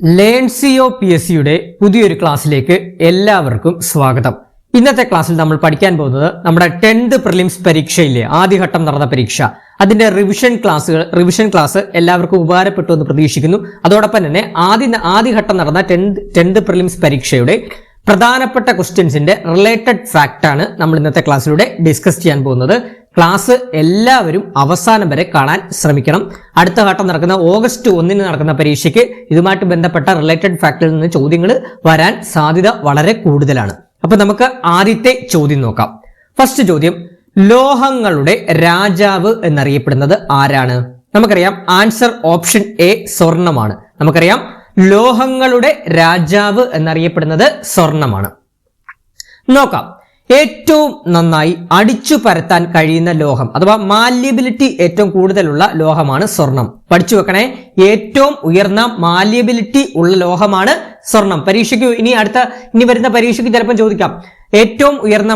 ലേൺസിയോ PSCയുടെ പുതിയൊരു ക്ലാസ്സിലേക്ക് എല്ലാവർക്കും സ്വാഗതം. ഇന്നത്തെ ക്ലാസ്സിൽ നമ്മൾ പഠിക്കാൻ പോകുന്നത് നമ്മുടെ 10th പ്രിലിംസ് പരീക്ഷയിലെ ആദ്യഘട്ടം നടന്ന പരീക്ഷ അതിന്റെ റിവിഷൻ ക്ലാസ് എല്ലാവർക്കും ഉപകാരപ്പെട്ടു എന്ന് പ്രതീക്ഷിക്കുന്നു. അതോടൊപ്പം തന്നെ ആദ്യഘട്ടം നടന്ന 10th പ്രിലിംസ് പരീക്ഷയുടെ പ്രധാനപ്പെട്ട ക്വസ്റ്റ്യൻസിന്റെ റിലേറ്റഡ് ഫാക്റ്റ് ആണ് നമ്മൾ ഇന്നത്തെ ക്ലാസ്സിലൂടെ ഡിസ്കസ് ചെയ്യാൻ പോകുന്നത്. ക്ലാസ് എല്ലാവരും അവസാനം വരെ കാണാൻ ശ്രമിക്കണം. അടുത്ത ഘട്ടം നടക്കുന്ന ഓഗസ്റ്റ് 1 നടക്കുന്ന പരീക്ഷയ്ക്ക് ഇതുമായിട്ട് ബന്ധപ്പെട്ട റിലേറ്റഡ് ഫാക്റ്റിൽ നിന്ന് ചോദ്യങ്ങൾ വരാൻ സാധ്യത വളരെ കൂടുതലാണ്. അപ്പൊ നമുക്ക് ആദ്യത്തെ ചോദ്യം നോക്കാം. ഫസ്റ്റ് ചോദ്യം, ലോഹങ്ങളുടെ രാജാവ് എന്നറിയപ്പെടുന്നത് ആരാണ്? നമുക്കറിയാം ആൻസർ ഓപ്ഷൻ എ സ്വർണമാണ്. നമുക്കറിയാം ലോഹങ്ങളുടെ രാജാവ് എന്നറിയപ്പെടുന്നത് സ്വർണമാണ്. നോക്കാം, ഏറ്റവും നന്നായി അടിച്ചു പരത്താൻ കഴിയുന്ന ലോഹം അഥവാ മാല്യബിലിറ്റി ഏറ്റവും കൂടുതലുള്ള ലോഹമാണ് സ്വർണം. പഠിച്ചു വെക്കണേ, ഏറ്റവും ഉയർന്ന മാല്യബിലിറ്റി ഉള്ള ലോഹമാണ് സ്വർണം. പരീക്ഷയ്ക്ക് ഇനി വരുന്ന പരീക്ഷയ്ക്ക് ചിലപ്പോൾ ചോദിക്കാം, ഏറ്റവും ഉയർന്ന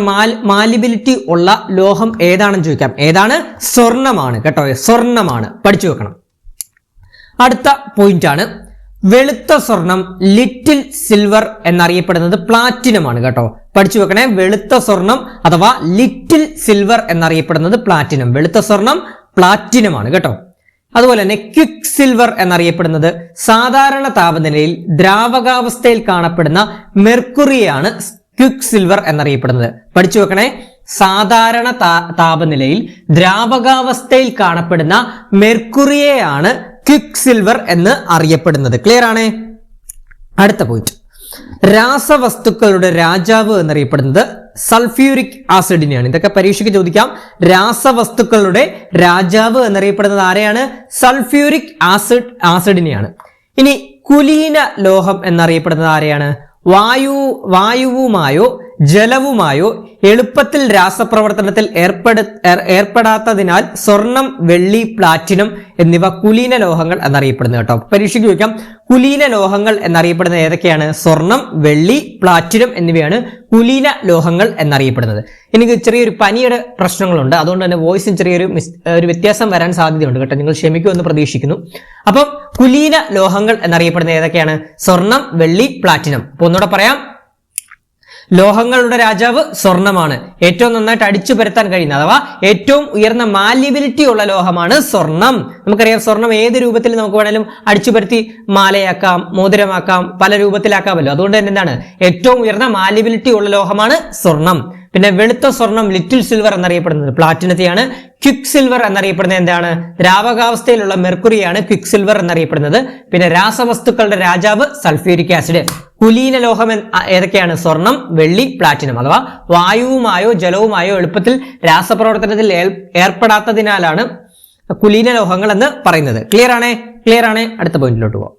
മാല്യബിലിറ്റി ഉള്ള ലോഹം ഏതാണെന്ന് ചോദിക്കാം. ഏതാണ്? സ്വർണമാണ് കേട്ടോ, സ്വർണമാണ്. പഠിച്ചു വെക്കണം. അടുത്ത പോയിന്റ് ആണ്, വെളുത്ത സ്വർണം ലിറ്റിൽ സിൽവർ എന്നറിയപ്പെടുന്നത് പ്ലാറ്റിനം ആണ് കേട്ടോ. പഠിച്ചു വെക്കണേ, വെളുത്ത സ്വർണം അഥവാ ലിറ്റിൽ സിൽവർ എന്നറിയപ്പെടുന്നത് പ്ലാറ്റിനം. വെളുത്ത സ്വർണം പ്ലാറ്റിനമാണ് കേട്ടോ. അതുപോലെ തന്നെ ക്വിക്ക് സിൽവർ എന്നറിയപ്പെടുന്നത് സാധാരണ താപനിലയിൽ ദ്രാവകാവസ്ഥയിൽ കാണപ്പെടുന്ന മെർക്കുറിയാണ് ക്വിക്ക് സിൽവർ എന്നറിയപ്പെടുന്നത്. പഠിച്ചു വെക്കണേ, സാധാരണ താപനിലയിൽ ദ്രാവകാവസ്ഥയിൽ കാണപ്പെടുന്ന മെർക്കുറിയെയാണ് ക്വിക്ക് സിൽവർ എന്ന് അറിയപ്പെടുന്നത്. ക്ലിയർ ആണ്? അടുത്ത പോയിന്റ്, രാസവസ്തുക്കളുടെ രാജാവ് എന്നറിയപ്പെടുന്നത് സൾഫ്യൂരിക് ആസിഡിനെയാണ്. ഇതൊക്കെ പരീക്ഷയ്ക്ക് ചോദിക്കാം. രാസവസ്തുക്കളുടെ രാജാവ് എന്നറിയപ്പെടുന്നത് ആരെയാണ്? സൾഫ്യൂരിക് ആസിഡിനെയാണ്. ഇനി കുലീന ലോഹം എന്നറിയപ്പെടുന്നത് ആരെയാണ്? വായുവുമായോ ജലവുമായോ എളുപ്പത്തിൽ രാസപ്രവർത്തനത്തിൽ ഏർപ്പെടാത്തതിനാൽ സ്വർണം, വെള്ളി, പ്ലാറ്റിനം എന്നിവ കുലീന ലോഹങ്ങൾ എന്നറിയപ്പെടുന്നത് കേട്ടോ. പരീക്ഷയ്ക്ക് ചോദിക്കാം, കുലീന ലോഹങ്ങൾ എന്നറിയപ്പെടുന്നത് ഏതൊക്കെയാണ്? സ്വർണം, വെള്ളി, പ്ലാറ്റിനം എന്നിവയാണ് കുലീന ലോഹങ്ങൾ എന്നറിയപ്പെടുന്നത്. എനിക്ക് ചെറിയൊരു പനിയുടെ പ്രശ്നങ്ങളുണ്ട്, അതുകൊണ്ട് തന്നെ വോയിസിന് ചെറിയൊരു വ്യത്യാസം വരാൻ സാധ്യതയുണ്ട് കേട്ടോ. നിങ്ങൾ ക്ഷമിക്കുമെന്ന് പ്രതീക്ഷിക്കുന്നു. അപ്പം കുലീന ലോഹങ്ങൾ എന്നറിയപ്പെടുന്നത് ഏതൊക്കെയാണ്? സ്വർണം, വെള്ളി, പ്ലാറ്റിനം. അപ്പൊ ഒന്നുകൂടെ പറയാം, ലോഹങ്ങളുടെ രാജാവ് സ്വർണമാണ്. ഏറ്റവും നന്നായിട്ട് അടിച്ചു പരത്താൻ കഴിയുന്ന അഥവാ ഏറ്റവും ഉയർന്ന മാല്യബിലിറ്റി ഉള്ള ലോഹമാണ് സ്വർണം. നമുക്കറിയാം, സ്വർണം ഏത് രൂപത്തിൽ നമുക്ക് വേണമെങ്കിലും അടിച്ചു പരത്തി മാലയാക്കാം, മോതിരമാക്കാം, പല രൂപത്തിലാക്കാമല്ലോ. അതുകൊണ്ട് തന്നെ എന്താണ്, ഏറ്റവും ഉയർന്ന മാല്യബിലിറ്റി ഉള്ള ലോഹമാണ് സ്വർണം. പിന്നെ വെളുത്ത സ്വർണം ലിറ്റിൽ സിൽവർ എന്നറിയപ്പെടുന്നത് പ്ലാറ്റിനത്തെയാണ്. ക്വിക്ക് സിൽവർ എന്നറിയപ്പെടുന്നത് എന്താണ്? ദ്രാവകാവസ്ഥയിലുള്ള മെർക്കുറിയാണ് ക്വിക്ക് സിൽവർ എന്നറിയപ്പെടുന്നത്. പിന്നെ രാസവസ്തുക്കളുടെ രാജാവ് സൾഫ്യൂരിക് ആസിഡ്. കുലീന ലോഹം ഏതൊക്കെയാണ്? സ്വർണം, വെള്ളി, പ്ലാറ്റിനം. അഥവാ വായുവുമായോ ജലവുമായോ എളുപ്പത്തിൽ രാസപ്രവർത്തനത്തിൽ ഏർപ്പെടാത്തതിനാലാണ് കുലീന ലോഹങ്ങൾ എന്ന് പറയുന്നത്. ക്ലിയർ ആണ്? അടുത്ത പോയിന്റിലോട്ട് പോവാം.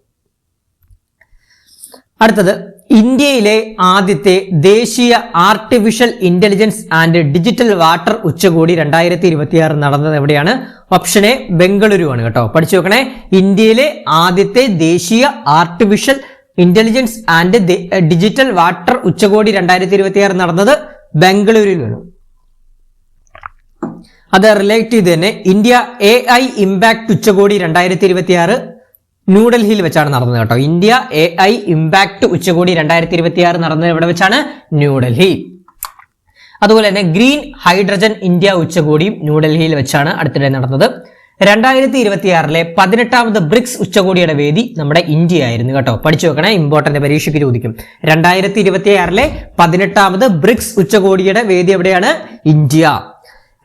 അടുത്തത്, ഇന്ത്യയിലെ ആദ്യത്തെ ദേശീയ artificial intelligence and digital water ഉച്ചകോടി 2026 നടന്നത് എവിടെയാണ്? ഓപ്ഷൻ എ ബംഗളൂരു ആണ് കേട്ടോ. പഠിച്ചു വെക്കണേ, ഇന്ത്യയിലെ ആദ്യത്തെ ദേശീയ artificial intelligence and digital water ഉച്ചകോടി 2026 നടന്നത് ബംഗളൂരുവിലാണ്. അത് റിലേറ്റ് ചെയ്ത് തന്നെ ഇന്ത്യ AI ഇമ്പാക്ട് ഉച്ചകോടി 2026 ന്യൂഡൽഹിയിൽ വെച്ചാണ് നടന്നത് കേട്ടോ. ഇന്ത്യ AI ഇമ്പാക്ട് ഉച്ചകോടി 2026 നടന്നത് എവിടെ വെച്ചാണ്? ന്യൂഡൽഹി. അതുപോലെ തന്നെ ഗ്രീൻ ഹൈഡ്രജൻ ഇന്ത്യ ഉച്ചകോടിയും ന്യൂഡൽഹിയിൽ വെച്ചാണ് അടുത്തിടെ നടന്നത്. 2026 18ാമത് ബ്രിക്സ് ഉച്ചകോടിയുടെ വേദി നമ്മുടെ ഇന്ത്യ ആയിരുന്നു കേട്ടോ. പഠിച്ചു വെക്കണേ, ഇമ്പോർട്ടന്റ്, പരീക്ഷയ്ക്ക് ചോദിക്കും. 2026 18ാമത് ബ്രിക്സ് ഉച്ചകോടിയുടെ വേദി എവിടെയാണ്? ഇന്ത്യ.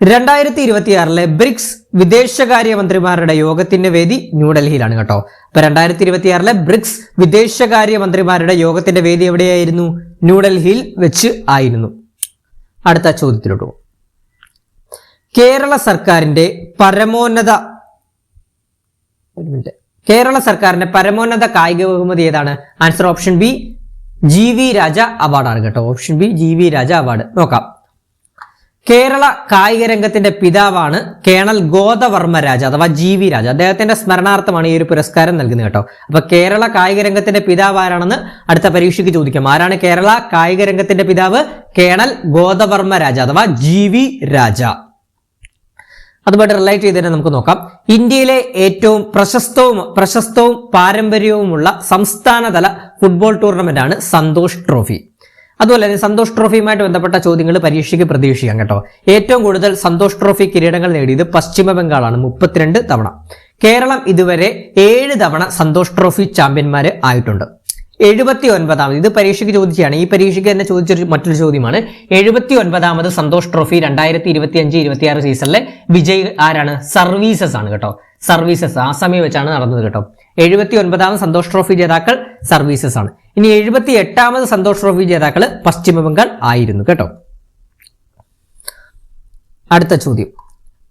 2026 ബ്രിക്സ് വിദേശകാര്യമന്ത്രിമാരുടെ യോഗത്തിന്റെ വേദി ന്യൂഡൽഹിയിലാണ് കേട്ടോ. അപ്പൊ 2026 ബ്രിക്സ് വിദേശകാര്യമന്ത്രിമാരുടെ യോഗത്തിന്റെ വേദി എവിടെയായിരുന്നു? ന്യൂഡൽഹിയിൽ വെച്ച് ആയിരുന്നു. അടുത്ത ചോദ്യത്തിലോട്ട് പോകും. കേരള സർക്കാരിന്റെ പരമോന്നത കായിക ബഹുമതി ഏതാണ്? ആൻസർ ഓപ്ഷൻ ബി GV രാജ അവാർഡാണ് കേട്ടോ. ഓപ്ഷൻ ബി GV രാജ അവാർഡ്. നോക്കാം, കേരള കായിക രംഗത്തിന്റെ പിതാവാണ് കേണൽ ഗോദവർമ്മ രാജ അഥവാ GV രാജ. അദ്ദേഹത്തിന്റെ സ്മരണാർത്ഥമാണ് ഈ ഒരു പുരസ്കാരം നൽകുന്നത് കേട്ടോ. അപ്പൊ കേരള കായിക രംഗത്തിന്റെ പിതാവ് ആരാണെന്ന് അടുത്ത പരീക്ഷയ്ക്ക് ചോദിക്കാം. ആരാണ് കേരള കായിക രംഗത്തിന്റെ പിതാവ്? കേണൽ ഗോദവർമ്മ രാജ അഥവാ GV രാജ. അതുമായിട്ട് റിലേറ്റ് ചെയ്ത് തന്നെ നമുക്ക് നോക്കാം. ഇന്ത്യയിലെ ഏറ്റവും പ്രശസ്തവും പാരമ്പര്യവുമുള്ള സംസ്ഥാനതല ഫുട്ബോൾ ടൂർണമെന്റ് ആണ് സന്തോഷ് ട്രോഫി. അതുപോലെ തന്നെ സന്തോഷ് ട്രോഫിയുമായിട്ട് ബന്ധപ്പെട്ട ചോദ്യങ്ങൾ പരീക്ഷയ്ക്ക് പ്രതീക്ഷിക്കാം കേട്ടോ. ഏറ്റവും കൂടുതൽ സന്തോഷ് ട്രോഫി കിരീടങ്ങൾ നേടിയത് പശ്ചിമ ബംഗാളാണ്, 32 തവണ. കേരളം ഇതുവരെ 7 തവണ സന്തോഷ് ട്രോഫി ചാമ്പ്യന്മാര് ആയിട്ടുണ്ട്. 79ാമത്, ഇത് പരീക്ഷയ്ക്ക് ചോദിച്ചാണ്, ഈ പരീക്ഷയ്ക്ക് തന്നെ ചോദിച്ചൊരു മറ്റൊരു ചോദ്യമാണ്. 79ാമത് സന്തോഷ് ട്രോഫി 2025-26 സീസണിലെ വിജയ് ആരാണ്? സർവീസസ് ആണ് കേട്ടോ. സർവീസസ് ആസാമിൽ വെച്ചാണ് നടന്നത് കേട്ടോ. 79ാമത് സന്തോഷ് ട്രോഫി ജേതാക്കൾ സർവീസസ് ആണ്. ഇനി 78ാമത് സന്തോഷ് ട്രോഫി ജേതാക്കൾ പശ്ചിമ ബംഗാൾ ആയിരുന്നു കേട്ടോ. അടുത്ത ചോദ്യം,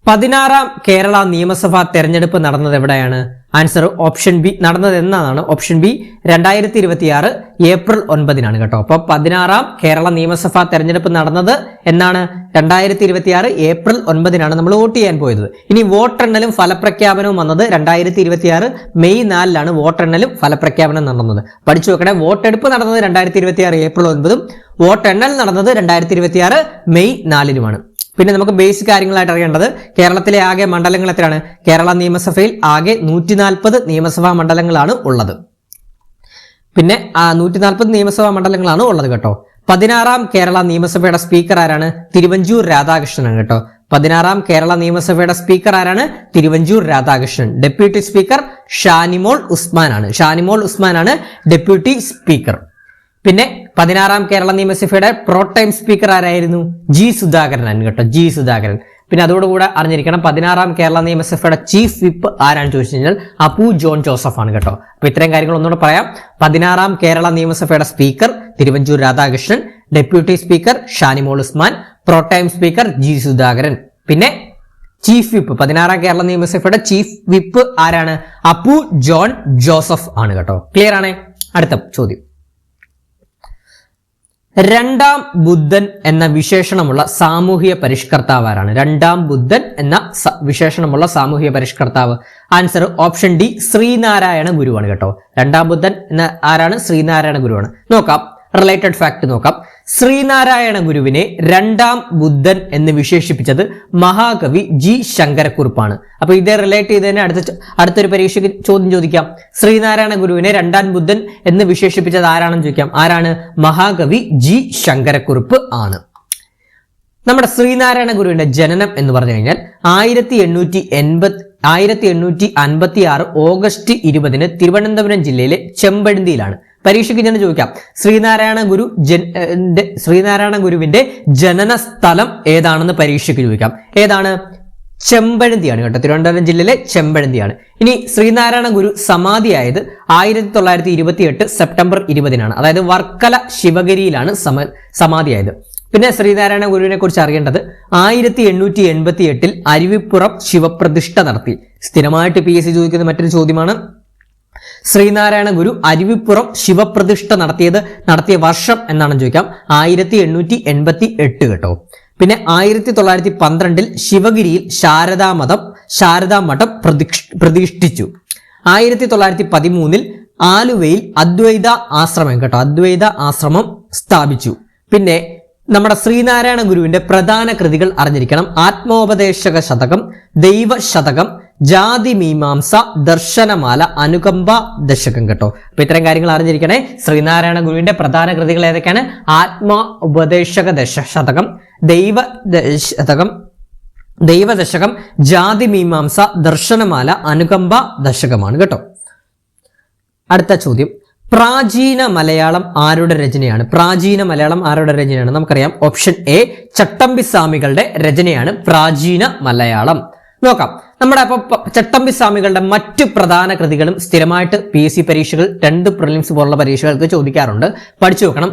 16ാം കേരള നിയമസഭാ തെരഞ്ഞെടുപ്പ് നടന്നത് എവിടെയാണ്? Answer option B. നടന്നത് എന്നാണ്? ഓപ്ഷൻ ബി 2026 ഏപ്രിൽ 9 കേട്ടോ. അപ്പൊ 16ാം കേരള നിയമസഭാ തെരഞ്ഞെടുപ്പ് നടന്നത് എന്നാണ്? 2026 ഏപ്രിൽ 9 നമ്മൾ വോട്ട് ചെയ്യാൻ പോയത്. ഇനി വോട്ടെണ്ണലും ഫലപ്രഖ്യാപനവും വന്നത് 2026 മെയ് 4 വോട്ടെണ്ണലും ഫലപ്രഖ്യാപനം നടന്നത്. പഠിച്ചു നോക്കണേ. വോട്ടെടുപ്പ് നടന്നത് 2026 ഏപ്രിൽ 9, വോട്ടെണ്ണൽ നടന്നത് 2026 മെയ് 4. പിന്നെ നമുക്ക് ബേസിക് കാര്യങ്ങളായിട്ട് അറിയേണ്ടത്, കേരളത്തിലെ ആകെ മണ്ഡലങ്ങൾ എത്രയാണ്? കേരള നിയമസഭയിൽ ആകെ 140 നിയമസഭാ മണ്ഡലങ്ങളാണ് ഉള്ളത്. പിന്നെ 140 നിയമസഭാ മണ്ഡലങ്ങളാണ് ഉള്ളത് കേട്ടോ. 16ാം കേരള നിയമസഭയുടെ സ്പീക്കർ ആരാണ്? തിരുവഞ്ചൂർ രാധാകൃഷ്ണനാണ് കേട്ടോ. 16ാം കേരള നിയമസഭയുടെ സ്പീക്കർ ആരാണ്? തിരുവഞ്ചൂർ രാധാകൃഷ്ണൻ. ഡെപ്യൂട്ടി സ്പീക്കർ ഷാനിമോൾ ഉസ്മാനാണ് ഡെപ്യൂട്ടി സ്പീക്കർ. പിന്നെ 16ാം കേരള നിയമസഭയുടെ പ്രോടൈം സ്പീക്കർ ആരായിരുന്നു? ജി സുധാകരനാണ് കേട്ടോ. ജി സുധാകരൻ. പിന്നെ അതോടുകൂടെ അറിഞ്ഞിരിക്കണം, 16ാം കേരള നിയമസഭയുടെ ചീഫ് വിപ്പ് ആരാണെന്ന് ചോദിച്ചു കഴിഞ്ഞാൽ അപ്പു ജോൺ ജോസഫ് ആണ് കേട്ടോ. അപ്പൊ ഇത്രയും കാര്യങ്ങൾ ഒന്നുകൂടെ പറയാം. 16ാം കേരള നിയമസഭയുടെ speaker Thiruvanchoor Radhakrishnan, deputy speaker Shanimol Usman, pro tem speaker G Sudhakaran. പിന്നെ ചീഫ് വിപ്പ്, 16ാം കേരള നിയമസഭയുടെ ചീഫ് വിപ്പ് ആരാണ്? അപ്പു ജോൺ ജോസഫ് ആണ് കേട്ടോ. ക്ലിയർ ആണ്? അടുത്ത ചോദ്യം, രണ്ടാം ബുദ്ധൻ എന്ന വിശേഷണമുള്ള സാമൂഹിക പരിഷ്കർത്താവ് ആരാണ്? രണ്ടാം ബുദ്ധൻ എന്ന വിശേഷണമുള്ള സാമൂഹിക പരിഷ്കർത്താവ്. ആൻസർ ഓപ്ഷൻ ഡി ശ്രീനാരായണ ഗുരുവാണ് കേട്ടോ. രണ്ടാം ബുദ്ധൻ എന്ന ആരാണ്? ശ്രീനാരായണ ഗുരുവാണ്. നോക്കാം, റിലേറ്റഡ് ഫാക്ട് നോക്കാം. ശ്രീനാരായണ ഗുരുവിനെ രണ്ടാം ബുദ്ധൻ എന്ന് വിശേഷിപ്പിച്ചത് മഹാകവി ജി ശങ്കരക്കുറുപ്പാണ്. അപ്പൊ ഇതേ റിലേറ്റ് ചെയ്ത് തന്നെ അടുത്തൊരു പരീക്ഷയ്ക്ക് ചോദ്യം ചോദിക്കാം. ശ്രീനാരായണ ഗുരുവിനെ രണ്ടാം ബുദ്ധൻ എന്ന് വിശേഷിപ്പിച്ചത് ആരാണെന്ന് ചോദിക്കാം. ആരാണ്? മഹാകവി ജി ശങ്കരക്കുറുപ്പ് ആണ്. നമ്മുടെ ശ്രീനാരായണ ഗുരുവിന്റെ ജനനം എന്ന് പറഞ്ഞു കഴിഞ്ഞാൽ 1856 ഓഗസ്റ്റ് 20 തിരുവനന്തപുരം ജില്ലയിലെ ചെമ്പഴന്തിയിലാണ്. പരീക്ഷയ്ക്ക് ഞാൻ ചോദിക്കാം, ശ്രീനാരായണ ഗുരുവിന്റെ ജനന സ്ഥലം ഏതാണെന്ന് പരീക്ഷയ്ക്ക് ചോദിക്കാം. ഏതാണ്? ചെമ്പഴന്തിയാണ് കേട്ടോ. തിരുവനന്തപുരം ജില്ലയിലെ ചെമ്പഴന്തിയാണ്. ഇനി ശ്രീനാരായണ ഗുരു സമാധിയായത് 1928 സെപ്റ്റംബർ 20 അതായത് വർക്കല ശിവഗിരിയിലാണ് സമാധിയായത്. പിന്നെ ശ്രീനാരായണ ഗുരുവിനെ കുറിച്ച് അറിയേണ്ടത് 1888 അരുവിപ്പുറം ശിവപ്രതിഷ്ഠ നടത്തി. സ്ഥിരമായിട്ട് PSC ചോദിക്കുന്ന മറ്റൊരു ചോദ്യമാണ്. ശ്രീനാരായണ ഗുരു അരുവിപ്പുറം ശിവപ്രതിഷ്ഠ നടത്തിയ വർഷം എന്നാണ് ചോദിക്കാം. 1888 കേട്ടോ. പിന്നെ 1912 ശിവഗിരിയിൽ ശാരദാമഠം പ്രതിഷ്ഠിച്ചു. 1913 ആലുവയിൽ അദ്വൈത ആശ്രമം സ്ഥാപിച്ചു. പിന്നെ നമ്മുടെ ശ്രീനാരായണ ഗുരുവിന്റെ പ്രധാന കൃതികൾ അറിഞ്ഞിരിക്കണം. ആത്മോപദേശക ശതകം, ദൈവശതകം, ജാതി മീമാംസ, ദർശനമാല, അനുകമ്പ ദശകം കേട്ടോ. അപ്പൊ ഇത്തരം കാര്യങ്ങൾ അറിഞ്ഞിരിക്കണേ. ശ്രീനാരായണ ഗുരുവിന്റെ പ്രധാന കൃതികൾ ഏതൊക്കെയാണ്? ആത്മോപദേശക ശതകം, ദൈവദശകം, ജാതി മീമാംസ, ദർശനമാല, അനുകമ്പ ദശകമാണ് കേട്ടോ. അടുത്ത ചോദ്യം, പ്രാചീന മലയാളം ആരുടെ രചനയാണ്? നമുക്കറിയാം. ഓപ്ഷൻ എ ചട്ടമ്പിസ്വാമികളുടെ രചനയാണ് പ്രാചീന മലയാളം. നോക്കാം, നമ്മുടെ അപ്പൊ ചട്ടമ്പിസ്വാമികളുടെ മറ്റ് പ്രധാന കൃതികളും സ്ഥിരമായിട്ട് PSC പരീക്ഷകൾ 10th പ്രിലിംസ് പോലുള്ള പരീക്ഷകൾക്ക് ചോദിക്കാറുണ്ട്. പഠിച്ചു നോക്കണം.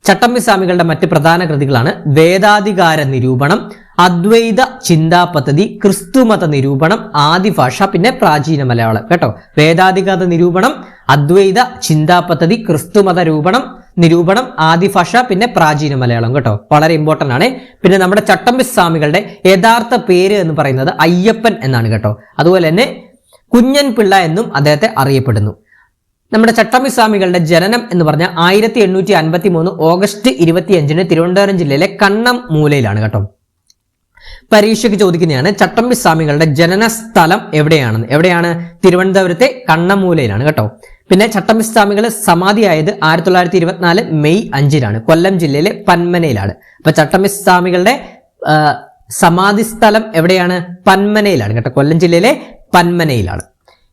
ചട്ടമ്പിസ്വാമികളുടെ മറ്റ് പ്രധാന കൃതികളാണ് വേദാധികാര നിരൂപണം, അദ്വൈത ചിന്താപദ്ധതി, ക്രിസ്തുമത നിരൂപണം, ആദിഭാഷ, പിന്നെ പ്രാചീന മലയാളം കേട്ടോ. വേദാധികാര നിരൂപണം, അദ്വൈത ചിന്താപദ്ധതി, ക്രിസ്തുമത നിരൂപണം, ആദിഭാഷ, പിന്നെ പ്രാചീന മലയാളം കേട്ടോ. വളരെ ഇമ്പോർട്ടന്റ് ആണ്. പിന്നെ നമ്മുടെ ചട്ടമ്പിസ്വാമികളുടെ യഥാർത്ഥ പേര് എന്ന് പറയുന്നത് അയ്യപ്പൻ എന്നാണ് കേട്ടോ. അതുപോലെ തന്നെ കുഞ്ഞൻ പിള്ള എന്നും അദ്ദേഹത്തെ അറിയപ്പെടുന്നു. നമ്മുടെ ചട്ടമ്പിസ്വാമികളുടെ ജനനം എന്ന് പറഞ്ഞാൽ 1853 ഓഗസ്റ്റ് 25 തിരുവനന്തപുരം ജില്ലയിലെ കണ്ണം മൂലയിലാണ് കേട്ടോ. പരീക്ഷയ്ക്ക് ചോദിക്കുന്നതാണ് ചട്ടമ്പി സ്വാമികളുടെ ജനന സ്ഥലം എവിടെയാണെന്ന്. എവിടെയാണ്? തിരുവനന്തപുരത്തെ കണ്ണമൂലയിലാണ് കേട്ടോ. പിന്നെ ചട്ടമ്പി സ്വാമികൾ സമാധിയായത് 1924 മെയ് 5 കൊല്ലം ജില്ലയിലെ പന്മനയിലാണ്. അപ്പൊ ചട്ടമ്പി സ്വാമികളുടെ സമാധി സ്ഥലം എവിടെയാണ്? പന്മനയിലാണ് കേട്ടോ, കൊല്ലം ജില്ലയിലെ പന്മനയിലാണ്.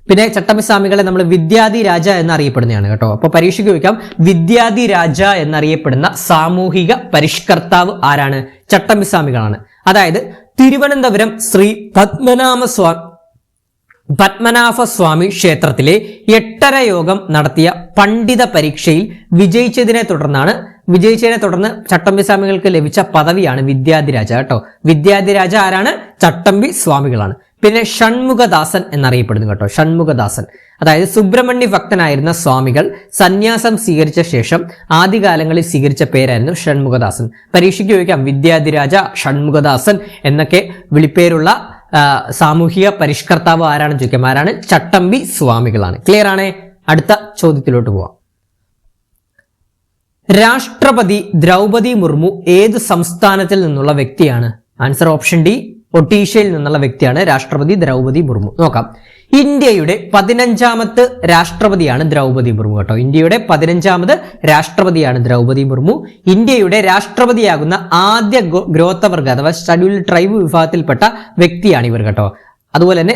പിന്നെ ചട്ടമ്പി സ്വാമികളെ നമ്മൾ വിദ്യാധി രാജ എന്നറിയപ്പെടുന്നതാണ് കേട്ടോ. അപ്പൊ പരീക്ഷയ്ക്ക് ചോദിക്കാം, വിദ്യാധി രാജ എന്നറിയപ്പെടുന്ന സാമൂഹിക പരിഷ്കർത്താവ് ആരാണ്? ചട്ടമ്പി സ്വാമികളാണ്. അതായത് തിരുവനന്തപുരം ശ്രീ പത്മനാഭസ്വാമി ക്ഷേത്രത്തിലെ 8:30 യോഗം നടത്തിയ പണ്ഡിത പരീക്ഷയിൽ വിജയിച്ചതിനെ തുടർന്ന് ചട്ടമ്പി സ്വാമികൾക്ക് ലഭിച്ച പദവിയാണ് വിദ്യാധിരാജ കേട്ടോ. വിദ്യാധിരാജ ആരാണ്? ചട്ടമ്പി സ്വാമികളാണ്. പിന്നെ ഷൺമുഖദാസൻ എന്നറിയപ്പെടുന്നു കേട്ടോ. ഷൺമുഖദാസൻ അതായത് സുബ്രഹ്മണ്യ ഭക്തനായിരുന്ന സ്വാമികൾ സന്യാസം സ്വീകരിച്ച ശേഷം ആദ്യകാലങ്ങളിൽ സ്വീകരിച്ച പേരായിരുന്നു ഷൺമുഖദാസൻ. പരീക്ഷയ്ക്ക് ചോദിക്കാം, വിദ്യാധിരാജ, ഷൺമുഖദാസൻ എന്നൊക്കെ വിളിപ്പേരുള്ള സാമൂഹിക പരിഷ്കർത്താവ് ആരാണെന്ന് ചോദിക്കാം. ആരാണ്? ചട്ടമ്പി സ്വാമികളാണ്. ക്ലിയർ ആണ്? അടുത്ത ചോദ്യത്തിലോട്ട് പോവാം. രാഷ്ട്രപതി ദ്രൗപദി മുർമു ഏത് സംസ്ഥാനത്തിൽ നിന്നുള്ള വ്യക്തിയാണ്? ആൻസർ ഓപ്ഷൻ ഡി, ഒഡീഷയിൽ നിന്നുള്ള വ്യക്തിയാണ് രാഷ്ട്രപതി ദ്രൗപദി മുർമു. നോക്കാം, ഇന്ത്യയുടെ 15ാമത്തെ രാഷ്ട്രപതിയാണ് ദ്രൗപദി മുർമു കേട്ടോ. ഇന്ത്യയുടെ 15ാമത് രാഷ്ട്രപതിയാണ് ദ്രൗപദി മുർമു. ഇന്ത്യയുടെ രാഷ്ട്രപതിയാകുന്ന ആദ്യ ഗോത്രവർഗ അഥവാ ഷെഡ്യൂൾഡ് ട്രൈബ് വിഭാഗത്തിൽപ്പെട്ട വ്യക്തിയാണ് ഇവർ കേട്ടോ. അതുപോലെ തന്നെ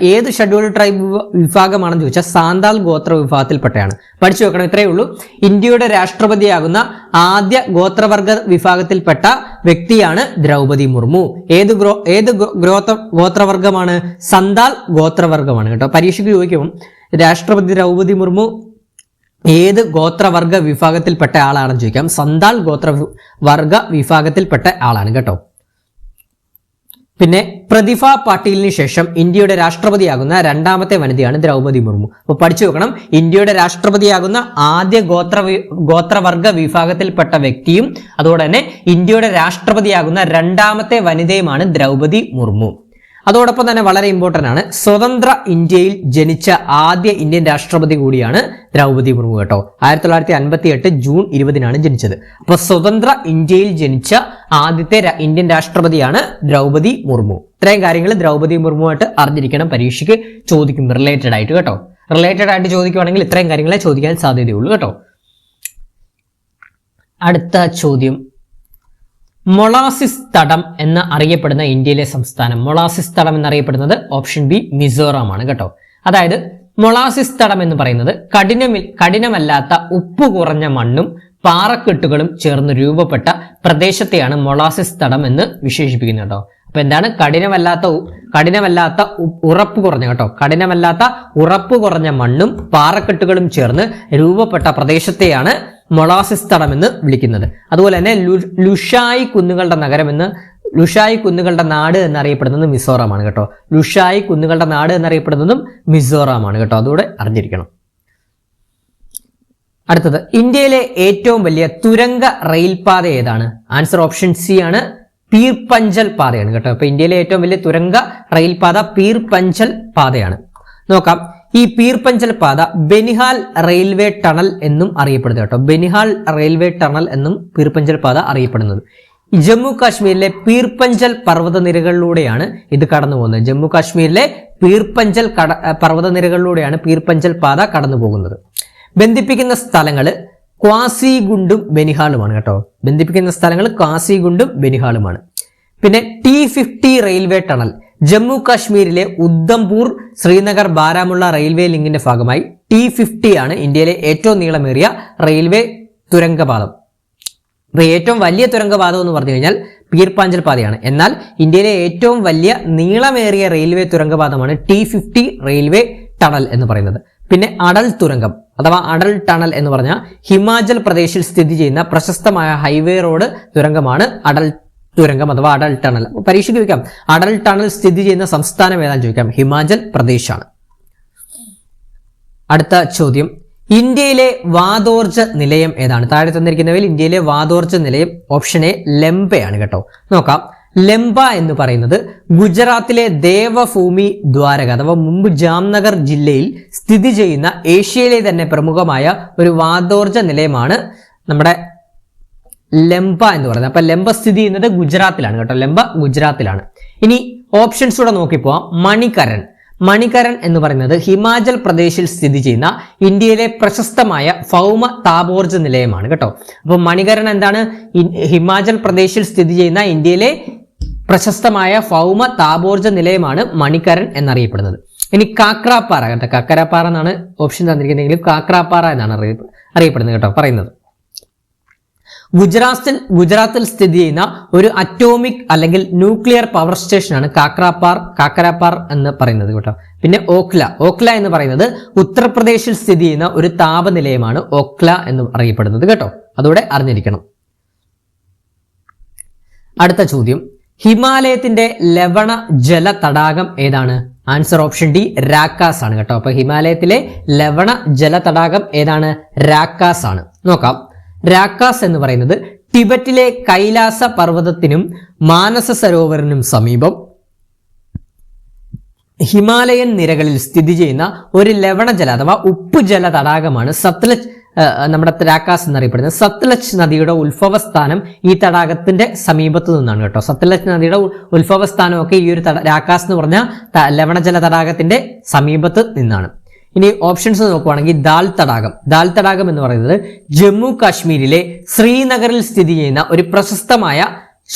ഏത് ഷെഡ്യൂൾഡ് ട്രൈബ് വിഭാഗമാണെന്ന് ചോദിച്ചാൽ സാന്താൾ ഗോത്ര വിഭാഗത്തിൽപ്പെട്ടയാണ്. പഠിച്ചു വെക്കണം, ഇത്രയേ ഉള്ളൂ. ഇന്ത്യയുടെ രാഷ്ട്രപതിയാകുന്ന ആദ്യ ഗോത്രവർഗ വിഭാഗത്തിൽപ്പെട്ട വ്യക്തിയാണ് ദ്രൗപദി മുർമു. ഏത് ഗോത്രവർഗമാണ്? സന്താൾ ഗോത്രവർഗമാണ് കേട്ടോ. പരീക്ഷയ്ക്ക് ചോദിക്കും, രാഷ്ട്രപതി ദ്രൗപദി മുർമു ഏത് ഗോത്രവർഗ വിഭാഗത്തിൽപ്പെട്ട ആളാണെന്ന് ചോദിക്കാം. സന്താൾ ഗോത്രവർഗ വിഭാഗത്തിൽപ്പെട്ട ആളാണ് കേട്ടോ. പിന്നെ പ്രതിഭ പാട്ടീലിന് ശേഷം ഇന്ത്യയുടെ രാഷ്ട്രപതിയാകുന്ന 2ാമത്തെ വനിതയാണ് ദ്രൗപദി മുർമു. അപ്പോൾ പഠിച്ചു വെക്കണം, ഇന്ത്യയുടെ രാഷ്ട്രപതിയാകുന്ന ആദ്യ ഗോത്രവർഗ വിഭാഗത്തിൽപ്പെട്ട വ്യക്തിയും അതുപോലെ തന്നെ ഇന്ത്യയുടെ രാഷ്ട്രപതിയാകുന്ന 2ാമത്തെ വനിതയുമാണ് ദ്രൗപദി മുർമു. അതോടൊപ്പം തന്നെ വളരെ ഇമ്പോർട്ടന്റ് ആണ്, സ്വതന്ത്ര ഇന്ത്യയിൽ ജനിച്ച ആദ്യ ഇന്ത്യൻ രാഷ്ട്രപതി കൂടിയാണ് ദ്രൗപദി മുർമു കേട്ടോ. 1958 ജൂൺ 20 ജനിച്ചത്. അപ്പൊ സ്വതന്ത്ര ഇന്ത്യയിൽ ജനിച്ച ആദ്യത്തെ ഇന്ത്യൻ രാഷ്ട്രപതിയാണ് ദ്രൗപദി മുർമു. ഇത്രയും കാര്യങ്ങൾ ദ്രൗപദി മുർമുമായിട്ട് അറിഞ്ഞിരിക്കണം, പരീക്ഷയ്ക്ക് ചോദിക്കും റിലേറ്റഡ് ആയിട്ട് കേട്ടോ. റിലേറ്റഡ് ആയിട്ട് ചോദിക്കുവാണെങ്കിൽ ഇത്രയും കാര്യങ്ങളെ ചോദിക്കാൻ സാധ്യതയുള്ളൂ കേട്ടോ. അടുത്ത ചോദ്യം, മൊളാസിസ് തടം എന്ന് അറിയപ്പെടുന്ന ഇന്ത്യയിലെ സംസ്ഥാനം. മൊളാസിസ് തടം എന്നറിയപ്പെടുന്നത് ഓപ്ഷൻ ബി, മിസോറാം ആണ് കേട്ടോ. അതായത് മൊളാസിസ് തടം എന്ന് പറയുന്നത് കഠിനമല്ലാത്ത ഉപ്പ് കുറഞ്ഞ മണ്ണും പാറക്കെട്ടുകളും ചേർന്ന് രൂപപ്പെട്ട പ്രദേശത്തെയാണ് മൊളാസിസ് തടം എന്ന് വിശേഷിപ്പിക്കുന്നത് കേട്ടോ. അപ്പൊ എന്താണ്? കഠിനമല്ലാത്ത ഉറപ്പ് കുറഞ്ഞ മണ്ണും പാറക്കെട്ടുകളും ചേർന്ന് രൂപപ്പെട്ട പ്രദേശത്തെയാണ് മൊളാസിസ് തടം എന്ന് വിളിക്കുന്നത്. അതുപോലെ തന്നെ ലുഷായി കുന്നുകളുടെ നാട് എന്നറിയപ്പെടുന്നത് മിസോറാമാണ് കേട്ടോ. ലുഷായി കുന്നുകളുടെ നാട് എന്നറിയപ്പെടുന്നതും മിസോറാമാണ് കേട്ടോ. അതുകൂടെ അറിഞ്ഞിരിക്കണം. അടുത്തത്, ഇന്ത്യയിലെ ഏറ്റവും വലിയ തുരങ്ക റെയിൽപാത ഏതാണ്? ആൻസർ ഓപ്ഷൻ സി ആണ്, പീർ പഞ്ചൽ പാതയാണ് കേട്ടോ. അപ്പൊ ഇന്ത്യയിലെ ഏറ്റവും വലിയ തുരങ്ക റെയിൽപാത പീർ പഞ്ചൽ പാതയാണ്. നോക്കാം, ഈ പീർ പഞ്ചൽ പാത ബെനിഹാൽ റെയിൽവേ ടണൽ എന്നും അറിയപ്പെടുന്നത് കേട്ടോ. ബെനിഹാൽ റെയിൽവേ ടണൽ എന്നും പീർ പഞ്ചൽ പാത അറിയപ്പെടുന്നത്. ജമ്മു കാശ്മീരിലെ പീർ പഞ്ചൽ പർവ്വതനിരകളിലൂടെയാണ് ഇത് കടന്നു പോകുന്നത്. ജമ്മു കാശ്മീരിലെ പീർ പഞ്ചൽ പർവ്വതനിരകളിലൂടെയാണ് പീർ പഞ്ചൽ പാത കടന്നു പോകുന്നത്. ബന്ധിപ്പിക്കുന്ന സ്ഥലങ്ങൾ ക്വാസിഗുണ്ടും ബെനിഹാളുമാണ് കേട്ടോ. ബന്ധിപ്പിക്കുന്ന സ്ഥലങ്ങൾ ക്വാസിഗുണ്ടും ബെനിഹാളുമാണ്. പിന്നെ T50 റെയിൽവേ ടണൽ ജമ്മു കാശ്മീരിലെ ഉദ്ധംപൂർ ശ്രീനഗർ ബാരാമുള്ള റെയിൽവേ ലിങ്കിന്റെ ഭാഗമായി T50 ആണ് ഇന്ത്യയിലെ ഏറ്റവും നീളമേറിയ റെയിൽവേ തുരങ്കപാതം. അപ്പൊ ഏറ്റവും വലിയ തുരങ്കപാതം എന്ന് പറഞ്ഞു കഴിഞ്ഞാൽ പീർ പാഞ്ചൽ പാതയാണ്. എന്നാൽ ഇന്ത്യയിലെ ഏറ്റവും വലിയ നീളമേറിയ റെയിൽവേ തുരങ്കപാതമാണ് T50 റെയിൽവേ ടണൽ എന്ന് പറയുന്നത്. പിന്നെ അടൽ തുരങ്കം അഥവാ അടൽ ടണൽ എന്ന് പറഞ്ഞാൽ ഹിമാചൽ പ്രദേശിൽ സ്ഥിതി ചെയ്യുന്ന പ്രശസ്തമായ ഹൈവേ റോഡ് തുരങ്കമാണ് അടൽ തുരങ്കം അഥവാ അടൽ ടണൽ. പരീക്ഷയ്ക്ക് ചോദിക്കാം, അടൽ ടണൽ സ്ഥിതി ചെയ്യുന്ന സംസ്ഥാനം ഏതാണെന്ന് ചോദിക്കാം. ഹിമാചൽ പ്രദേശാണ്. അടുത്ത ചോദ്യം, ഇന്ത്യയിലെ വാതോർജ നിലയം ഏതാണ്? താഴെ തന്നിരിക്കുന്നവയിൽ ഇന്ത്യയിലെ വാതോർജ നിലയം ഓപ്ഷൻ എ ലെംബയാണ് കേട്ടോ. നോക്കാം, ലെംബ എന്ന് പറയുന്നത് ഗുജറാത്തിലെ ദേവഭൂമി ദ്വാരക അഥവാ മുമ്പ് ജാംനഗർ ജില്ലയിൽ സ്ഥിതി ചെയ്യുന്ന ഏഷ്യയിലെ തന്നെ പ്രമുഖമായ ഒരു വാതോർജ നിലയമാണ് നമ്മുടെ ലംബ എന്ന് പറയുന്നത്. അപ്പൊ ലംബ സ്ഥിതി ചെയ്യുന്നത് ഗുജറാത്തിലാണ് കേട്ടോ. ലംബ ഗുജറാത്തിലാണ്. ഇനി ഓപ്ഷൻസ് കൂടെ നോക്കിപ്പോവാം. മണികരൺ. മണികരൺ എന്ന് പറയുന്നത് ഹിമാചൽ പ്രദേശിൽ സ്ഥിതി ചെയ്യുന്ന ഇന്ത്യയിലെ പ്രശസ്തമായ ഭൗമ താപോർജ്ജ നിലയമാണ് കേട്ടോ. അപ്പൊ മണികരൺ എന്താണ്? ഹിമാചൽ പ്രദേശിൽ സ്ഥിതി ചെയ്യുന്ന ഇന്ത്യയിലെ പ്രശസ്തമായ ഭൗമ താപോർജ്ജ നിലയമാണ് മണികരൺ എന്നറിയപ്പെടുന്നത്. ഇനി കാക്രാപ്പാറ കേട്ടോ. കാക്രാപ്പാറ എന്നാണ് ഓപ്ഷൻ തന്നിരിക്കുന്നതെങ്കിലും കാക്രാപ്പാറ എന്നാണ് അറിയപ്പെടുന്നത് കേട്ടോ. പറയുന്നത് ഗുജറാത്തിൽ സ്ഥിതി ചെയ്യുന്ന ഒരു അറ്റോമിക് അല്ലെങ്കിൽ ന്യൂക്ലിയർ പവർ സ്റ്റേഷനാണ് കാക്രാപ്പാർ എന്ന് പറയുന്നത് കേട്ടോ. പിന്നെ ഓഖ്ല എന്ന് പറയുന്നത് ഉത്തർപ്രദേശിൽ സ്ഥിതി ചെയ്യുന്ന ഒരു താപനിലയമാണ് ഓഖ്ല എന്ന് അറിയപ്പെടുന്നത് കേട്ടോ. അതോടെ അറിഞ്ഞിരിക്കണം. അടുത്ത ചോദ്യം, ഹിമാലയത്തിന്റെ ലവണ ജല തടാകം ഏതാണ്? ആൻസർ ഓപ്ഷൻ ഡി രാക്കാസ് ആണ് കേട്ടോ. അപ്പൊ ഹിമാലയത്തിലെ ലവണ ജല തടാകം ഏതാണ്? രാക്കാസ് ആണ്. നോക്കാം. രാക്കാസ് എന്ന് പറയുന്നത് ടിബറ്റിലെ കൈലാസ പർവ്വതത്തിനും മാനസ സരോവറിനും സമീപം ഹിമാലയൻ നിരകളിൽ സ്ഥിതി ചെയ്യുന്ന ഒരു ലവണജല അഥവാ ഉപ്പുജല തടാകമാണ് സത്ലജ്. നമ്മുടെ രാക്കാസ് എന്നറിയപ്പെടുന്നത് സത്ലജ് നദിയുടെ ഉത്ഭവസ്ഥാനം ഈ തടാകത്തിന്റെ സമീപത്ത് നിന്നാണ് കേട്ടോ. സത്ലജ് നദിയുടെ ഉത്ഭവസ്ഥാനമൊക്കെ ഈ ഒരു രാക്കാസ് എന്ന് പറഞ്ഞ ലവണജല തടാകത്തിന്റെ സമീപത്ത് നിന്നാണ്. ഇനി ഓപ്ഷൻസ് നോക്കുവാണെങ്കിൽ ദാൽ തടാകം എന്ന് പറയുന്നത് ജമ്മു കാശ്മീരിലെ ശ്രീനഗറിൽ സ്ഥിതി ചെയ്യുന്ന ഒരു പ്രശസ്തമായ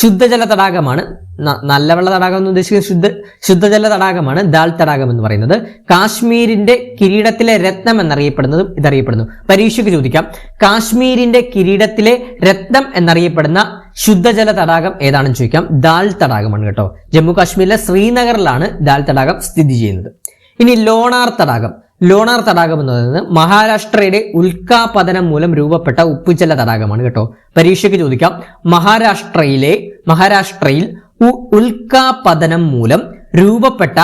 ശുദ്ധജല തടാകമാണ്. നല്ല വെള്ള തടാകം എന്ന് ഉദ്ദേശിക്കുന്ന ശുദ്ധജല തടാകമാണ് ദാൽ തടാകം എന്ന് പറയുന്നത്. കാശ്മീരിന്റെ കിരീടത്തിലെ രത്നം എന്നറിയപ്പെടുന്നതും ഇതറിയപ്പെടുന്നു. പരീക്ഷയ്ക്ക് ചോദിക്കാം, കാശ്മീരിന്റെ കിരീടത്തിലെ രത്നം എന്നറിയപ്പെടുന്ന ശുദ്ധജല തടാകം ഏതാണെന്ന് ചോദിക്കാം. ദാൽ തടാകമാണ് കേട്ടോ. ജമ്മു കാശ്മീരിലെ ശ്രീനഗറിലാണ് ദാൽ തടാകം സ്ഥിതി ചെയ്യുന്നത്. ഇനി ലോണാർ തടാകം എന്ന് പറയുന്നത് മഹാരാഷ്ട്രയുടെ ഉൽക്കാപതനം മൂലം രൂപപ്പെട്ട ഉപ്പുജല തടാകമാണ് കേട്ടോ. പരീക്ഷയ്ക്ക് ചോദിക്കാം, മഹാരാഷ്ട്രയിൽ ഉൽക്കാപതനം മൂലം രൂപപ്പെട്ട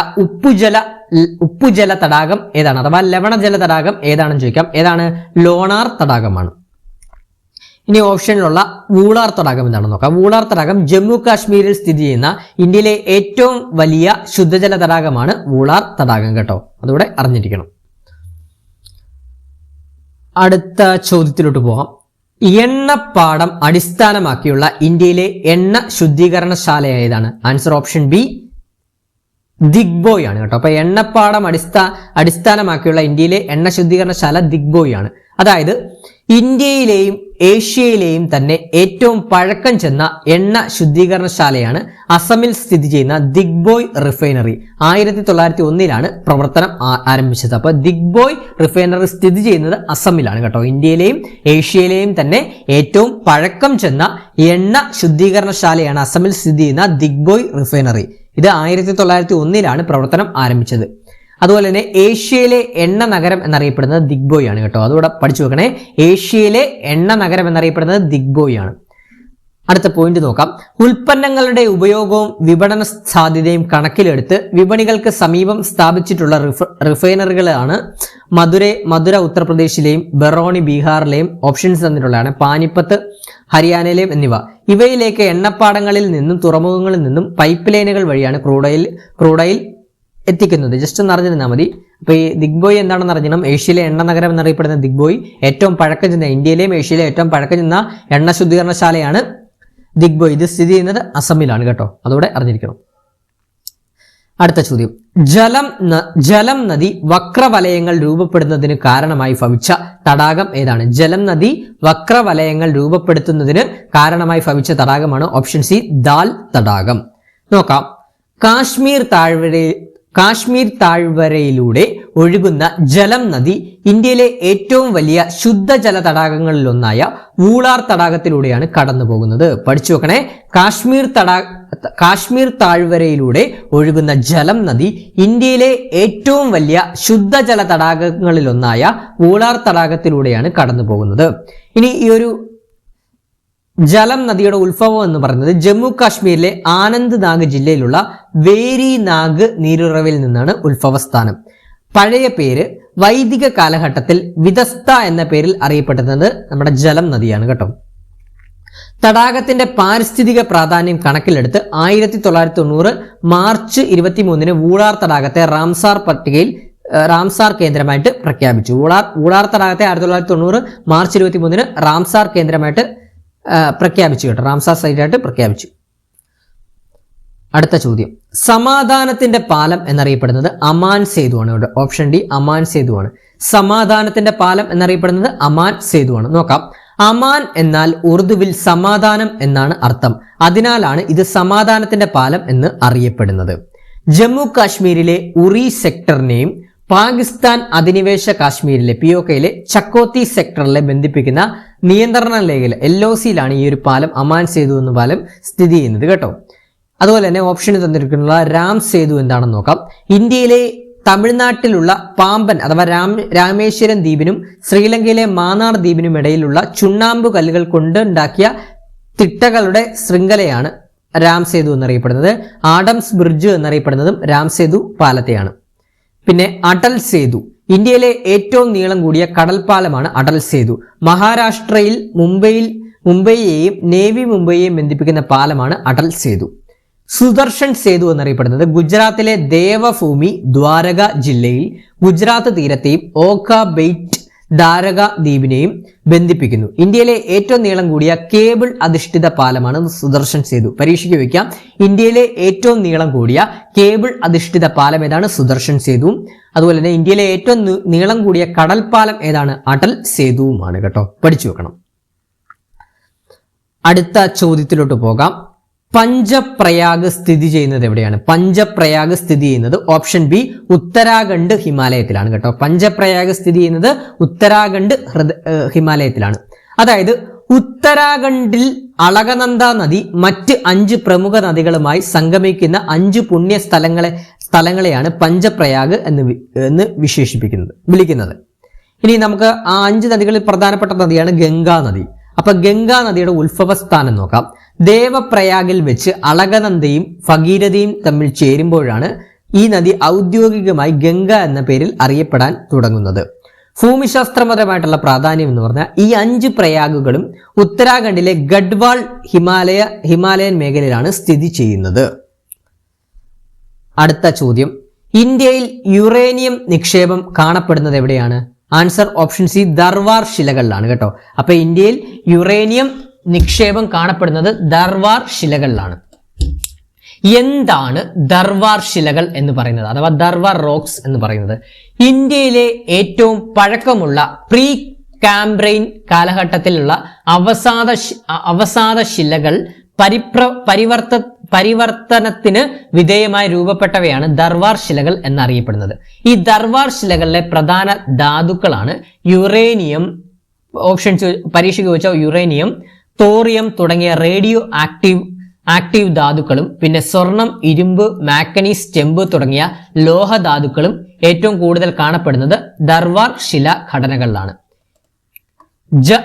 ഉപ്പുജല തടാകം ഏതാണ്? അഥവാ ലവണജല തടാകം ഏതാണെന്ന് ചോദിക്കാം. ഏതാണ്? ലോണാർ തടാകമാണ്. ഇനി ഓപ്ഷനിലുള്ള വൂളാർ തടാകം എന്താണെന്ന് നോക്കാം. വൂളാർ തടാകം ജമ്മു കാശ്മീരിൽ സ്ഥിതി ചെയ്യുന്ന ഇന്ത്യയിലെ ഏറ്റവും വലിയ ശുദ്ധജല തടാകമാണ് വൂളാർ തടാകം കേട്ടോ. അതുകൂടെ അറിഞ്ഞിരിക്കണം. അടുത്ത ചോദ്യത്തിലോട്ട് പോകാം. എണ്ണപ്പാടം അടിസ്ഥാനമാക്കിയുള്ള ഇന്ത്യയിലെ എണ്ണ ശുദ്ധീകരണശാല ഏതാണ്? ആൻസർ ഓപ്ഷൻ ബി ദിഗ്ബോയ് ആണ് കേട്ടോ. അപ്പൊ എണ്ണപ്പാടം അടിസ്ഥാനമാക്കിയുള്ള ഇന്ത്യയിലെ എണ്ണ ശുദ്ധീകരണശാല ദിഗ്ബോയ് ആണ്. അതായത് ഇന്ത്യയിലെയും ഏഷ്യയിലെയും തന്നെ ഏറ്റവും പഴക്കം ചെന്ന എണ്ണ ശുദ്ധീകരണശാലയാണ് അസമിൽ സ്ഥിതി ചെയ്യുന്ന ദിഗ്ബോയ് റിഫൈനറി. 1901 പ്രവർത്തനം ആരംഭിച്ചത്. അപ്പൊ ദിഗ്ബോയ് റിഫൈനറി സ്ഥിതി ചെയ്യുന്നത് അസമിലാണ് കേട്ടോ. ഇന്ത്യയിലെയും ഏഷ്യയിലെയും തന്നെ ഏറ്റവും പഴക്കം ചെന്ന എണ്ണ ശുദ്ധീകരണശാലയാണ് അസമിൽ സ്ഥിതി ചെയ്യുന്ന ദിഗ്ബോയ് റിഫൈനറി. ഇത് 1901 പ്രവർത്തനം ആരംഭിച്ചത്. അതുപോലെ തന്നെ ഏഷ്യയിലെ എണ്ണ നഗരം എന്നറിയപ്പെടുന്നത് ദിഗ്ബോയ് ആണ് കേട്ടോ. അതുകൂടെ പഠിച്ചു വെക്കണേ. ഏഷ്യയിലെ എണ്ണ നഗരം എന്നറിയപ്പെടുന്നത് ദിഗ്ബോയ് ആണ്. അടുത്ത പോയിന്റ് നോക്കാം. ഉൽപ്പന്നങ്ങളുടെ ഉപയോഗവും വിപണന സാധ്യതയും കണക്കിലെടുത്ത് വിപണികൾക്ക് സമീപം സ്ഥാപിച്ചിട്ടുള്ള റിഫൈനറികളാണ് മധുര ഉത്തർപ്രദേശിലെയും ബറോണി ബീഹാറിലെയും ഓപ്ഷൻസ് തന്നിട്ടുള്ളതാണ്. പാനിപ്പത്ത് ഹരിയാനയിലെയും എന്നിവ. ഇവയിലേക്ക് എണ്ണപ്പാടങ്ങളിൽ നിന്നും തുറമുഖങ്ങളിൽ നിന്നും പൈപ്പ് ലൈനുകൾ വഴിയാണ് ക്രൂഡോയിൽ എത്തിക്കുന്നത്. ജസ്റ്റ് ഒന്ന് അറിഞ്ഞിരുന്നാൽ മതി. അപ്പൊ ഈ ദിഗ്ബോയ് എന്താണെന്ന് അറിഞ്ഞണം. ഏഷ്യയിലെ എണ്ണ നഗരം എന്നറിയപ്പെടുന്ന ദിഗ്ബോയ് ഏറ്റവും പഴക്കം ചെന്ന ഇന്ത്യയിലെയും ഏഷ്യയിലെ ഏറ്റവും പഴക്കം ചെന്ന എണ്ണ ശുദ്ധീകരണശാലയാണ് ദിഗ്ബോയ്. ഇത് സ്ഥിതി ചെയ്യുന്നത് അസമിലാണ് കേട്ടോ. അതോടെ അറിഞ്ഞിരിക്കണം. അടുത്ത ചോദ്യം, ജലം നദി വക്രവലയങ്ങൾ രൂപപ്പെടുന്നതിന് കാരണമായി ഭവിച്ച തടാകം ഏതാണ്? ജലം നദി വക്രവലയങ്ങൾ രൂപപ്പെടുത്തുന്നതിന് കാരണമായി ഭവിച്ച തടാകമാണ് ഓപ്ഷൻ സി ദാൽ തടാകം. നോക്കാം. കാശ്മീർ താഴ്വരയിലൂടെ ഒഴുകുന്ന ജലം നദി ഇന്ത്യയിലെ ഏറ്റവും വലിയ ശുദ്ധജല തടാകങ്ങളിലൊന്നായ വൂളാർ തടാകത്തിലൂടെയാണ് കടന്നു പോകുന്നത്. പഠിച്ചു വെക്കണേ. കാശ്മീർ താഴ്വരയിലൂടെ ഒഴുകുന്ന ജലം നദി ഇന്ത്യയിലെ ഏറ്റവും വലിയ ശുദ്ധജല തടാകങ്ങളിലൊന്നായ വൂളാർ തടാകത്തിലൂടെയാണ് കടന്നു പോകുന്നത്. ഇനി ഈ ഒരു ജലം നദിയുടെ ഉത്ഭവം എന്ന് പറയുന്നത് ജമ്മു കാശ്മീരിലെ ആനന്ദ്നാഗ് ജില്ലയിലുള്ള വേരി നാഗ് നീരുറവിൽ നിന്നാണ് ഉത്ഭവസ്ഥാനം. പഴയ പേര് വൈദിക കാലഘട്ടത്തിൽ വിദസ്ത എന്ന പേരിൽ അറിയപ്പെടുന്നത് നമ്മുടെ ജലം നദിയാണ് കേട്ടോ. തടാകത്തിന്റെ പാരിസ്ഥിതിക പ്രാധാന്യം കണക്കിലെടുത്ത് 1990 മാർച്ച് 23 വൂളാർ തടാകത്തെ റാംസാർ കേന്ദ്രമായിട്ട് പ്രഖ്യാപിച്ചു. വൂളാർ തടാകത്തെ 1990 മാർച്ച് 23 റാംസാർ കേന്ദ്രമായിട്ട് പ്രഖ്യാപിച്ചു കേട്ടോ, റാംസാർ സൈറ്റ് ആയിട്ട് പ്രഖ്യാപിച്ചു. അടുത്ത ചോദ്യം, സമാധാനത്തിന്റെ പാലം എന്നറിയപ്പെടുന്നത് അമാൻ സേതുവാണ്. ഇവിടെ ഓപ്ഷൻ ഡി അമാൻ സേതുവാണ്. സമാധാനത്തിന്റെ പാലം എന്നറിയപ്പെടുന്നത് അമാൻ സേതുവാണ്. നോക്കാം, അമാൻ എന്നാൽ ഉറുദുവിൽ സമാധാനം എന്നാണ് അർത്ഥം. അതിനാലാണ് ഇത് സമാധാനത്തിന്റെ പാലം എന്ന് അറിയപ്പെടുന്നത്. ജമ്മു കാശ്മീരിലെ ഉറി സെക്ടറിനെയും പാകിസ്ഥാൻ അധിനിവേശ കാശ്മീരിലെ POKയിലെ ചക്കോത്തി സെക്ടറിലെ ബന്ധിപ്പിക്കുന്ന നിയന്ത്രണ രേഖയിൽ LOCയിലാണ് ഈ ഒരു പാലം, അമാൻ സേതു എന്ന പാലം സ്ഥിതി ചെയ്യുന്നത് കേട്ടോ. അതുപോലെ തന്നെ ഓപ്ഷനിൽ തന്നിരിക്കുന്ന രാം സേതു എന്താണെന്ന് നോക്കാം. ഇന്ത്യയിലെ തമിഴ്നാട്ടിലുള്ള പാമ്പൻ അഥവാ രാമേശ്വരം ദ്വീപിനും ശ്രീലങ്കയിലെ മാന്നാർ ദ്വീപിനും ഇടയിലുള്ള ചുണ്ണാമ്പ് കല്ലുകൾ കൊണ്ടുണ്ടാക്കിയ തിട്ടകളുടെ ശൃംഖലയാണ് രാം സേതു എന്നറിയപ്പെടുന്നത്. ആഡംസ് ബ്രിഡ്ജ് എന്നറിയപ്പെടുന്നതും രാം സേതു പാലത്തെയാണ്. പിന്നെ അടൽ സേതു, ഇന്ത്യയിലെ ഏറ്റവും നീളം കൂടിയ കടൽപ്പാലമാണ് അടൽ സേതു. മഹാരാഷ്ട്രയിൽ മുംബൈയെയും നേവി മുംബൈയെയും ബന്ധിപ്പിക്കുന്ന പാലമാണ് അടൽ സേതു. സുദർശൻ സേതു എന്നറിയപ്പെടുന്നത് ഗുജറാത്തിലെ ദേവഭൂമി ദ്വാരക ജില്ലയിൽ ഗുജറാത്ത് തീരത്തെയും ഓഖ ബെയ്റ്റ് ദ്വാരക ദ്വീപിനെയും ബന്ധിപ്പിക്കുന്നു. ഇന്ത്യയിലെ ഏറ്റവും നീളം കൂടിയ കേബിൾ അധിഷ്ഠിത പാലമാണ് സുദർശൻ സേതു. പരീക്ഷയ്ക്ക് വയ്ക്കാം, ഇന്ത്യയിലെ ഏറ്റവും നീളം കൂടിയ കേബിൾ അധിഷ്ഠിത പാലം ഏതാണ്? സുദർശൻ സേതുവും. അതുപോലെ തന്നെ ഇന്ത്യയിലെ ഏറ്റവും നീളം കൂടിയ കടൽപ്പാലം ഏതാണ്? അടൽ സേതുവുമാണ് കേട്ടോ, പഠിച്ചു വെക്കണം. അടുത്ത ചോദ്യത്തിലോട്ട് പോകാം. പഞ്ചപ്രയാഗ് സ്ഥിതി ചെയ്യുന്നത് എവിടെയാണ്? പഞ്ചപ്രയാഗ് സ്ഥിതി ചെയ്യുന്നത് ഓപ്ഷൻ ബി ഉത്തരാഖണ്ഡ് ഹിമാലയത്തിലാണ് കേട്ടോ. പഞ്ചപ്രയാഗ് സ്ഥിതി ചെയ്യുന്നത് ഉത്തരാഖണ്ഡ് ഹിമാലയത്തിലാണ്. അതായത് ഉത്തരാഖണ്ഡിൽ അളകനന്ദ നദി മറ്റ് 5 പ്രമുഖ നദികളുമായി സംഗമിക്കുന്ന 5 പുണ്യ സ്ഥലങ്ങളെയാണ് പഞ്ചപ്രയാഗ് എന്ന് വിളിക്കുന്നത്. ഇനി നമുക്ക് ആ 5 നദികളിൽ പ്രധാനപ്പെട്ട നദിയാണ് ഗംഗാ നദി. അപ്പൊ ഗംഗാ നദിയുടെ ഉത്ഭവസ്ഥാനം നോക്കാം. ദേവപ്രയാഗിൽ വെച്ച് അളകനന്ദയും ഭഗീരഥയും തമ്മിൽ ചേരുമ്പോഴാണ് ഈ നദി ഔദ്യോഗികമായി ഗംഗ എന്ന പേരിൽ അറിയപ്പെടാൻ തുടങ്ങുന്നത്. ഭൂമിശാസ്ത്രപരമായിട്ടുള്ള പ്രാധാന്യം എന്ന് പറഞ്ഞാൽ ഈ 5 പ്രയാഗുകളും ഉത്തരാഖണ്ഡിലെ ഗഡ്വാൾ ഹിമാലയൻ മേഖലയിലാണ് സ്ഥിതി ചെയ്യുന്നത്. അടുത്ത ചോദ്യം, ഇന്ത്യയിൽ യുറേനിയം നിക്ഷേപം കാണപ്പെടുന്നത് എവിടെയാണ്? ആൻസർ ഓപ്ഷൻ സി ദർവാർ ശിലകളിലാണ് കേട്ടോ. അപ്പൊ ഇന്ത്യയിൽ യുറേനിയം നിക്ഷേപം കാണപ്പെടുന്നത് ദർവാർ ശിലകളിലാണ്. എന്താണ് ദർവാർ ശിലകൾ എന്ന് പറയുന്നത് അഥവാ ദർവാർ റോക്സ് എന്ന് പറയുന്നത്? ഇന്ത്യയിലെ ഏറ്റവും പഴക്കമുള്ള പ്രീ കാംബ്രെയിൻ കാലഘട്ടത്തിലുള്ള അവസാദ ശിലകൾ പരിവർത്തനത്തിന് വിധേയമായി രൂപപ്പെട്ടവയാണ് ദർവാർ ശിലകൾ എന്നറിയപ്പെടുന്നത്. ഈ ദർവാർ ശിലകളിലെ പ്രധാന ധാതുക്കളാണ് യുറേനിയം, ഓപ്ഷൻ പരീക്ഷയ്ക്ക് ചോദിച്ചാൽ യുറേനിയം, തോറിയം തുടങ്ങിയ റേഡിയോ ആക്റ്റീവ് ധാതുക്കളും പിന്നെ സ്വർണം, ഇരുമ്പ്, മാംഗനീസ്, ചെമ്പ് തുടങ്ങിയ ലോഹധാതുക്കളും ഏറ്റവും കൂടുതൽ കാണപ്പെടുന്നത് ദർവാർ ശില ഘടനകളിലാണ്.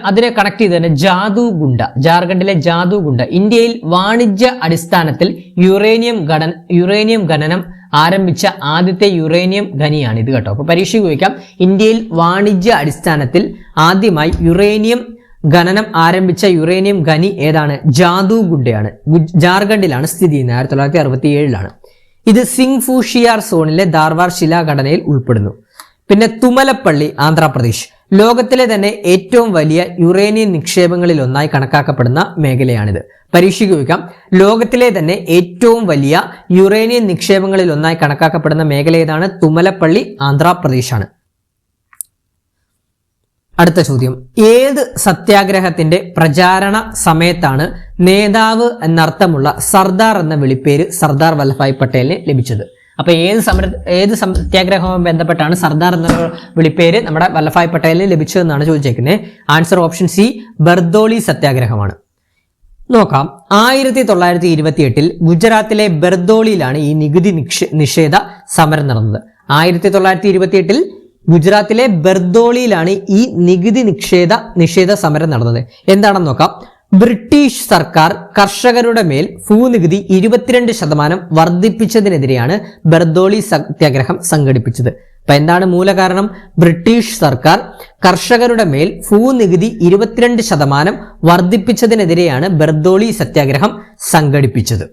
അതിനെ കണക്ട് ചെയ്ത് തന്നെ ജാദുഗുണ്ട, ജാർഖണ്ഡിലെ ജാദുഗുണ്ട ഇന്ത്യയിൽ വാണിജ്യ അടിസ്ഥാനത്തിൽ യുറേനിയം ഖനനം ആരംഭിച്ച ആദ്യത്തെ യുറേനിയം ഖനിയാണ് ഇത് കേട്ടോ. അപ്പൊ പരീക്ഷയ്ക്ക് ചോദിക്കാം, ഇന്ത്യയിൽ വാണിജ്യ അടിസ്ഥാനത്തിൽ ആദ്യമായി യുറേനിയം ഖനനം ആരംഭിച്ച യുറേനിയം ഖനി ഏതാണ്? ജാദുഗുണ്ടയാണ്. ജാർഖണ്ഡിലാണ് സ്ഥിതി ചെയ്യുന്നത്. 1967 ഇത് സിംഗ്ഫുഷിയാർ സോണിലെ ദാർവാർ ശിലാഘടനയിൽ ഉൾപ്പെടുന്നു. പിന്നെ തുമലപ്പള്ളി, ആന്ധ്രാപ്രദേശ് ലോകത്തിലെ തന്നെ ഏറ്റവും വലിയ യുറേനിയം നിക്ഷേപങ്ങളിൽ ഒന്നായി കണക്കാക്കപ്പെടുന്ന മേഖലയാണിത്. പരീക്ഷയ്ക്ക് ചോദിക്കാം, ലോകത്തിലെ തന്നെ ഏറ്റവും വലിയ യുറേനിയം നിക്ഷേപങ്ങളിൽ ഒന്നായി കണക്കാക്കപ്പെടുന്ന മേഖല ഏതാണ്? തുമലപ്പള്ളി, ആന്ധ്രാപ്രദേശാണ്. അടുത്ത ചോദ്യം, ഏത് സത്യാഗ്രഹത്തിന്റെ പ്രചാരണ സമയത്താണ് നേതാവ് എന്നർത്ഥമുള്ള സർദാർ എന്ന വിളിപ്പേര് സർദാർ വല്ലഭായ് പട്ടേലിന് ലഭിച്ചത്? അപ്പൊ ഏത് സത്യാഗ്രഹവുമായി ബന്ധപ്പെട്ടാണ് സർദാർ എന്ന വിളിപ്പേര് നമ്മുടെ വല്ലഭായ് പട്ടേലിന് ലഭിച്ചതെന്നാണ് ചോദിച്ചേക്കുന്നത്. ആൻസർ ഓപ്ഷൻ സി ബർദോളി സത്യാഗ്രഹമാണ്. നോക്കാം, 1928 ഗുജറാത്തിലെ ബർദോളിയിലാണ് ഈ നികുതി നിഷേധ സമരം നടന്നത്. 1928 ഗുജറാത്തിലെ ബർദോളിയിലാണ് ഈ നികുതി നിഷേധ സമരം നടന്നത്. എന്താണെന്ന് നോക്കാം. ബ്രിട്ടീഷ് സർക്കാർ കർഷകരുടെ മേൽ ഭൂനികുതി 22% വർദ്ധിപ്പിച്ചതിനെതിരെയാണ് ബർദോളി സത്യാഗ്രഹം സംഘടിപ്പിച്ചത്. അപ്പൊ എന്താണ് മൂലകാരണം? ബ്രിട്ടീഷ് സർക്കാർ കർഷകരുടെ മേൽ ഭൂനികുതി 22% വർദ്ധിപ്പിച്ചതിനെതിരെയാണ് ബർദോളി സത്യാഗ്രഹം സംഘടിപ്പിച്ചത്.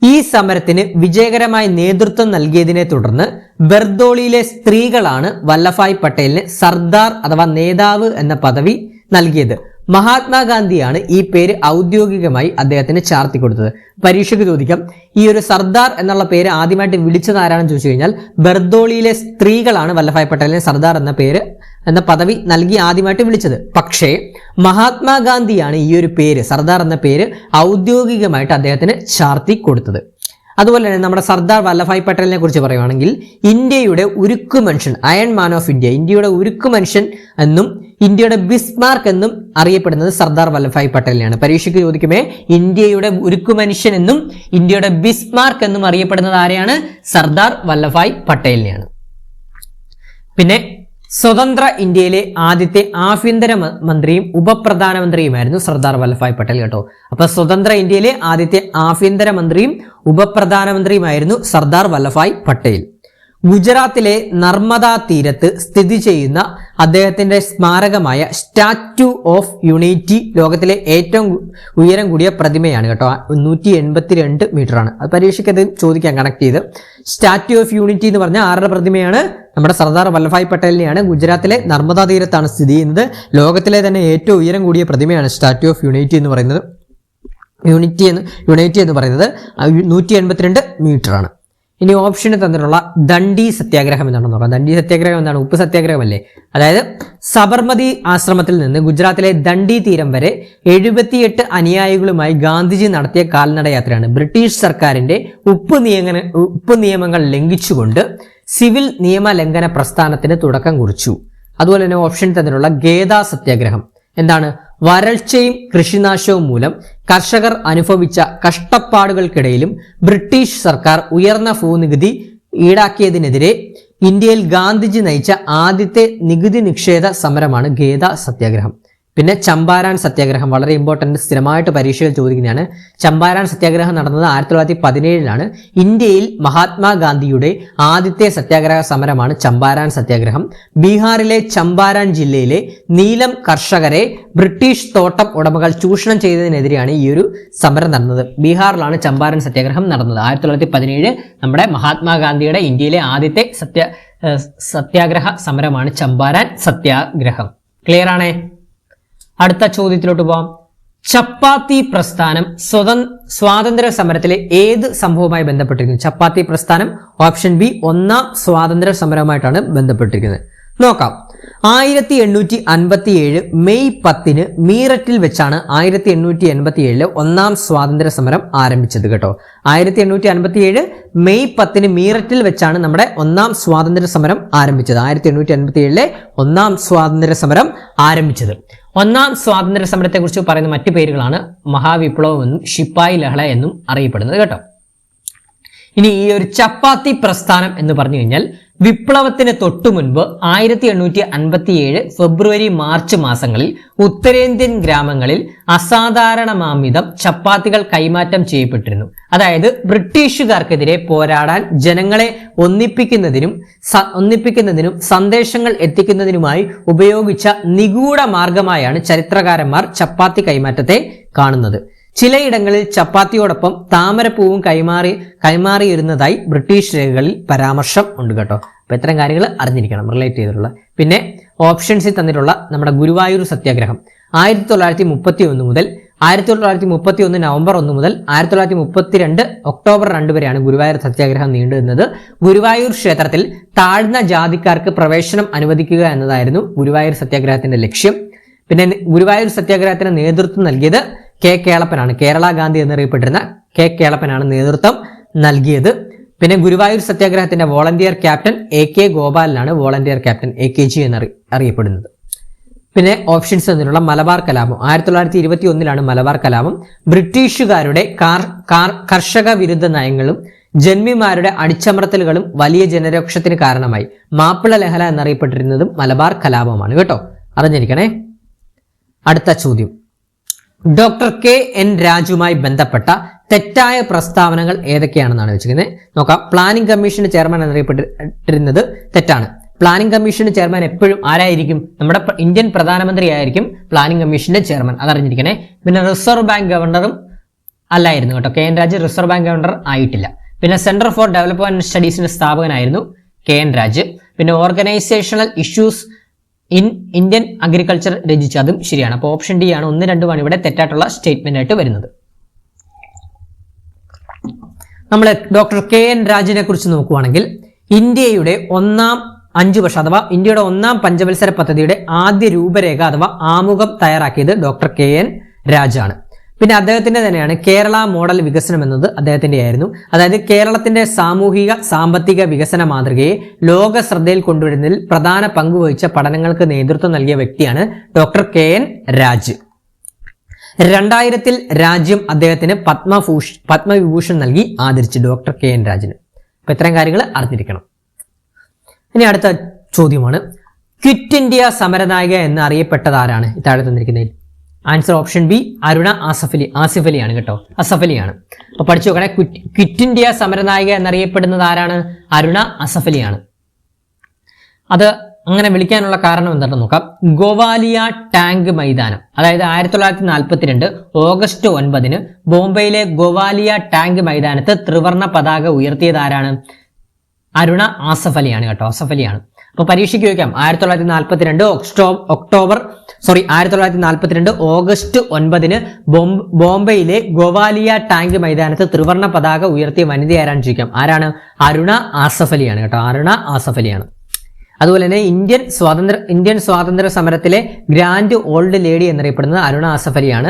ഈ സമരത്തിന് വിജയകരമായി നേതൃത്വം നൽകിയതിനെ തുടർന്ന് ബർദോളിയിലെ സ്ത്രീകളാണ് വല്ലഭായ് പട്ടേലിന് സർദാർ അഥവാ നേതാവ് എന്ന പദവി നൽകിയത്. മഹാത്മാഗാന്ധിയാണ് ഈ പേര് ഔദ്യോഗികമായി അദ്ദേഹത്തിന് ചാർത്തി കൊടുത്തത്. പരീക്ഷയ്ക്ക് ചോദിക്കാം, ഈ ഒരു സർദാർ എന്നുള്ള പേര് ആദ്യമായിട്ട് വിളിച്ചത് ആരാണെന്ന് ചോദിച്ചു കഴിഞ്ഞാൽ ബർദോളിയിലെ സ്ത്രീകളാണ് വല്ലഭായ് പട്ടേലിനെ സർദാർ എന്ന പദവി നൽകി ആദ്യമായിട്ട് വിളിച്ചത്. പക്ഷേ മഹാത്മാഗാന്ധിയാണ് ഈ ഒരു പേര്, സർദാർ എന്ന പേര് ഔദ്യോഗികമായിട്ട് അദ്ദേഹത്തിന് ചാർത്തി കൊടുത്തത്. അതുപോലെ തന്നെ നമ്മുടെ സർദാർ വല്ലഭായ് പട്ടേലിനെ കുറിച്ച് പറയുകയാണെങ്കിൽ ഇന്ത്യയുടെ ഉരുക്കു മനുഷ്യൻ, അയൺ മാൻ ഓഫ് ഇന്ത്യ, ഇന്ത്യയുടെ ഉരുക്കു മനുഷ്യൻ എന്നും ഇന്ത്യയുടെ ബിസ്മാർക്ക് എന്നും അറിയപ്പെടുന്നത് സർദാർ വല്ലഭായ് പട്ടേലിനെയാണ്. പരീക്ഷയ്ക്ക് ചോദിക്കുമേ ഇന്ത്യയുടെ ഉരുക്കു മനുഷ്യൻ എന്നും ഇന്ത്യയുടെ ബിസ്മാർക്ക് എന്നും അറിയപ്പെടുന്നത് ആരെയാണ്? സർദാർ വല്ലഭായ് പട്ടേലിനെയാണ്. പിന്നെ സ്വതന്ത്ര ഇന്ത്യയിലെ ആദ്യത്തെ ആഭ്യന്തര മന്ത്രിയും ഉപപ്രധാനമന്ത്രിയുമായിരുന്നു സർദാർ വല്ലഭായ് പട്ടേൽ കേട്ടോ. അപ്പൊ സ്വതന്ത്ര ഇന്ത്യയിലെ ആദ്യത്തെ ആഭ്യന്തര മന്ത്രിയും ഉപപ്രധാനമന്ത്രിയുമായിരുന്നു സർദാർ വല്ലഭായ് പട്ടേൽ. ഗുജറാത്തിലെ നർമ്മദ തീരത്ത് സ്ഥിതി ചെയ്യുന്ന അദ്ദേഹത്തിന്റെ സ്മാരകമായ സ്റ്റാച്യു ഓഫ് യൂണിറ്റി ലോകത്തിലെ ഏറ്റവും ഉയരം കൂടിയ പ്രതിമയാണ് കേട്ടോ. 182 മീറ്റർ ആണ്. അത് പരീക്ഷയ്ക്ക് അത് ചോദിക്കാൻ കണക്ട് ചെയ്ത്. സ്റ്റാച്യു ഓഫ് യൂണിറ്റി എന്ന് പറഞ്ഞാൽ ആരുടെ പ്രതിമയാണ്? നമ്മുടെ സർദാർ വല്ലഭായ് പട്ടേലിനെയാണ്. ഗുജറാത്തിലെ നർമ്മദ തീരത്താണ് സ്ഥിതി ചെയ്യുന്നത്. ലോകത്തിലെ തന്നെ ഏറ്റവും ഉയരം കൂടിയ പ്രതിമയാണ് സ്റ്റാച്യു ഓഫ് യൂണിറ്റി എന്ന് പറയുന്നത്. യൂണിറ്റി എന്ന് പറയുന്നത് 182 മീറ്റർ ആണ്. ഇനി ഓപ്ഷന് തന്നിട്ടുള്ള ദണ്ഡി സത്യാഗ്രഹം എന്താണെന്ന് നോക്കാം. ദണ്ഡി സത്യാഗ്രഹം എന്താണ്? ഉപ്പ് സത്യാഗ്രഹമല്ലേ? അതായത് സബർമതി ആശ്രമത്തിൽ നിന്ന് ഗുജറാത്തിലെ ദണ്ഡി തീരം വരെ 78 അനുയായികളുമായി ഗാന്ധിജി നടത്തിയ കാൽനട യാത്രയാണ്. ബ്രിട്ടീഷ് സർക്കാരിന്റെ ഉപ്പ് നിയമങ്ങൾ ലംഘിച്ചുകൊണ്ട് സിവിൽ നിയമ ലംഘന പ്രസ്ഥാനത്തിന് തുടക്കം കുറിച്ചു. അതുപോലെ തന്നെ ഓപ്ഷൻ തന്നിട്ടുള്ള ഗേദ സത്യാഗ്രഹം എന്താണ്? വരൾച്ചയും കൃഷിനാശവും മൂലം കർഷകർ അനുഭവിച്ച കഷ്ടപ്പാടുകൾക്കിടയിലും ബ്രിട്ടീഷ് സർക്കാർ ഉയർന്ന ഭൂനികുതി ഈടാക്കിയതിനെതിരെ ഇന്ത്യയിൽ ഗാന്ധിജി നയിച്ച ആദ്യത്തെ നികുതി നിഷേധ സമരമാണ് ഗേദ സത്യാഗ്രഹം. പിന്നെ ചമ്പാരാൻ സത്യാഗ്രഹം വളരെ ഇമ്പോർട്ടന്റ്, സ്ഥിരമായിട്ട് പരീക്ഷകൾ ചോദിക്കുന്നതാണ്. ചമ്പാരാൻ സത്യാഗ്രഹം നടന്നത് 1917 ഇന്ത്യയിൽ മഹാത്മാഗാന്ധിയുടെ ആദ്യത്തെ സത്യാഗ്രഹ സമരമാണ് ചമ്പാരാൻ സത്യാഗ്രഹം. ബീഹാറിലെ ചമ്പാരാൻ ജില്ലയിലെ നീലം കർഷകരെ ബ്രിട്ടീഷ് തോട്ടം ഉടമകൾ ചൂഷണം ചെയ്തതിനെതിരെയാണ് ഈ ഒരു സമരം നടന്നത്. ബീഹാറിലാണ് ചമ്പാരൻ സത്യാഗ്രഹം നടന്നത്. 1917 നമ്മുടെ മഹാത്മാഗാന്ധിയുടെ ഇന്ത്യയിലെ ആദ്യത്തെ സത്യാഗ്രഹ സമരമാണ് ചമ്പാരാൻ സത്യാഗ്രഹം. ക്ലിയർ ആണേ? അടുത്ത ചോദ്യത്തിലോട്ട് പോവാം. ചപ്പാത്തി പ്രസ്ഥാനം സ്വാതന്ത്ര്യ സമരത്തിലെ ഏത് സംഭവവുമായി ബന്ധപ്പെട്ടിരിക്കുന്നു? ചപ്പാത്തി പ്രസ്ഥാനം ഓപ്ഷൻ ബി ഒന്നാം സ്വാതന്ത്ര്യ സമരവുമായിട്ടാണ് ബന്ധപ്പെട്ടിരിക്കുന്നത്. നോക്കാം. 1857 മെയ് 10 മീററ്റിൽ വെച്ചാണ് 1887 ഒന്നാം സ്വാതന്ത്ര്യ സമരം ആരംഭിച്ചത് കേട്ടോ. 1857 മെയ് 10 മീററ്റിൽ വെച്ചാണ് നമ്മുടെ ഒന്നാം സ്വാതന്ത്ര്യ സമരം ആരംഭിച്ചത്. 1887 ഒന്നാം സ്വാതന്ത്ര്യ സമരം ആരംഭിച്ചത്. ഒന്നാം സ്വാതന്ത്ര്യ സമരത്തെ കുറിച്ച് പറയുന്ന മറ്റു പേരുകളാണ് മഹാവിപ്ലവം എന്നും ശിപ്പായി ലഹള എന്നും അറിയപ്പെടുന്നത് കേട്ടോ. ഇനി ഈ ഒരു ചപ്പാത്തി പ്രസ്ഥാനം എന്ന് പറഞ്ഞു കഴിഞ്ഞാൽ വിപ്ലവത്തിന് തൊട്ടു മുൻപ് 1857 ഫെബ്രുവരി മാർച്ച് മാസങ്ങളിൽ ഉത്തരേന്ത്യൻ ഗ്രാമങ്ങളിൽ അസാധാരണമാംവിധം ചപ്പാത്തികൾ കൈമാറ്റം ചെയ്യപ്പെട്ടിരുന്നു. അതായത് ബ്രിട്ടീഷുകാർക്കെതിരെ പോരാടാൻ ജനങ്ങളെ ഒന്നിപ്പിക്കുന്നതിനും സന്ദേശങ്ങൾ എത്തിക്കുന്നതിനുമായി ഉപയോഗിച്ച നിഗൂഢ മാർഗമായാണ് ചരിത്രകാരന്മാർ ചപ്പാത്തി കൈമാറ്റത്തെ കാണുന്നത്. ചിലയിടങ്ങളിൽ ചപ്പാത്തിയോടൊപ്പം താമരപ്പൂവും കൈമാറിയിരുന്നതായി ബ്രിട്ടീഷ് രേഖകളിൽ പരാമർശം ഉണ്ട് കേട്ടോ. അപ്പൊ ഇത്തരം കാര്യങ്ങൾ അറിഞ്ഞിരിക്കണം, റിലേറ്റ് ചെയ്തിട്ടുള്ള. പിന്നെ ഓപ്ഷൻസിൽ തന്നിട്ടുള്ള നമ്മുടെ ഗുരുവായൂർ സത്യാഗ്രഹം 1931 മുതൽ 1931 നവംബർ 1 മുതൽ 1932 ഒക്ടോബർ 2 വരെയാണ് ഗുരുവായൂർ സത്യാഗ്രഹം നീണ്ടുനിന്നത്. ഗുരുവായൂർ ക്ഷേത്രത്തിൽ താഴ്ന്ന ജാതിക്കാർക്ക് പ്രവേശനം അനുവദിക്കുക എന്നതായിരുന്നു ഗുരുവായൂർ സത്യാഗ്രഹത്തിന്റെ ലക്ഷ്യം. പിന്നെ ഗുരുവായൂർ സത്യാഗ്രഹത്തിന് നേതൃത്വം നൽകിയത് കെ കേളപ്പനാണ്. കേരള ഗാന്ധി എന്നറിയപ്പെട്ടിരുന്ന കെ കേളപ്പനാണ് നേതൃത്വം നൽകിയത്. പിന്നെ ഗുരുവായൂർ സത്യാഗ്രഹത്തിന്റെ വോളണ്ടിയർ ക്യാപ്റ്റൻ AK ഗോപാലനാണ് വോളണ്ടിയർ ക്യാപ്റ്റൻ AKG എന്നറിയപ്പെടുന്നത്. പിന്നെ ഓപ്ഷൻസ് തന്നിട്ടുള്ള മലബാർ കലാപം 1921 മലബാർ കലാപം. ബ്രിട്ടീഷുകാരുടെ കർഷക വിരുദ്ധ നയങ്ങളും ജന്മിമാരുടെ അടിച്ചമർത്തലുകളും വലിയ ജനരോക്ഷത്തിന് കാരണമായി. മാപ്പിള ലഹള എന്നറിയപ്പെട്ടിരുന്നതും മലബാർ കലാപമാണ് കേട്ടോ, അറിഞ്ഞിരിക്കണേ. അടുത്ത ചോദ്യം, ഡോക്ടർ KN രാജുവുമായി ബന്ധപ്പെട്ട തെറ്റായ പ്രസ്താവനകൾ ഏതൊക്കെയാണെന്നാണ് വെച്ചിരിക്കുന്നത്. നോക്കാം. പ്ലാനിംഗ് കമ്മീഷന്റെ ചെയർമാൻ എന്നറിയപ്പെട്ടിരുന്നത് തെറ്റാണ്. പ്ലാനിംഗ് കമ്മീഷന്റെ ചെയർമാൻ എപ്പോഴും ആരായിരിക്കും? നമ്മുടെ ഇന്ത്യൻ പ്രധാനമന്ത്രി ആയിരിക്കും പ്ലാനിംഗ് കമ്മീഷന്റെ ചെയർമാൻ, അതറിഞ്ഞിരിക്കണേ. പിന്നെ റിസർവ് ബാങ്ക് ഗവർണറും അല്ലായിരുന്നു കേട്ടോ. KN Raju reserve bank governor ആയിട്ടില്ല. പിന്നെ സെന്റർ ഫോർ ഡെവലപ്മെന്റ് സ്റ്റഡീസിന്റെ സ്ഥാപകനായിരുന്നു KN രാജു. പിന്നെ ഓർഗനൈസേഷണൽ ഇഷ്യൂസ് ഇന്ത്യൻ അഗ്രികൾച്ചർ രചിച്ചു, അതും ശരിയാണ്. അപ്പോൾ ഓപ്ഷൻ ഡി ആണ് 1, 2 ഇവിടെ തെറ്റായിട്ടുള്ള സ്റ്റേറ്റ്മെന്റ് ആയിട്ട് വരുന്നത്. നമ്മൾ ഡോക്ടർ KN രാജിനെ കുറിച്ച് നോക്കുവാണെങ്കിൽ ഇന്ത്യയുടെ ഒന്നാം 5 വർഷം അഥവാ ഇന്ത്യയുടെ ഒന്നാം പഞ്ചവത്സര പദ്ധതിയുടെ ആദ്യ രൂപരേഖ അഥവാ ആമുഖം തയ്യാറാക്കിയത് ഡോക്ടർ KN രാജാണ്. പിന്നെ അദ്ദേഹത്തിന്റെ തന്നെയാണ് കേരള മോഡൽ വികസനം എന്നത് അദ്ദേഹത്തിന്റെ ആയിരുന്നു. അതായത് കേരളത്തിന്റെ സാമൂഹിക സാമ്പത്തിക വികസന മാതൃകയെ ലോക ശ്രദ്ധയിൽ കൊണ്ടുവരുന്നതിൽ പ്രധാന പങ്കുവഹിച്ച പഠനങ്ങൾക്ക് നേതൃത്വം നൽകിയ വ്യക്തിയാണ് ഡോക്ടർ KN രാജ്. 2000 രാജ്യം അദ്ദേഹത്തിന് പത്മവിഭൂഷൺ നൽകി ആദരിച്ചു ഡോക്ടർ KN രാജിന്. അപ്പൊ ഇത്തരം കാര്യങ്ങൾ അറിഞ്ഞിരിക്കണം. ഇനി അടുത്ത ചോദ്യമാണ്, ക്വിറ്റ് ഇന്ത്യ സമരനായിക എന്ന് അറിയപ്പെട്ടത് ആരാണ്? താഴെ തന്നിരിക്കുന്നതിൽ answer option B Aruna Asaf അലിയാണ് കേട്ടോ, അസഫ് അലിയാണ്. അപ്പൊ പഠിച്ചു നോക്കണേ, ക്വിറ്റ് ഇന്ത്യ സമരനായിക എന്നറിയപ്പെടുന്നത് ആരാണ്? അരുണ അസഫ് അലിയാണ്. അത് അങ്ങനെ വിളിക്കാനുള്ള കാരണം എന്താണെന്ന് നോക്കാം. ഗോവാലിയ ടാങ്ക് മൈതാനം, അതായത് 1942 ഓഗസ്റ്റ് 9 ബോംബെയിലെ ഗോവാലിയ ടാങ്ക് മൈതാനത്ത് ത്രിവർണ്ണ പതാക ഉയർത്തിയത് ആരാണ്? അരുണ ആസഫ് അലിയാണ് കേട്ടോ, ആസഫ് അലിയാണ്. അപ്പൊ പരീക്ഷയ്ക്ക് ചോദിക്കാം, 1942 ഓഗസ്റ്റ് 9 ബോംബെയിലെ ഗോവാലിയ ടാങ്ക് മൈതാനത്ത് ത്രിവർണ്ണ പതാക ഉയർത്തിയ വനിത ആരാണെന്ന് ചോദിക്കാം. ആരാണ്? അരുണ ആസഫ് അലിയാണ് കേട്ടോ, അരുണ ആസഫ് അലിയാണ്. അതുപോലെ തന്നെ ഇന്ത്യൻ സ്വാതന്ത്ര്യ സമരത്തിലെ ഗ്രാൻഡ് ഓൾഡ് ലേഡി എന്നറിയപ്പെടുന്നത് അരുണ ആസഫ് അലിയാണ്.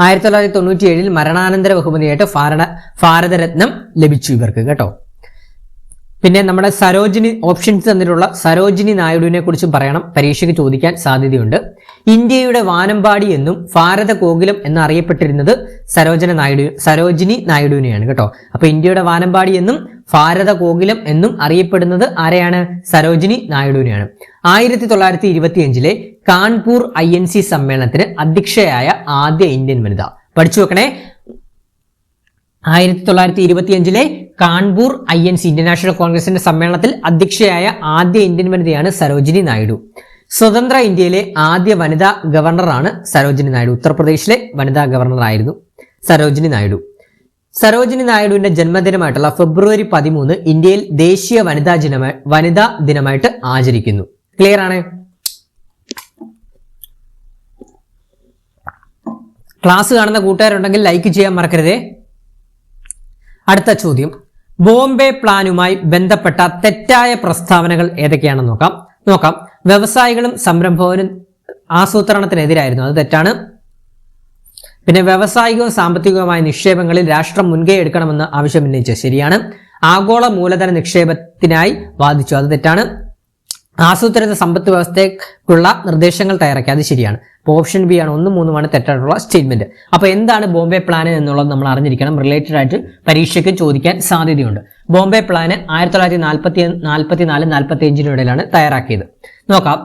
1997 മരണാനന്തര ബഹുമതിയായിട്ട് ഭാരതരത്നം ലഭിച്ചു ഇവർക്ക് കേട്ടോ. പിന്നെ നമ്മുടെ സരോജിനി ഓപ്ഷൻസ് തന്നിട്ടുള്ള സരോജിനി നായിഡുവിനെ കുറിച്ചും പറയണം, പരീക്ഷയ്ക്ക് ചോദിക്കാൻ സാധ്യതയുണ്ട്. ഇന്ത്യയുടെ വാനമ്പാടി എന്നും ഭാരത കോകിലം എന്നറിയപ്പെട്ടിരുന്നത് സരോജിനി നായിഡുവിനെയാണ് കേട്ടോ. അപ്പൊ ഇന്ത്യയുടെ വാനമ്പാടി എന്നും ഭാരത കോകിലം എന്നും അറിയപ്പെടുന്നത് ആരെയാണ്? സരോജിനി നായിഡുവിനെയാണ്. 1925 കാൺപൂർ INC സമ്മേളനത്തിന് അധ്യക്ഷയായ ആദ്യ ഇന്ത്യൻ വനിത. പഠിച്ചു വെക്കണേ, 1925 കാൺപൂർ INC ഇന്ത്യൻ നാഷണൽ കോൺഗ്രസിന്റെ സമ്മേളനത്തിൽ അധ്യക്ഷയായ ആദ്യ ഇന്ത്യൻ വനിതയാണ് സരോജിനി നായിഡു. സ്വതന്ത്ര ഇന്ത്യയിലെ ആദ്യ വനിതാ ഗവർണറാണ് സരോജിനി നായിഡു. ഉത്തർപ്രദേശിലെ വനിതാ ഗവർണറായിരുന്നു സരോജിനി നായിഡു. സരോജിനി നായിഡുവിന്റെ ജന്മദിനമായിട്ടുള്ള ഫെബ്രുവരി 13 ഇന്ത്യയിൽ ദേശീയ വനിതാ ദിനമായിട്ട് ആചരിക്കുന്നു. ക്ലിയർ ആണ്? ക്ലാസ് കാണുന്ന കൂട്ടുകാരുണ്ടെങ്കിൽ ലൈക്ക് ചെയ്യാൻ മറക്കരുതേ. അടുത്ത ചോദ്യം, ബോംബെ പ്ലാനുമായി ബന്ധപ്പെട്ട തെറ്റായ പ്രസ്താവനകൾ ഏതൊക്കെയാണെന്ന് നോക്കാം. വ്യവസായികളും സംരംഭകരും ആസൂത്രണത്തിനെതിരായിരുന്നു, അത് തെറ്റാണ്. പിന്നെ വ്യവസായികവും സാമ്പത്തികവുമായ നിക്ഷേപങ്ങളിൽ രാഷ്ട്രം മുൻകൈ എടുക്കണമെന്ന് ആവശ്യം ഉന്നയിച്ചത് ശരിയാണ്. ആഗോള മൂലധന നിക്ഷേപത്തിനായി വാദിച്ചു, അത് തെറ്റാണ്. ആസൂത്രിത സമ്പദ് വ്യവസ്ഥയ്ക്കുള്ള നിർദ്ദേശങ്ങൾ തയ്യാറാക്കി, അത് ശരിയാണ്. അപ്പോൾ ഓപ്ഷൻ ബി ആണ് 1, 3 തെറ്റായിട്ടുള്ള സ്റ്റേറ്റ്മെന്റ്. അപ്പോൾ എന്താണ് ബോംബെ പ്ലാൻ എന്നുള്ളത് നമ്മൾ അറിഞ്ഞിരിക്കണം. റിലേറ്റഡ് ആയിട്ട് പരീക്ഷയ്ക്ക് ചോദിക്കാൻ സാധ്യതയുണ്ട്. ബോംബെ പ്ലാന് 1944-45 ഇടയിലാണ് തയ്യാറാക്കിയത്. നോക്കാം,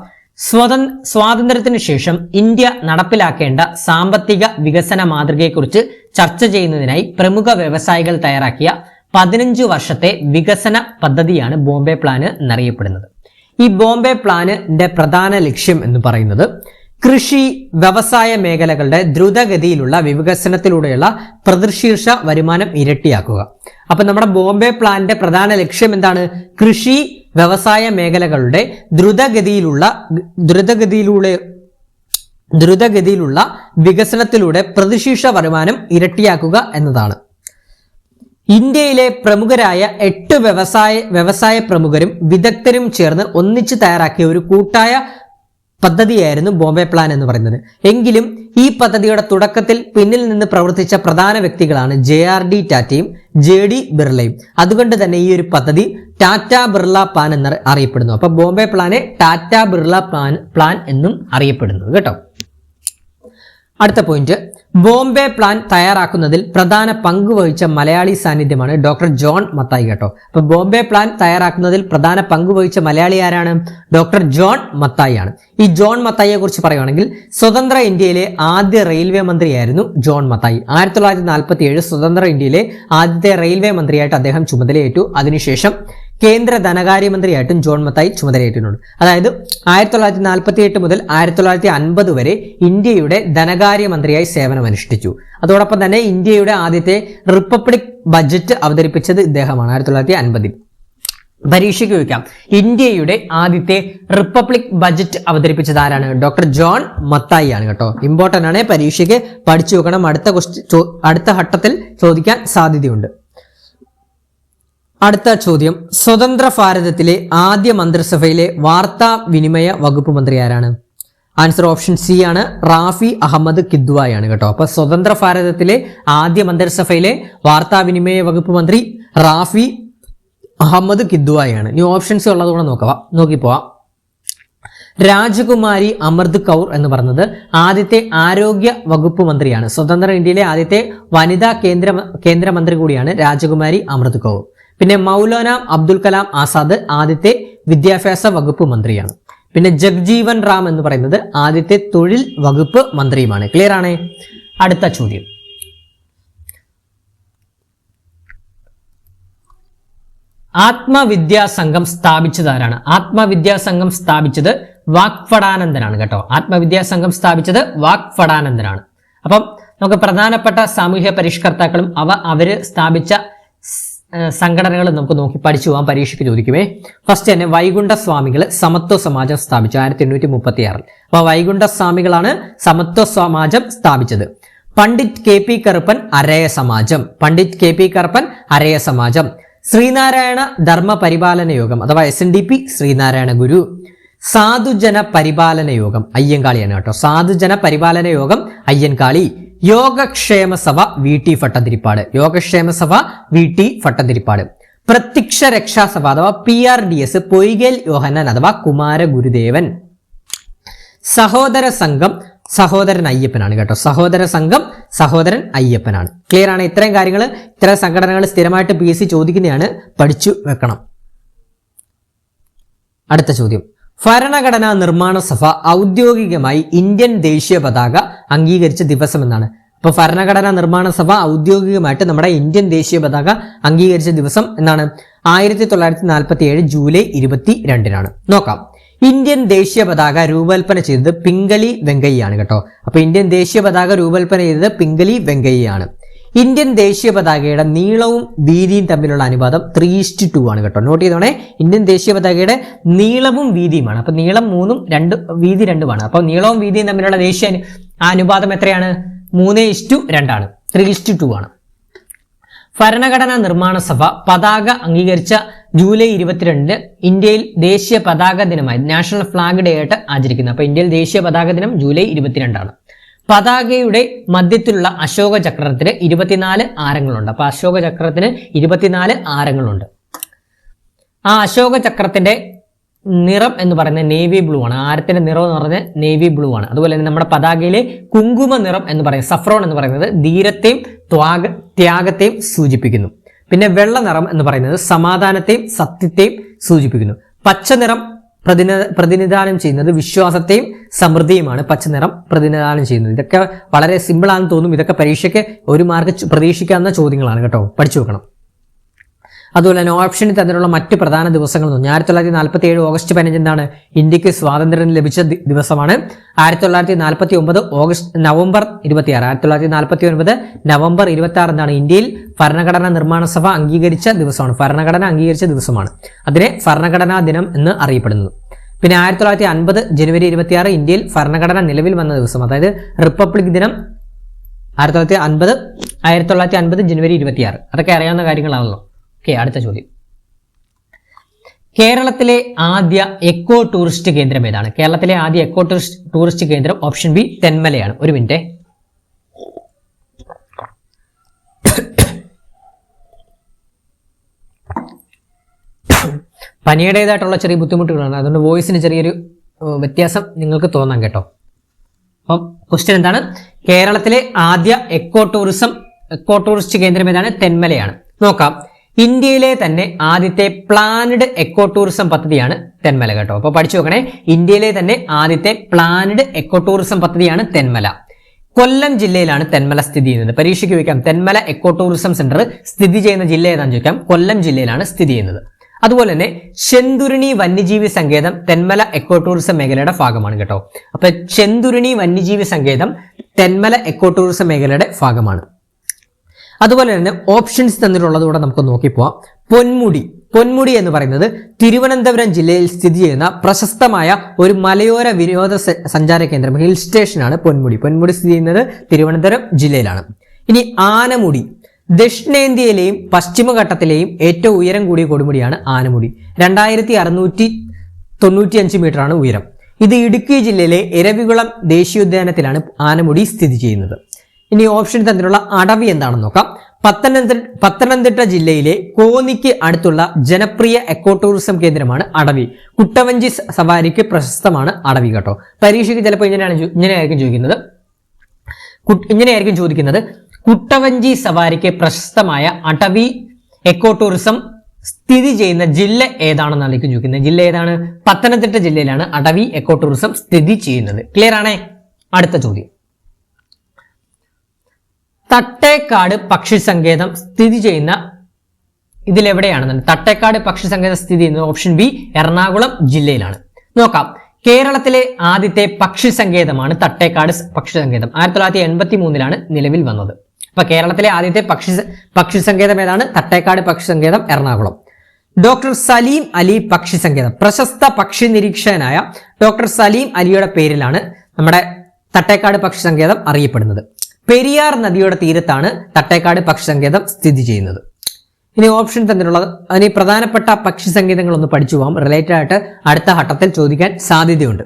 സ്വാതന്ത്ര്യത്തിന് ശേഷം ഇന്ത്യ നടപ്പിലാക്കേണ്ട സാമ്പത്തിക വികസന മാതൃകയെക്കുറിച്ച് ചർച്ച ചെയ്യുന്നതിനായി പ്രമുഖ വ്യവസായികൾ തയ്യാറാക്കിയ 15 വർഷത്തെ വികസന പദ്ധതിയാണ് ബോംബെ പ്ലാന് എന്നറിയപ്പെടുന്നത്. ഈ ബോംബെ പ്ലാനിന്റെ പ്രധാന ലക്ഷ്യം എന്ന് പറയുന്നത് കൃഷി വ്യവസായ മേഖലകളുടെ ദ്രുതഗതിയിലുള്ള വികസനത്തിലൂടെയുള്ള പ്രതിശീർഷ വരുമാനം ഇരട്ടിയാക്കുക. അപ്പൊ നമ്മുടെ ബോംബെ പ്ലാനിന്റെ പ്രധാന ലക്ഷ്യം എന്താണ്? കൃഷി വ്യവസായ മേഖലകളുടെ ദ്രുതഗതിയിലുള്ള വികസനത്തിലൂടെ പ്രതിശീർഷ വരുമാനം ഇരട്ടിയാക്കുക എന്നതാണ്. ഇന്ത്യയിലെ പ്രമുഖരായ 8 വ്യവസായ പ്രമുഖരും വിദഗ്ധരും ചേർന്ന് ഒന്നിച്ച് തയ്യാറാക്കിയ ഒരു കൂട്ടായ പദ്ധതിയായിരുന്നു ബോംബെ പ്ലാൻ എന്ന് പറയുന്നത്. എങ്കിലും ഈ പദ്ധതിയുടെ തുടക്കത്തിൽ പിന്നിൽ നിന്ന് പ്രവർത്തിച്ച പ്രധാന വ്യക്തികളാണ് JRD ടാറ്റയും JD ബിർളയും. അതുകൊണ്ട് തന്നെ ഈ ഒരു പദ്ധതി ടാറ്റ ബിർള പ്ലാൻ എന്ന് അറിയപ്പെടുന്നു. അപ്പൊ ബോംബെ പ്ലാനെ ടാറ്റ ബിർള പ്ലാൻ എന്നും അറിയപ്പെടുന്നു കേട്ടോ. അടുത്ത പോയിന്റ്, ബോംബെ പ്ലാൻ തയ്യാറാക്കുന്നതിൽ പ്രധാന പങ്ക് വഹിച്ച മലയാളി സാന്നിധ്യമാണ് ഡോക്ടർ ജോൺ മത്തായി കേട്ടോ. അപ്പൊ ബോംബെ പ്ലാൻ തയ്യാറാക്കുന്നതിൽ പ്രധാന പങ്ക് വഹിച്ച മലയാളി ആരാണ്? ഡോക്ടർ ജോൺ മത്തായി ആണ്. ഈ ജോൺ മത്തായിയെ കുറിച്ച് പറയുകയാണെങ്കിൽ സ്വതന്ത്ര ഇന്ത്യയിലെ ആദ്യ റെയിൽവേ മന്ത്രിയായിരുന്നു ജോൺ മത്തായി. 1947 സ്വതന്ത്ര ഇന്ത്യയിലെ ആദ്യത്തെ റെയിൽവേ മന്ത്രിയായിട്ട് അദ്ദേഹം ചുമതലയേറ്റു. അതിനുശേഷം കേന്ദ്ര ധനകാര്യമന്ത്രിയായിട്ടും ജോൺ മത്തായി ചുമതലയേറ്റിട്ടുണ്ട്. അതായത് 1948 മുതൽ 1950 വരെ ഇന്ത്യയുടെ ധനകാര്യമന്ത്രിയായി സേവനമനുഷ്ഠിച്ചു. അതോടൊപ്പം തന്നെ ഇന്ത്യയുടെ ആദ്യത്തെ റിപ്പബ്ലിക് ബജറ്റ് അവതരിപ്പിച്ചത് ഇദ്ദേഹമാണ് 1950. പരീക്ഷയ്ക്ക് ചോദിക്കാം. ഇന്ത്യയുടെ ആദ്യത്തെ റിപ്പബ്ലിക് ബജറ്റ് അവതരിപ്പിച്ചത് ആരാണ്? ഡോക്ടർ ജോൺ മത്തായി ആണ് കേട്ടോ. ഇമ്പോർട്ടന്റ് ആണ്, പരീക്ഷയ്ക്ക് പഠിച്ചു വെക്കണം. അടുത്ത ഘട്ടത്തിൽ ചോദിക്കാൻ സാധ്യതയുണ്ട്. അടുത്ത ചോദ്യം, സ്വതന്ത്ര ഭാരതത്തിലെ ആദ്യ മന്ത്രിസഭയിലെ വാർത്താ വിനിമയ വകുപ്പ് മന്ത്രി ആരാണ്? ആൻസർ ഓപ്ഷൻ സി ആണ്, റാഫി അഹമ്മദ് കിദ്വായ് ആണ് കേട്ടോ. അപ്പൊ സ്വതന്ത്ര ഭാരതത്തിലെ ആദ്യ മന്ത്രിസഭയിലെ വാർത്താവിനിമയ വകുപ്പ് മന്ത്രി റാഫി അഹമ്മദ് കിദ്വായ് ആണ്. ഇനി ഓപ്ഷൻസ് ഉള്ളതുകൂടെ നോക്കിപ്പോവാം. രാജകുമാരി അമൃത് കൗർ എന്ന് പറയുന്നത് ആദ്യത്തെ ആരോഗ്യ വകുപ്പ് മന്ത്രിയാണ്. സ്വതന്ത്ര ഇന്ത്യയിലെ ആദ്യത്തെ വനിതാ കേന്ദ്രമന്ത്രി കൂടിയാണ് രാജകുമാരി അമൃത് കൗർ. പിന്നെ മൗലാന അബ്ദുൽ കലാം ആസാദ് ആദ്യത്തെ വിദ്യാഭ്യാസ വകുപ്പ് മന്ത്രിയാണ്. പിന്നെ ജഗ്ജീവൻ റാം എന്ന് പറയുന്നത് ആദ്യത്തെ തൊഴിൽ വകുപ്പ് മന്ത്രിയുമാണ്. ക്ലിയർ ആണ്? അടുത്ത ചോദ്യം, ആത്മവിദ്യാസംഘം സ്ഥാപിച്ചത് ആരാണ്? ആത്മവിദ്യാസംഘം സ്ഥാപിച്ചത് വാഗ്ഭടാനന്ദനാണ് കേട്ടോ. ആത്മവിദ്യാസംഘം സ്ഥാപിച്ചത് വാഗ്ഭടാനന്ദനാണ്. അപ്പം നമുക്ക് പ്രധാനപ്പെട്ട സാമൂഹ്യ പരിഷ്കർത്താക്കളും അവര് സ്ഥാപിച്ച സംഘടനകൾ നമുക്ക് നോക്കി പഠിച്ചു പോകാം. പരീക്ഷയ്ക്ക് ചോദിക്കുമേ. ഫസ്റ്റ് തന്നെ വൈകുണ്ഠ സ്വാമികൾ സമത്വ സമാജം സ്ഥാപിച്ചു 1836. അപ്പൊ വൈകുണ്ഠ സ്വാമികളാണ് സമത്വ സമാജം സ്ഥാപിച്ചത്. പണ്ഡിറ്റ് കെ പി കറുപ്പൻ അരയ സമാജം. പണ്ഡിറ്റ് കെ പി കറുപ്പൻ അരയ സമാജം. ശ്രീനാരായണ ധർമ്മ പരിപാലന യോഗം അഥവാ SNDP ശ്രീനാരായണ ഗുരു. സാധുജന പരിപാലന യോഗം അയ്യങ്കാളിയാണ് കേട്ടോ. സാധുജന പരിപാലന യോഗം അയ്യൻകാളി. യോഗക്ഷേമ സഭ VT ഭട്ടതിരിപ്പാട്. യോഗക്ഷേമ സഭ VT ഭട്ടതിരിപ്പാട്. പ്രത്യക്ഷ രക്ഷാസഭ അഥവാ PRDS പൊയ്കേൽ യോഹന്നാൻ അഥവാ കുമാര ഗുരുദേവൻ. സഹോദര സംഘം സഹോദരൻ അയ്യപ്പനാണ് കേട്ടോ. സഹോദര സംഘം സഹോദരൻ അയ്യപ്പനാണ്. ക്ലിയർ ആണ്? ഇത്രയും കാര്യങ്ങൾ, ഇത്തരം സംഘടനകൾ സ്ഥിരമായിട്ട് PSC ചോദിക്കുന്നതാണ്, പഠിച്ചു വെക്കണം. അടുത്ത ചോദ്യം, ഭരണഘടനാ നിർമ്മാണ സഭ ഔദ്യോഗികമായി ഇന്ത്യൻ ദേശീയ പതാക അംഗീകരിച്ച ദിവസം എന്നാണ്. അപ്പൊ ഭരണഘടനാ നിർമ്മാണ സഭ ഔദ്യോഗികമായിട്ട് നമ്മുടെ ഇന്ത്യൻ ദേശീയ പതാക അംഗീകരിച്ച ദിവസം എന്നാണ്? 1947 ജൂലൈ 22 നോക്കാം. ഇന്ത്യൻ ദേശീയ പതാക രൂപകൽപ്പന ചെയ്തത് പിംഗലി വെങ്കയ്യാണ് കേട്ടോ. അപ്പൊ ഇന്ത്യൻ ദേശീയ പതാക രൂപകൽപ്പന ചെയ്തത് പിംഗലി വെങ്കയ്യാണ്. ഇന്ത്യൻ ദേശീയ പതാകയുടെ നീളവും വീതിയും തമ്മിലുള്ള അനുപാതം 3:2 ആണ് കേട്ടോ. നോട്ട് ചെയ്തോണേ, ഇന്ത്യൻ ദേശീയ പതാകയുടെ നീളവും വീതിയുമാണ്. അപ്പൊ നീളം 3ഉം വീതി 2ഉമാണ്. അപ്പൊ നീളവും വീതിയും തമ്മിലുള്ള ദേശീയ അനുപാതം എത്രയാണ്? 3:2 ആണ്. 3:2 ആണ്. ഭരണഘടനാ നിർമ്മാണ സഭ പതാക അംഗീകരിച്ച ജൂലൈ 22 ഇന്ത്യയിൽ ദേശീയ പതാക ദിനമായി നാഷണൽ ഫ്ലാഗ് ഡേ ആയിട്ട് ആചരിക്കുന്നത്. അപ്പൊ ഇന്ത്യയിൽ ദേശീയ പതാക ദിനം ജൂലൈ 22 ആണ്. പതാകയുടെ മധ്യത്തിലുള്ള അശോക ചക്രത്തിന് 24 ആരങ്ങളുണ്ട്. അപ്പൊ അശോക ചക്രത്തിന് 24 ആരങ്ങളുണ്ട്. ആ അശോക ചക്രത്തിന്റെ നിറം എന്ന് പറയുന്നത് നേവി ബ്ലൂ ആണ്. ആരത്തിന്റെ നിറം എന്ന് പറയുന്നത് നേവി ബ്ലൂ ആണ്. അതുപോലെ തന്നെ നമ്മുടെ പതാകയിലെ കുങ്കുമ നിറം എന്ന് പറയുന്നത് സഫ്രോൺ എന്ന് പറയുന്നത് ധീരത്തെയും ത്യാഗത്തെയും സൂചിപ്പിക്കുന്നു. പിന്നെ വെള്ള നിറം എന്ന് പറയുന്നത് സമാധാനത്തെയും സത്യത്തെയും സൂചിപ്പിക്കുന്നു. പച്ച നിറം പ്രതിനിധാനം ചെയ്യുന്നത് വിശ്വാസത്തെയും സമൃദ്ധിയുമാണ്. പച്ച നിറം പ്രതിനിധാനം ചെയ്യുന്നത്. ഇതൊക്കെ വളരെ സിമ്പിൾ ആണെന്ന് തോന്നും. ഇതൊക്കെ പരീക്ഷയ്ക്ക് 1 മാർക്ക് പ്രതീക്ഷിക്കാവുന്ന ചോദ്യങ്ങളാണ് കേട്ടോ. പഠിച്ചു വെക്കണം. അതുപോലെ തന്നെ ഓപ്ഷനിൽ തന്നിട്ടുള്ള മറ്റ് പ്രധാന ദിവസങ്ങൾ 1947 ഓഗസ്റ്റ് 15 എന്താണ്? ഇന്ത്യക്ക് സ്വാതന്ത്ര്യം ലഭിച്ച ദിവസമാണ്. 1949 നവംബർ 26. 1949 നവംബർ 26 എന്താണ്? ഇന്ത്യയിൽ ഭരണഘടനാ നിർമ്മാണ സഭ അംഗീകരിച്ച ദിവസമാണ്. ഭരണഘടന അംഗീകരിച്ച ദിവസമാണ്. അതിനെ ഭരണഘടനാ ദിനം എന്ന് അറിയപ്പെടുന്നത്. പിന്നെ 1950 ജനുവരി 26 ഇന്ത്യയിൽ ഭരണഘടന നിലവിൽ വന്ന ദിവസം, അതായത് റിപ്പബ്ലിക് ദിനം 1950 ജനുവരി 26. അതൊക്കെ അറിയാവുന്ന കാര്യങ്ങളാണല്ലോ. ഓക്കെ, അടുത്ത ചോദ്യം, കേരളത്തിലെ ആദ്യ എക്കോ ടൂറിസ്റ്റ് കേന്ദ്രം ഏതാണ്? കേരളത്തിലെ ആദ്യ എക്കോ ടൂറിസ്റ്റ് കേന്ദ്രം ഓപ്ഷൻ ബി തെന്മലയാണ്. ഒരു മിനിറ്റ്. പനിയുടേതായിട്ടുള്ള ചെറിയ ബുദ്ധിമുട്ടുകളാണ്, അതുകൊണ്ട് വോയിസിന് ചെറിയൊരു വ്യത്യാസം നിങ്ങൾക്ക് തോന്നാം കേട്ടോ. അപ്പം ക്വസ്റ്റ്യൻ എന്താണ്? കേരളത്തിലെ ആദ്യ എക്കോ ടൂറിസ്റ്റ് കേന്ദ്രം ഏതാണ്? തെന്മലയാണ്. നോക്കാം. ഇന്ത്യയിലെ തന്നെ ആദ്യത്തെ പ്ലാനഡ് എക്കോ ടൂറിസം പദ്ധതിയാണ് തെന്മല കേട്ടോ. അപ്പൊ പഠിച്ചു നോക്കണേ. ഇന്ത്യയിലെ തന്നെ ആദ്യത്തെ പ്ലാനഡ് എക്കോ ടൂറിസം പദ്ധതിയാണ് തെന്മല. കൊല്ലം ജില്ലയിലാണ് തെന്മല സ്ഥിതി ചെയ്യുന്നത്. പരീക്ഷയ്ക്ക് ചോദിക്കാം, തെന്മല എക്കോ ടൂറിസം സെന്റർ സ്ഥിതി ചെയ്യുന്ന ജില്ല ഏതാണെന്ന് ചോദിക്കാം. കൊല്ലം ജില്ലയിലാണ് സ്ഥിതി ചെയ്യുന്നത്. അതുപോലെ തന്നെ ചെന്തുരുണി വന്യജീവി സങ്കേതം തെന്മല എക്കോ ടൂറിസം മേഖലയുടെ ഭാഗമാണ് കേട്ടോ. അപ്പൊ ചെന്തുരുണി വന്യജീവി സങ്കേതം തെന്മല എക്കോ ടൂറിസം മേഖലയുടെ ഭാഗമാണ്. അതുപോലെ തന്നെ ഓപ്ഷൻസ് തന്നിട്ടുള്ളത് കൂടെ നമുക്ക് നോക്കിപ്പോവാം. പൊന്മുടി പൊന്മുടി എന്ന് പറയുന്നത് തിരുവനന്തപുരം ജില്ലയിൽ സ്ഥിതി ചെയ്യുന്ന പ്രശസ്തമായ ഒരു മലയോര വിനോദ സഞ്ചാര കേന്ദ്രം, ഹിൽ സ്റ്റേഷനാണ് പൊന്മുടി. പൊന്മുടി സ്ഥിതി ചെയ്യുന്നത് തിരുവനന്തപുരം ജില്ലയിലാണ്. ഇനി ആനമുടി, ദക്ഷിണേന്ത്യയിലെയും പശ്ചിമഘട്ടത്തിലെയും ഏറ്റവും ഉയരം കൂടിയ കൊടുമുടിയാണ് ആനമുടി. 2695 മീറ്ററാണ് ഉയരം. ഇത് ഇടുക്കി ജില്ലയിലെ ഇരവികുളം ദേശീയോദ്യാനത്തിലാണ് ആനമുടി സ്ഥിതി ചെയ്യുന്നത്. ഇനി ഓപ്ഷൻ തന്നിട്ടുള്ള അടവി എന്താണെന്ന് നോക്കാം. പത്തനംതിട്ട ജില്ലയിലെ കോന്നിക്ക് അടുത്തുള്ള ജനപ്രിയ എക്കോ ടൂറിസം കേന്ദ്രമാണ് അടവി. കുട്ടവഞ്ചി സവാരിക്ക് പ്രശസ്തമാണ് അടവി കേട്ടോ. പരീക്ഷയ്ക്ക് ചിലപ്പോൾ ഇങ്ങനെയായിരിക്കും ചോദിക്കുന്നത് കുട്ടവഞ്ചി സവാരിക്ക് പ്രശസ്തമായ അടവി എക്കോ ടൂറിസം സ്ഥിതി ചെയ്യുന്ന ജില്ല ഏതാണെന്നായിരിക്കും ചോദിക്കുന്നത്. ജില്ല ഏതാണ്? പത്തനംതിട്ട ജില്ലയിലാണ് അടവി എക്കോ ടൂറിസം സ്ഥിതി ചെയ്യുന്നത്. ക്ലിയർ ആണേ? അടുത്ത ചോദ്യം, തട്ടേക്കാട് പക്ഷി സങ്കേതം സ്ഥിതി ചെയ്യുന്ന ഇതിലെവിടെയാണെന്ന്? തട്ടേക്കാട് പക്ഷി സങ്കേതം സ്ഥിതി ചെയ്യുന്നത് ഓപ്ഷൻ ബി എറണാകുളം ജില്ലയിലാണ്. നോക്കാം. കേരളത്തിലെ ആദ്യത്തെ പക്ഷി സങ്കേതമാണ് തട്ടേക്കാട് പക്ഷി സങ്കേതം. 1983 നിലവിൽ വന്നത്. അപ്പൊ കേരളത്തിലെ ആദ്യത്തെ പക്ഷി സങ്കേതം ഏതാണ്? തട്ടേക്കാട് പക്ഷി സങ്കേതം, എറണാകുളം. ഡോക്ടർ സലീം അലി പക്ഷി സങ്കേതം, പ്രശസ്ത പക്ഷി നിരീക്ഷകനായ ഡോക്ടർ സലീം അലിയുടെ പേരിലാണ് നമ്മുടെ തട്ടേക്കാട് പക്ഷി സങ്കേതം അറിയപ്പെടുന്നത്. പെരിയാർ നദിയുടെ തീരത്താണ് തട്ടേക്കാട് പക്ഷി സങ്കേതം സ്ഥിതി ചെയ്യുന്നത്. ഇനി ഓപ്ഷൻ തന്നിട്ടുള്ളത് അതിന് പ്രധാനപ്പെട്ട പക്ഷി സങ്കേതങ്ങൾ ഒന്ന് പഠിച്ചു പോകാം. റിലേറ്റഡ് ആയിട്ട് അടുത്ത ഘട്ടത്തിൽ ചോദിക്കാൻ സാധ്യതയുണ്ട്.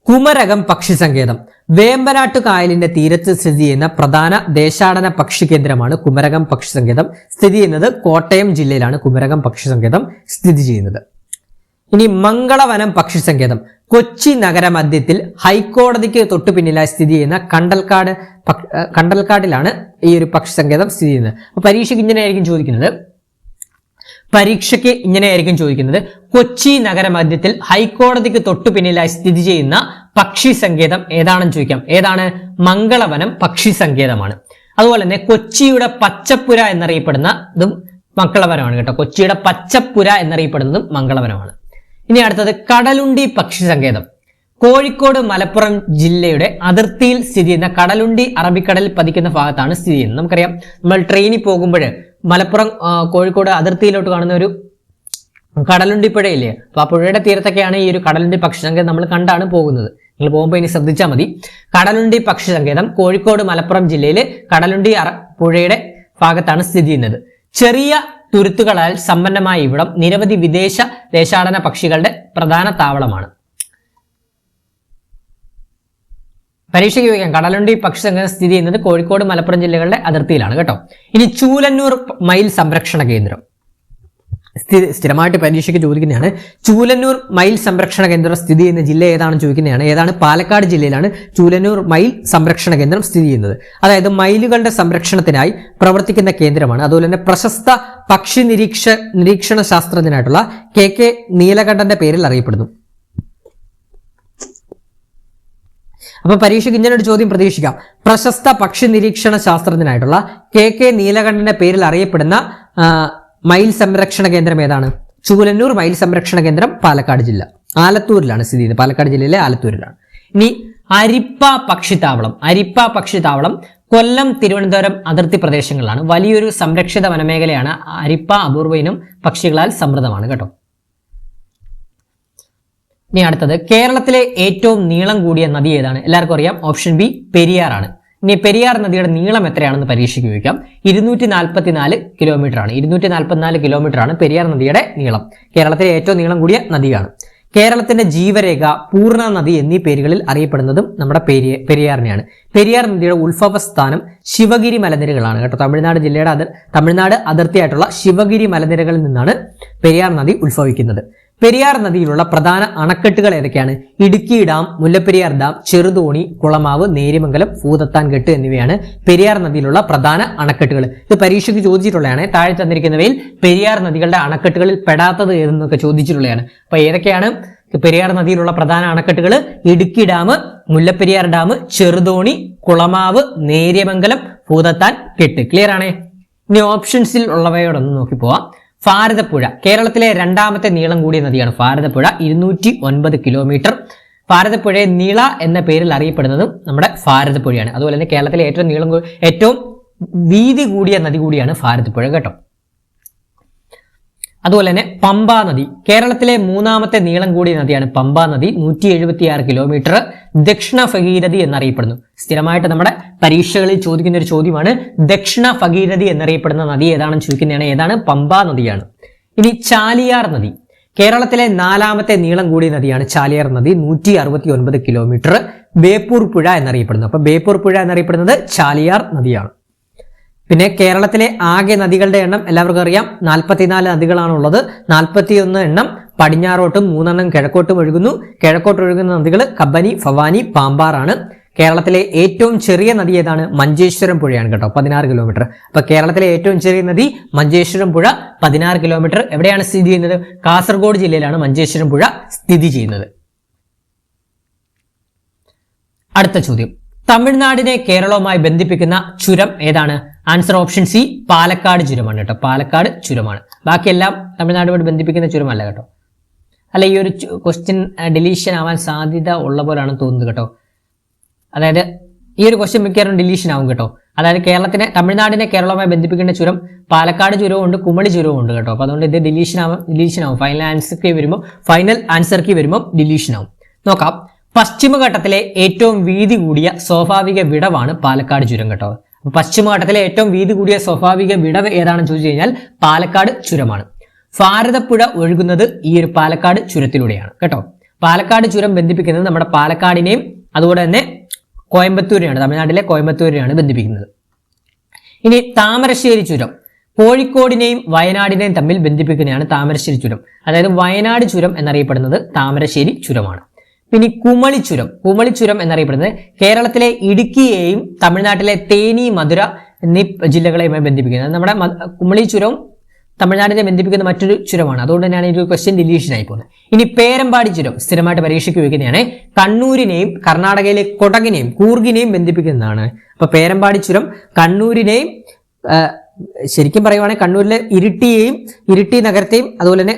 കുമരകം പക്ഷി സങ്കേതം വേമ്പനാട്ടു കായലിന്റെ തീരത്ത് സ്ഥിതി ചെയ്യുന്ന പ്രധാന ദേശാടന പക്ഷി കേന്ദ്രമാണ് കുമരകം പക്ഷി സങ്കേതം. സ്ഥിതി ചെയ്യുന്നത് കോട്ടയം ജില്ലയിലാണ് കുമരകം പക്ഷി സങ്കേതം സ്ഥിതി ചെയ്യുന്നത്. ഇനി മംഗളവനം പക്ഷി സങ്കേതം കൊച്ചി നഗരമധ്യത്തിൽ ഹൈക്കോടതിക്ക് തൊട്ടു പിന്നിലായി സ്ഥിതി ചെയ്യുന്ന കണ്ടൽക്കാടിലാണ് ഈ ഒരു പക്ഷി സങ്കേതം സ്ഥിതി ചെയ്യുന്നത്. അപ്പൊ പരീക്ഷയ്ക്ക് ഇങ്ങനെയായിരിക്കും ചോദിക്കുന്നത് കൊച്ചി നഗരമധ്യത്തിൽ ഹൈക്കോടതിക്ക് തൊട്ടു പിന്നിലായി സ്ഥിതി ചെയ്യുന്ന പക്ഷി സങ്കേതം ഏതാണെന്ന് ചോദിക്കാം. ഏതാണ്? മംഗളവനം പക്ഷി സങ്കേതമാണ്. അതുപോലെ തന്നെ കൊച്ചിയുടെ പച്ചപ്പുര എന്നറിയപ്പെടുന്നതും മംഗളവനമാണ് കേട്ടോ. കൊച്ചിയുടെ പച്ചപ്പുര എന്നറിയപ്പെടുന്നതും മംഗളവനമാണ്. ഇനി അടുത്തത് കടലുണ്ടി പക്ഷി സങ്കേതം കോഴിക്കോട് മലപ്പുറം ജില്ലയുടെ അതിർത്തിയിൽ സ്ഥിതി ചെയ്യുന്ന കടലുണ്ടി അറബിക്കടലിൽ പതിക്കുന്ന ഭാഗത്താണ് സ്ഥിതി ചെയ്യുന്നത്. നമുക്കറിയാം, നമ്മൾ ട്രെയിനിൽ പോകുമ്പോൾ മലപ്പുറം കോഴിക്കോട് അതിർത്തിയിലോട്ട് കാണുന്ന ഒരു കടലുണ്ടി പുഴയില്ലേ, അപ്പൊ ആ പുഴയുടെ തീരത്തൊക്കെയാണ് ഈ ഒരു കടലുണ്ടി പക്ഷി സങ്കേതം നമ്മൾ കണ്ടാണ് പോകുന്നത്. നിങ്ങൾ പോകുമ്പോൾ ഇനി ശ്രദ്ധിച്ചാൽ മതി. കടലുണ്ടി പക്ഷി സങ്കേതം കോഴിക്കോട് മലപ്പുറം ജില്ലയിലെ കടലുണ്ടി പുഴയുടെ ഭാഗത്താണ് സ്ഥിതി ചെയ്യുന്നത്. ചെറിയ തുരുത്തുകളാൽ സമ്പന്നമായ ഇവിടം നിരവധി വിദേശ ദേശാടന പക്ഷികളുടെ പ്രധാന താവളമാണ്. പരീക്ഷയ്ക്ക് ചോദിക്കാം. കടലുണ്ടി പക്ഷി സങ്കേതം സ്ഥിതി ചെയ്യുന്നത് കോഴിക്കോട് മലപ്പുറം ജില്ലകളുടെ അതിർത്തിയിലാണ് കേട്ടോ. ഇനി ചൂലന്നൂർ മയിൽ സംരക്ഷണ കേന്ദ്രം സ്ഥിരമായിട്ട് പരീക്ഷയ്ക്ക് ചോദിക്കുന്നതാണ്. ചൂലന്നൂർ മയിൽ സംരക്ഷണ കേന്ദ്രം സ്ഥിതി ചെയ്യുന്ന ജില്ല ഏതാണെന്ന് ചോദിക്കുന്നതാണ്. ഏതാണ്? പാലക്കാട് ജില്ലയിലാണ് ചൂലന്നൂർ മയിൽ സംരക്ഷണ കേന്ദ്രം സ്ഥിതി ചെയ്യുന്നത്. അതായത് മയിലുകളുടെ സംരക്ഷണത്തിനായി പ്രവർത്തിക്കുന്ന കേന്ദ്രമാണ്. അതുപോലെ തന്നെ പ്രശസ്ത പക്ഷി നിരീക്ഷണ ശാസ്ത്രജ്ഞനായിട്ടുള്ള KK നീലകണ്ഠന്റെ പേരിൽ അറിയപ്പെടുന്നു. അപ്പൊ പരീക്ഷയ്ക്ക് ഇങ്ങനെ ഒരു ചോദ്യം പ്രതീക്ഷിക്കാം. പ്രശസ്ത പക്ഷി നിരീക്ഷണ ശാസ്ത്രജ്ഞനായിട്ടുള്ള KK നീലകണ്ഠന്റെ പേരിൽ അറിയപ്പെടുന്ന മയിൽ സംരക്ഷണ കേന്ദ്രം ഏതാണ്? ചൂലന്നൂർ മയിൽ സംരക്ഷണ കേന്ദ്രം പാലക്കാട് ജില്ല, ആലത്തൂരിലാണ് സ്ഥിതി ചെയ്യുന്നത്. പാലക്കാട് ജില്ലയിലെ ആലത്തൂരിലാണ്. ഇനി അരിപ്പ പക്ഷിത്താവളം കൊല്ലം തിരുവനന്തപുരം അതിർത്തി പ്രദേശങ്ങളിലാണ്. വലിയൊരു സംരക്ഷിത വനമേഖലയാണ്. അരിപ്പ അപൂർവ ഇനം പക്ഷികളാൽ സമൃദ്ധമാണ് കേട്ടോ. ഇനി അടുത്തത്, കേരളത്തിലെ ഏറ്റവും നീളം കൂടിയ നദി ഏതാണ്? എല്ലാവർക്കും അറിയാം, ഓപ്ഷൻ ബി പെരിയാറാണ്. ഇനി പെരിയാർ നദിയുടെ നീളം എത്രയാണെന്ന് പരീക്ഷയ്ക്ക് ചോദിക്കാം. 244 കിലോമീറ്റർ ആണ്. 244 കിലോമീറ്റർ ആണ് പെരിയാർ നദിയുടെ നീളം. കേരളത്തിലെ ഏറ്റവും നീളം കൂടിയ നദിയാണ്. കേരളത്തിന്റെ ജീവരേഖ, പൂർണ്ണ നദി എന്നീ പേരുകളിൽ അറിയപ്പെടുന്നതും നമ്മുടെ പെരിയാറിനെയാണ്. പെരിയാർ നദിയുടെ ഉത്ഭവസ്ഥാനം ശിവഗിരി മലനിരകളാണ് കേട്ടോ. തമിഴ്നാട് അതിർത്തിയായിട്ടുള്ള ശിവഗിരി മലനിരകളിൽ നിന്നാണ് പെരിയാർ നദി ഉത്ഭവിക്കുന്നത്. പെരിയാർ നദിയിലുള്ള പ്രധാന അണക്കെട്ടുകൾ ഏതൊക്കെയാണ്? ഇടുക്കി ഡാം, മുല്ലപ്പെരിയാർ ഡാം, ചെറുതോണി, കുളമാവ്, നേര്യമംഗലം, ഭൂതത്താൻകെട്ട് എന്നിവയാണ് പെരിയാർ നദിയിലുള്ള പ്രധാന അണക്കെട്ടുകൾ. ഇത് പരീക്ഷയ്ക്ക് ചോദിച്ചിട്ടുള്ളതാണ്. താഴെ തന്നിരിക്കുന്നവയിൽ പെരിയാർ നദികളുടെ അണക്കെട്ടുകളിൽ പെടാത്തത് ഏതെന്നൊക്കെ ചോദിച്ചിട്ടുള്ളതാണ്. അപ്പൊ ഏതൊക്കെയാണ് പെരിയാർ നദിയിലുള്ള പ്രധാന അണക്കെട്ടുകൾ? Idukki dam, Mullaperiyar dam, Cheruthoni, Kulamavu, Neriamangalam, Bhoothathankettu. Clear ആണേ? ഇനി ഓപ്ഷൻസിൽ ഉള്ളവയോടൊന്ന് നോക്കി പോവാം. ഭാരതപ്പുഴ കേരളത്തിലെ രണ്ടാമത്തെ നീളം കൂടിയ നദിയാണ് ഭാരതപ്പുഴ, 209 കിലോമീറ്റർ. ഭാരതപ്പുഴയെ നീള എന്ന പേരിൽ അറിയപ്പെടുന്നതും നമ്മുടെ ഭാരതപ്പുഴയാണ്. അതുപോലെ തന്നെ കേരളത്തിലെ ഏറ്റവും വീതി കൂടിയ നദി കൂടിയാണ് ഭാരതപ്പുഴ കേട്ടോ. അതുപോലെ തന്നെ പമ്പാ നദി, കേരളത്തിലെ മൂന്നാമത്തെ നീളം കൂടിയ നദിയാണ് പമ്പാ നദി, 176 കിലോമീറ്റർ. ദക്ഷിണ ഭഗീരഥി എന്നറിയപ്പെടുന്നു. സ്ഥിരമായിട്ട് നമ്മുടെ പരീക്ഷകളിൽ ചോദിക്കുന്ന ഒരു ചോദ്യമാണ്, ദക്ഷിണ ഭഗീരഥി എന്നറിയപ്പെടുന്ന നദി ഏതാണെന്ന് ചോദിക്കുന്നതാണ്. ഏതാണ്? പമ്പാ നദിയാണ്. ഇനി ചാലിയാർ നദി, കേരളത്തിലെ നാലാമത്തെ നീളം കൂടിയ നദിയാണ് ചാലിയാർ നദി, 169 കിലോമീറ്റർ. ബേപ്പൂർ പുഴ എന്നറിയപ്പെടുന്നു. അപ്പൊ ബേപ്പൂർ പുഴ എന്നറിയപ്പെടുന്നത് ചാലിയാർ നദിയാണ്. പിന്നെ കേരളത്തിലെ ആകെ നദികളുടെ എണ്ണം എല്ലാവർക്കും അറിയാം, 44 നദികളാണുള്ളത്. 41 എണ്ണം പടിഞ്ഞാറോട്ടും 3 എണ്ണം കിഴക്കോട്ടും ഒഴുകുന്നു. കിഴക്കോട്ട് ഒഴുകുന്ന നദികൾ കബനി, ഭവാനി, പാമ്പാറാണ്. കേരളത്തിലെ ഏറ്റവും ചെറിയ നദി ഏതാണ്? മഞ്ചേശ്വരം പുഴയാണ് കേട്ടോ, 16 കിലോമീറ്റർ. അപ്പൊ കേരളത്തിലെ ഏറ്റവും ചെറിയ നദി മഞ്ചേശ്വരം പുഴ, 16 കിലോമീറ്റർ. എവിടെയാണ് സ്ഥിതി ചെയ്യുന്നത്? കാസർഗോഡ് ജില്ലയിലാണ് മഞ്ചേശ്വരം പുഴ സ്ഥിതി ചെയ്യുന്നത്. അടുത്ത ചോദ്യം, തമിഴ്നാടിനെ കേരളവുമായി ബന്ധിപ്പിക്കുന്ന ചുരം ഏതാണ്? ആൻസർ ഓപ്ഷൻ സി, പാലക്കാട് ചുരമാണ് കേട്ടോ, പാലക്കാട് ചുരമാണ്. ബാക്കിയെല്ലാം തമിഴ്നാടുമായിട്ട് ബന്ധിപ്പിക്കുന്ന ചുരമല്ല കേട്ടോ. അല്ല, ഈ ഒരു ക്വസ്റ്റ്യൻ ഡിലീഷൻ ആവാൻ സാധ്യത ഉള്ള പോലാണ് തോന്നുന്നത് കേട്ടോ. അതായത് ഈ ഒരു ക്വസ്റ്റ്യൻ മിക്കവാറും ഡിലീഷൻ ആവും കേട്ടോ. അതായത് തമിഴ്നാടിനെ കേരളവുമായി ബന്ധിപ്പിക്കേണ്ട ചുരം പാലക്കാട് ചുരവും ഉണ്ട്, കുമളി ചുരവും ഉണ്ട് കേട്ടോ. അപ്പൊ അതുകൊണ്ട് ഇത് ഡിലീഷൻ ആവും. ഫൈനൽ ആൻസർ കീ വരുമ്പോൾ ഡിലീഷൻ ആവും. നോക്കാം. പശ്ചിമഘട്ടത്തിലെ ഏറ്റവും വീതി കൂടിയ സ്വാഭാവിക വിടവാണ് പാലക്കാട് ചുരം കേട്ടോ. പശ്ചിമഘട്ടത്തിലെ ഏറ്റവും വീതി കൂടിയ സ്വാഭാവിക വിടവ് ഏതാണെന്ന് ചോദിച്ചു കഴിഞ്ഞാൽ പാലക്കാട് ചുരമാണ്. ഭാരതപ്പുഴ ഒഴുകുന്നത് ഈ ഒരു പാലക്കാട് ചുരത്തിലൂടെയാണ് കേട്ടോ. പാലക്കാട് ചുരം ബന്ധിപ്പിക്കുന്നത് നമ്മുടെ പാലക്കാടിനെയും അതുപോലെ തന്നെ കോയമ്പത്തൂരിനെയാണ്, തമിഴ്നാട്ടിലെ കോയമ്പത്തൂരിനെയാണ് ബന്ധിപ്പിക്കുന്നത്. ഇനി താമരശ്ശേരി ചുരം കോഴിക്കോടിനെയും വയനാടിനെയും തമ്മിൽ ബന്ധിപ്പിക്കുന്നതാണ് താമരശ്ശേരി ചുരം. അതായത് വയനാട് ചുരം എന്നറിയപ്പെടുന്നത് താമരശ്ശേരി ചുരമാണ്. പിന്നെ കുമളി ചുരം എന്നറിയപ്പെടുന്നത് കേരളത്തിലെ ഇടുക്കിയെയും തമിഴ്നാട്ടിലെ തേനി, മധുര എന്നീ ജില്ലകളെയുമായി ബന്ധിപ്പിക്കുന്നത്. നമ്മുടെ കുമളി ചുരവും തമിഴ്നാടിനെ ബന്ധിപ്പിക്കുന്ന മറ്റൊരു ചുരമാണ്. അതുകൊണ്ട് തന്നെയാണ് ഈ ഒരു ക്വസ്റ്റ്യൻ ഡിലീഷൻ ആയി പോകുന്നത്. ഇനി പേരമ്പാടി ചുരം സ്ഥിരമായിട്ട് പരീക്ഷയ്ക്ക് വയ്ക്കുന്നതാണ്. കണ്ണൂരിനെയും കർണാടകയിലെ കൊടകിനെയും കൂർഗിനെയും ബന്ധിപ്പിക്കുന്നതാണ്. അപ്പൊ പേരമ്പാടി ചുരം കണ്ണൂരിനെയും ശരിക്കും പറയുവാണെങ്കിൽ കണ്ണൂരിലെ ഇരിട്ടി നഗരത്തെയും അതുപോലെ തന്നെ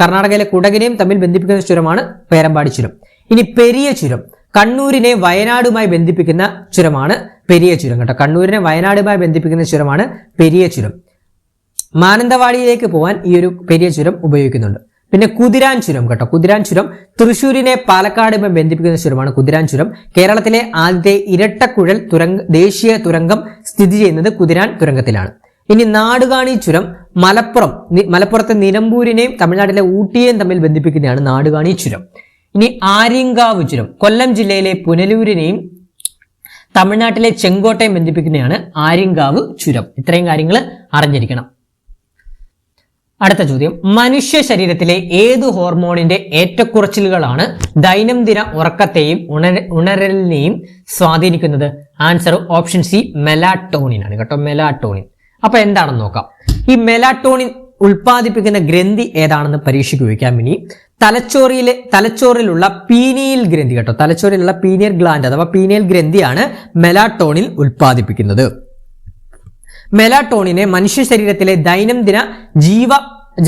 കർണാടകയിലെ കുടകിനെയും തമ്മിൽ ബന്ധിപ്പിക്കുന്ന ചുരമാണ് പേരമ്പാടി ചുരം. ഇനി പെരിയ ചുരം കണ്ണൂരിനെ വയനാടുമായി ബന്ധിപ്പിക്കുന്ന ചുരമാണ് പെരിയ ചുരം കേട്ടോ. കണ്ണൂരിനെ വയനാടുമായി ബന്ധിപ്പിക്കുന്ന ചുരമാണ് പെരിയ ചുരം. മാനന്തവാടിയിലേക്ക് പോകാൻ ഈ ഒരു പെരിയ ചുരം ഉപയോഗിക്കുന്നുണ്ട്. പിന്നെ കുതിരാൻ ചുരം കേട്ടോ. കുതിരാൻ ചുരം തൃശ്ശൂരിനെ പാലക്കാടുമായി ബന്ധിപ്പിക്കുന്ന ചുരമാണ് കുതിരാൻ ചുരം. കേരളത്തിലെ ആദ്യത്തെ ഇരട്ടക്കുഴൽ ദേശീയ തുരങ്കം സ്ഥിതി ചെയ്യുന്നത് കുതിരാൻ തുരങ്കത്തിലാണ്. ഇനി നാടുകാണി ചുരം മലപ്പുറത്തെ നിലമ്പൂരിനെയും തമിഴ്നാട്ടിലെ ഊട്ടിയെയും തമ്മിൽ ബന്ധിപ്പിക്കുന്നതാണ് നാടുകാണി ചുരം. ഇനി ആര്യങ്കാവ് ചുരം കൊല്ലം ജില്ലയിലെ പുനലൂരിനെയും തമിഴ്നാട്ടിലെ ചെങ്കോട്ടയും ബന്ധിപ്പിക്കുന്നതാണ് ആര്യങ്കാവ് ചുരം. ഇത്രയും കാര്യങ്ങൾ അറിഞ്ഞിരിക്കണം. അടുത്ത ചോദ്യം, മനുഷ്യ ശരീരത്തിലെ ഏത് ഹോർമോണിന്റെ ഏറ്റക്കുറച്ചിലുകളാണ് ദൈനംദിന ഉറക്കത്തെയും ഉണരലിനെയും സ്വാധീനിക്കുന്നത്? ആൻസർ ഓപ്ഷൻ സി, മെലാറ്റോണിൻ ആണ് കേട്ടോ, മെലാറ്റോണിൻ. അപ്പൊ എന്താണെന്ന് നോക്കാം. ഈ മെലാറ്റോണിൻ ഉൽപ്പാദിപ്പിക്കുന്ന ഗ്രന്ഥി ഏതാണെന്ന് പരീക്ഷയ്ക്ക് ചോദിക്കാൻ വേണ്ടി തലച്ചോറിലുള്ള പീനിയൽ ഗ്രന്ഥി കേട്ടോ, തലച്ചോറിലുള്ള പീനിയൽ ഗ്ലാൻഡ് അഥവാ പീനിയൽ ഗ്രന്ഥിയാണ് മെലാറ്റോണിൻ ഉൽപ്പാദിപ്പിക്കുന്നത്. മെലാറ്റോണിനെ മനുഷ്യ ശരീരത്തിലെ ദൈനംദിന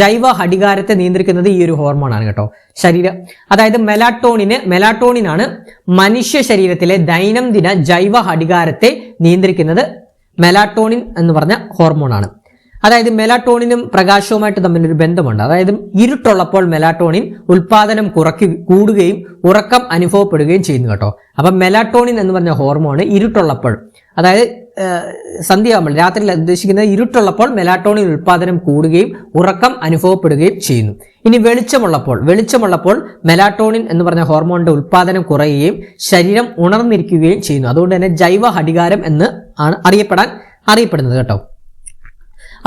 ജൈവ ഘടികാരത്തെ നിയന്ത്രിക്കുന്നത് ഈ ഒരു ഹോർമോണാണ് കേട്ടോ. അതായത് മെലാറ്റോണിനാണ് മനുഷ്യ ശരീരത്തിലെ ദൈനംദിന ജൈവ ഘടികാരത്തെ നിയന്ത്രിക്കുന്നത്. മെലാറ്റോണിൻ എന്ന് പറഞ്ഞ ഹോർമോണാണ്. അതായത് മെലാറ്റോണിനും പ്രകാശവുമായിട്ട് തമ്മിലൊരു ബന്ധമുണ്ട്. അതായത് ഇരുട്ടുള്ളപ്പോൾ മെലാറ്റോണിൻ ഉൽപാദനം കൂടുകയും ഉറക്കം അനുഭവപ്പെടുകയും ചെയ്യുന്നു കേട്ടോ. അപ്പം മെലാറ്റോണിൻ എന്ന് പറഞ്ഞ ഹോർമോൺ ഇരുട്ടുള്ളപ്പോൾ, അതായത് സന്ധ്യയാകുമ്പോൾ, രാത്രിയിൽ ഉദ്ദേശിക്കുന്നത് ഇരുട്ടുള്ളപ്പോൾ മെലാറ്റോണിൻ ഉൽപാദനം കൂടുകയും ഉറക്കം അനുഭവപ്പെടുകയും ചെയ്യുന്നു. ഇനി വെളിച്ചമുള്ളപ്പോൾ മെലാറ്റോണിൻ എന്ന് പറഞ്ഞ ഹോർമോണിന്റെ ഉൽപാദനം കുറയുകയും ശരീരം ഉണർന്നിരിക്കുകയും ചെയ്യുന്നു. അതുകൊണ്ട് തന്നെ ജൈവ ഘടികാരം എന്ന് ആണ് അറിയപ്പെടുന്നത് കേട്ടോ.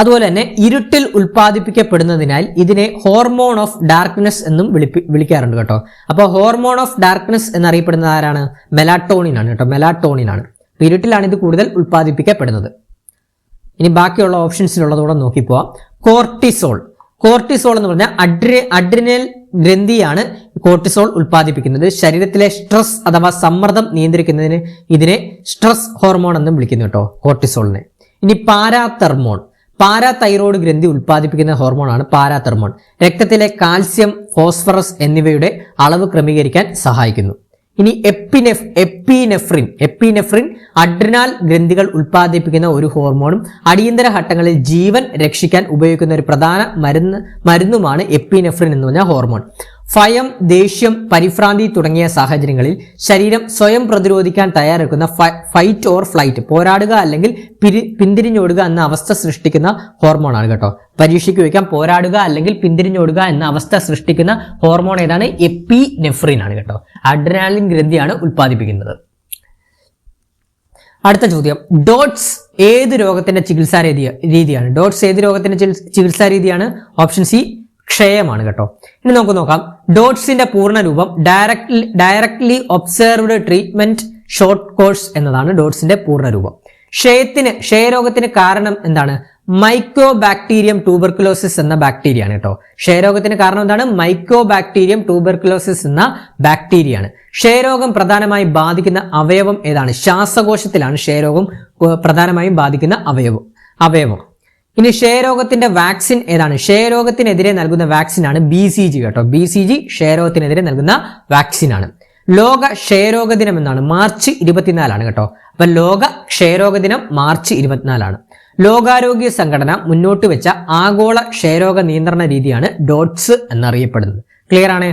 അതുപോലെ തന്നെ ഇരുട്ടിൽ ഉൽപ്പാദിപ്പിക്കപ്പെടുന്നതിനാൽ ഇതിനെ ഹോർമോൺ ഓഫ് ഡാർക്ക്നെസ് എന്നും വിളിക്കാറുണ്ട് കേട്ടോ. അപ്പോൾ ഹോർമോൺ ഓഫ് ഡാർക്ക്നെസ് എന്നറിയപ്പെടുന്നത് ആരാണ്? മെലാറ്റോണിൻ ആണ് കേട്ടോ, മെലാറ്റോണിൻ ആണ്. ഇരുട്ടിലാണ് ഇത് കൂടുതൽ ഉൽപ്പാദിപ്പിക്കപ്പെടുന്നത്. ഇനി ബാക്കിയുള്ള ഓപ്ഷൻസിലുള്ളതോടെ നോക്കിപ്പോവാം. കോർട്ടിസോൾ എന്ന് പറഞ്ഞാൽ അഡ്രിനൽ ഗ്രന്ഥിയാണ് കോർട്ടിസോൾ ഉൽപ്പാദിപ്പിക്കുന്നത്. ശരീരത്തിലെ സ്ട്രെസ് അഥവാ സമ്മർദ്ദം നിയന്ത്രിക്കുന്നതിന് ഇതിനെ സ്ട്രെസ് ഹോർമോൺ എന്നും വിളിക്കുന്നു കേട്ടോ, കോർട്ടിസോളിനെ. ഇനി പാരാതൈറോയ്ഡ് ഗ്രന്ഥി ഉൽപ്പാദിപ്പിക്കുന്ന ഹോർമോണാണ് പാരാതെർമോൺ. രക്തത്തിലെ കാൽസ്യം, ഫോസ്ഫറസ് എന്നിവയുടെ അളവ് ക്രമീകരിക്കാൻ സഹായിക്കുന്നു. ഇനി എപ്പിനെഫ്രിൻ അഡ്രിനാൽ ഗ്രന്ഥികൾ ഉൽപ്പാദിപ്പിക്കുന്ന ഒരു ഹോർമോണും അടിയന്തര ഘട്ടങ്ങളിൽ ജീവൻ രക്ഷിക്കാൻ ഉപയോഗിക്കുന്ന ഒരു പ്രധാന മരുന്നുമാണ് എപ്പിനെഫ്രിൻ എന്ന് പറഞ്ഞ ഹോർമോൺ. ഭയം, ദേഷ്യം, പരിഭ്രാന്തി തുടങ്ങിയ സാഹചര്യങ്ങളിൽ ശരീരം സ്വയം പ്രതിരോധിക്കാൻ തയ്യാറെടുക്കുന്ന ഫൈറ്റ് ഓർ ഫ്ലൈറ്റ്, പോരാടുക അല്ലെങ്കിൽ പിന്തിരിഞ്ഞോടുക എന്ന അവസ്ഥ സൃഷ്ടിക്കുന്ന ഹോർമോണാണ് കേട്ടോ. പരീക്ഷയ്ക്ക് വയ്ക്കാം, പോരാടുക അല്ലെങ്കിൽ പിന്തിരിഞ്ഞോടുക എന്ന അവസ്ഥ സൃഷ്ടിക്കുന്ന ഹോർമോൺ ഏതാണ്? എപ്പിനെഫ്രിൻ ആണ് കേട്ടോ. അഡ്രിനാലിൻ ഗ്രന്ഥിയാണ് ഉൽപ്പാദിപ്പിക്കുന്നത്. അടുത്ത ചോദ്യം, ഡോട്ട്സ് ഏത് രോഗത്തിന്റെ ചികിത്സാ രീതിയാണ്? ഡോട്ട്സ് ഏത് രോഗത്തിന്റെ ചികിത്സാ രീതിയാണ്? ഓപ്ഷൻ സി ക്ഷയമാണ് കേട്ടോ. ഇനി നമുക്ക് നോക്കാം. ഡോട്ട്സിന്റെ പൂർണ്ണ രൂപം directly observed treatment short course എന്നതാണ് ഡോട്ട്സിന്റെ പൂർണ്ണ രൂപം. ക്ഷയരോഗത്തിന് കാരണം എന്താണ്? മൈക്കോബാക്ടീരിയം ട്യൂബർക്കുലോസിസ് എന്ന ബാക്ടീരിയ ആണ് കേട്ടോ. ക്ഷയരോഗത്തിന് കാരണം എന്താണ്? മൈക്കോബാക്ടീരിയം ട്യൂബർക്കുലോസിസ് എന്ന ബാക്ടീരിയ ആണ്. ക്ഷയരോഗം പ്രധാനമായും ബാധിക്കുന്ന അവയവം ഏതാണ്? ശ്വാസകോശത്തിലാണ് ക്ഷയരോഗം പ്രധാനമായും ബാധിക്കുന്ന അവയവം. ഇനി ക്ഷയരോഗത്തിന്റെ വാക്സിൻ ഏതാണ്? ക്ഷയരോഗത്തിനെതിരെ നൽകുന്ന വാക്സിൻ ആണ് BCG കേട്ടോ. BCG ക്ഷയരോഗത്തിനെതിരെ നൽകുന്ന വാക്സിൻ ആണ്. ലോക ക്ഷയരോഗ ദിനം എന്നാണ്? മാർച്ച് 24 കേട്ടോ. അപ്പൊ ലോക ക്ഷയരോഗ ദിനം മാർച്ച് 24. ലോകാരോഗ്യ സംഘടന മുന്നോട്ട് വെച്ച ആഗോള ക്ഷയരോഗ നിയന്ത്രണ രീതിയാണ് ഡോട്ട്സ് എന്നറിയപ്പെടുന്നത്. ക്ലിയർ ആണ്?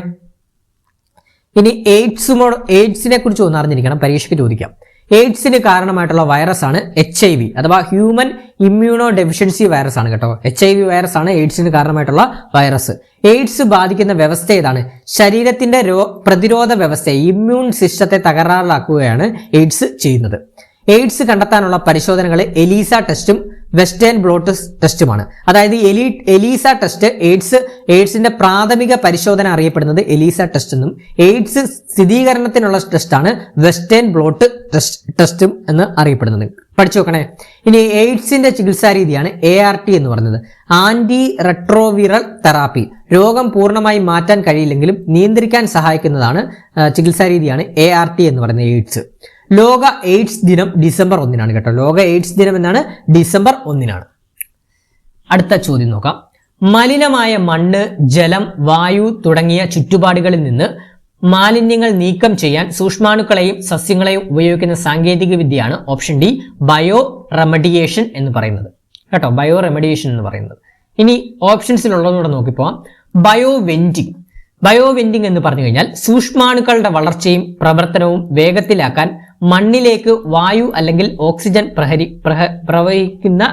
ഇനി എയ്ഡ്സിനെ കുറിച്ച് ഒന്ന് അറിഞ്ഞിരിക്കണം, പരീക്ഷയ്ക്ക് ചോദിക്കാം. എയ്ഡ്സിന് കാരണമായിട്ടുള്ള വൈറസ് ആണ് HIV അഥവാ ഹ്യൂമൻ ഇമ്മ്യൂണോ ഡെഫിഷ്യൻസി വൈറസ് ആണ് കേട്ടോ. HIV വൈറസ് ആണ് എയ്ഡ്സിന് കാരണമായിട്ടുള്ള വൈറസ്. എയ്ഡ്സ് ബാധിക്കുന്ന വ്യവസ്ഥ ഏതാണ്? ശരീരത്തിന്റെ പ്രതിരോധ വ്യവസ്ഥയെ, ഇമ്മ്യൂൺ സിസ്റ്റത്തെ തകരാറിലാക്കുകയാണ് എയ്ഡ്സ് ചെയ്യുന്നത്. എയ്ഡ്സ് കണ്ടെത്താനുള്ള പരിശോധനകൾ എലീസ ടെസ്റ്റും വെസ്റ്റേൺ ബ്ലോട്ട് ടെസ്റ്റുമാണ്. അതായത് എലീസ ടെസ്റ്റ് എയ്ഡ്സിന്റെ പ്രാഥമിക പരിശോധന അറിയപ്പെടുന്നത് എലീസ ടെസ്റ്റ് എന്നും എയ്ഡ്സ് സ്ഥിരീകരണത്തിനുള്ള ടെസ്റ്റാണ് വെസ്റ്റേൺ ബ്ലോട്ട് ടെസ്റ്റും എന്ന് അറിയപ്പെടുന്നത്. പഠിച്ചു നോക്കണേ. ഇനി എയ്ഡ്സിന്റെ ചികിത്സാ രീതിയാണ് ART എന്ന് പറയുന്നത്, ആന്റി റെട്രോവിറൽ തെറാപ്പി. രോഗം പൂർണ്ണമായി മാറ്റാൻ കഴിയില്ലെങ്കിലും നിയന്ത്രിക്കാൻ സഹായിക്കുന്നതാണ് ചികിത്സാ രീതിയാണ് ART എന്ന് പറയുന്നത് എയ്ഡ്സ്. ലോക എയ്ഡ്സ് ദിനം ഡിസംബർ 1 കേട്ടോ. ലോക എയ്ഡ്സ് ദിനം എന്നാണ്? ഡിസംബർ 1. അടുത്ത ചോദ്യം നോക്കാം. മലിനമായ മണ്ണ്, ജലം, വായു തുടങ്ങിയ ചുറ്റുപാടുകളിൽ നിന്ന് മാലിന്യങ്ങൾ നീക്കം ചെയ്യാൻ സൂക്ഷ്മാണുക്കളെയും സസ്യങ്ങളെയും ഉപയോഗിക്കുന്ന സാങ്കേതിക വിദ്യയാണ് ഓപ്ഷൻ ഡി ബയോ റെമഡിയേഷൻ എന്ന് പറയുന്നത് കേട്ടോ. ബയോ റെമഡിയേഷൻ എന്ന് പറയുന്നത്. ഇനി ഓപ്ഷൻസിലുള്ളതുകൂടെ നോക്കിപ്പോവാം. ബയോ വെന്റിംഗ് എന്ന് പറഞ്ഞു കഴിഞ്ഞാൽ സൂക്ഷ്മാണുക്കളുടെ വളർച്ചയും പ്രവർത്തനവും വേഗത്തിലാക്കാൻ മണ്ണിലേക്ക് വായു അല്ലെങ്കിൽ ഓക്സിജൻ പ്രവഹിക്കുന്ന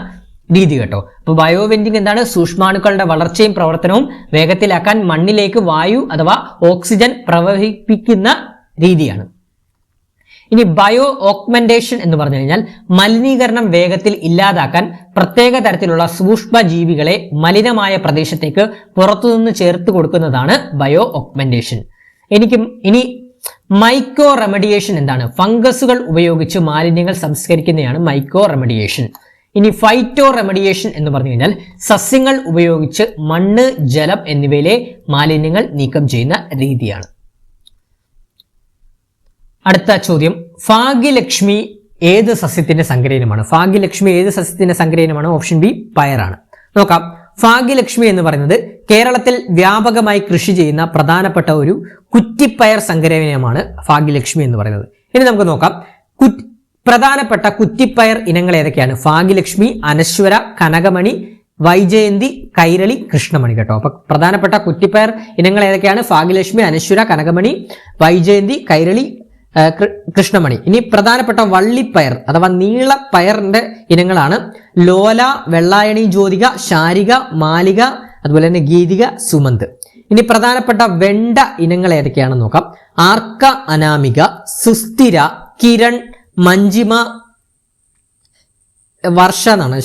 രീതി കേട്ടോ. അപ്പൊ ബയോ വെന്റിംഗ് എന്താണ്? സൂക്ഷ്മാണുക്കളുടെ വളർച്ചയും പ്രവർത്തനവും വേഗത്തിലാക്കാൻ മണ്ണിലേക്ക് വായു അഥവാ ഓക്സിജൻ പ്രവഹിപ്പിക്കുന്ന രീതിയാണ്. ഇനി ബയോ ഓഗ്മെന്റേഷൻ എന്ന് പറഞ്ഞു കഴിഞ്ഞാൽ മലിനീകരണം വേഗത്തിൽ ഇല്ലാതാക്കാൻ പ്രത്യേക തരത്തിലുള്ള സൂക്ഷ്മ ജീവികളെ മലിനമായ പ്രദേശത്തേക്ക് പുറത്തുനിന്ന് ചേർത്ത് കൊടുക്കുന്നതാണ് ബയോ ഓഗ്മെന്റേഷൻ. ഇനി മൈക്രോ റെമഡിയേഷൻ എന്താണ്? ഫംഗസുകൾ ഉപയോഗിച്ച് മാലിന്യങ്ങൾ സംസ്കരിക്കുന്നതാണ് മൈക്രോ റെമഡിയേഷൻ. ഇനി ഫൈറ്റോ റെമഡിയേഷൻ എന്ന് പറഞ്ഞു കഴിഞ്ഞാൽ സസ്യങ്ങൾ ഉപയോഗിച്ച് മണ്ണ്, ജലം എന്നിവയിലെ മാലിന്യങ്ങൾ നീക്കം ചെയ്യുന്ന രീതിയാണ്. അടുത്ത ചോദ്യം, ഭാഗ്യലക്ഷ്മി ഏത് സസ്യത്തിന്റെ സങ്കരയിനമാണ്? ഭാഗ്യലക്ഷ്മി ഏത് സസ്യത്തിന്റെ സങ്കരയിനമാണ്? Option B പയറാണ്. നോക്കാം. ഭാഗ്യലക്ഷ്മി എന്ന് പറയുന്നത് കേരളത്തിൽ വ്യാപകമായി കൃഷി ചെയ്യുന്ന പ്രധാനപ്പെട്ട ഒരു കുറ്റിപ്പയർ സങ്കരയിനമാണ് ഭാഗ്യലക്ഷ്മി എന്ന് പറയുന്നത്. ഇനി നമുക്ക് നോക്കാം. പ്രധാനപ്പെട്ട കുറ്റിപ്പയർ ഇനങ്ങൾ ഏതൊക്കെയാണ്? ഭാഗ്യലക്ഷ്മി, അനശ്വര, കനകമണി, വൈജയന്തി, കൈരളി, കൃഷ്ണമണി കേട്ടോ. അപ്പൊ പ്രധാനപ്പെട്ട കുറ്റിപ്പയർ ഇനങ്ങൾ ഏതൊക്കെയാണ്? ഭാഗ്യലക്ഷ്മി, അനശ്വര, കനകമണി, വൈജയന്തി, കൈരളി, കൃഷ്ണമണി. ഇനി പ്രധാനപ്പെട്ട വള്ളിപ്പയർ അഥവാ നീളപ്പയറിന്റെ ഇനങ്ങളാണ് ലോല, വെള്ളായണി ജ്യോതിക, ശാരിക, മാലിക, അതുപോലെ തന്നെ ഗീതിക, സുമന്ത്. ഇനി പ്രധാനപ്പെട്ട വെണ്ട ഇനങ്ങൾ ഏതൊക്കെയാണെന്ന് നോക്കാം. ആർക്ക, അനാമിക, സുസ്ഥിര, കിരൺ, മഞ്ജിമ, വർഷ എന്നാണ്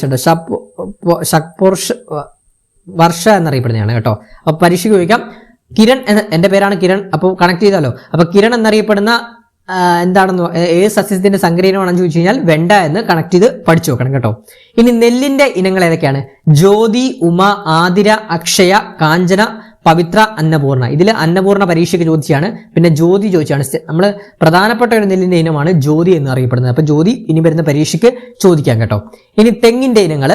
വർഷ എന്നറിയപ്പെടുന്നതാണ് കേട്ടോ. അപ്പൊ പരീക്ഷയ്ക്ക് ചോദിക്കാം. കിരൺ എന്റെ പേരാണ് കിരൺ, അപ്പോൾ കണക്ട് ചെയ്താലോ. അപ്പൊ കിരൺ എന്നറിയപ്പെടുന്ന എന്താണെന്ന് ഏത് സസ്യത്തിന്റെ സങ്കരയിനമാണെന്ന് ചോദിച്ചു കഴിഞ്ഞാൽ വെണ്ട എന്ന് കണക്ട് ചെയ്ത് പഠിച്ചു നോക്കണം കേട്ടോ. ഇനി നെല്ലിന്റെ ഇനങ്ങൾ ഏതൊക്കെയാണ്? ജ്യോതി, ഉമ, ആതിര, അക്ഷയ, കാഞ്ചന, പവിത്ര, അന്നപൂർണ. ഇതിൽ അന്നപൂർണ പരീക്ഷയ്ക്ക് ചോദിച്ചാണ്. പിന്നെ ജ്യോതി ചോദിച്ചാണ്. നമ്മൾ പ്രധാനപ്പെട്ട ഒരു നെല്ലിന്റെ ഇനമാണ് ജ്യോതി എന്ന് അറിയപ്പെടുന്നത്. അപ്പൊ ജ്യോതി ഇനി വരുന്ന പരീക്ഷയ്ക്ക് ചോദിക്കാം കേട്ടോ. ഇനി തെങ്ങിന്റെ ഇനങ്ങൾ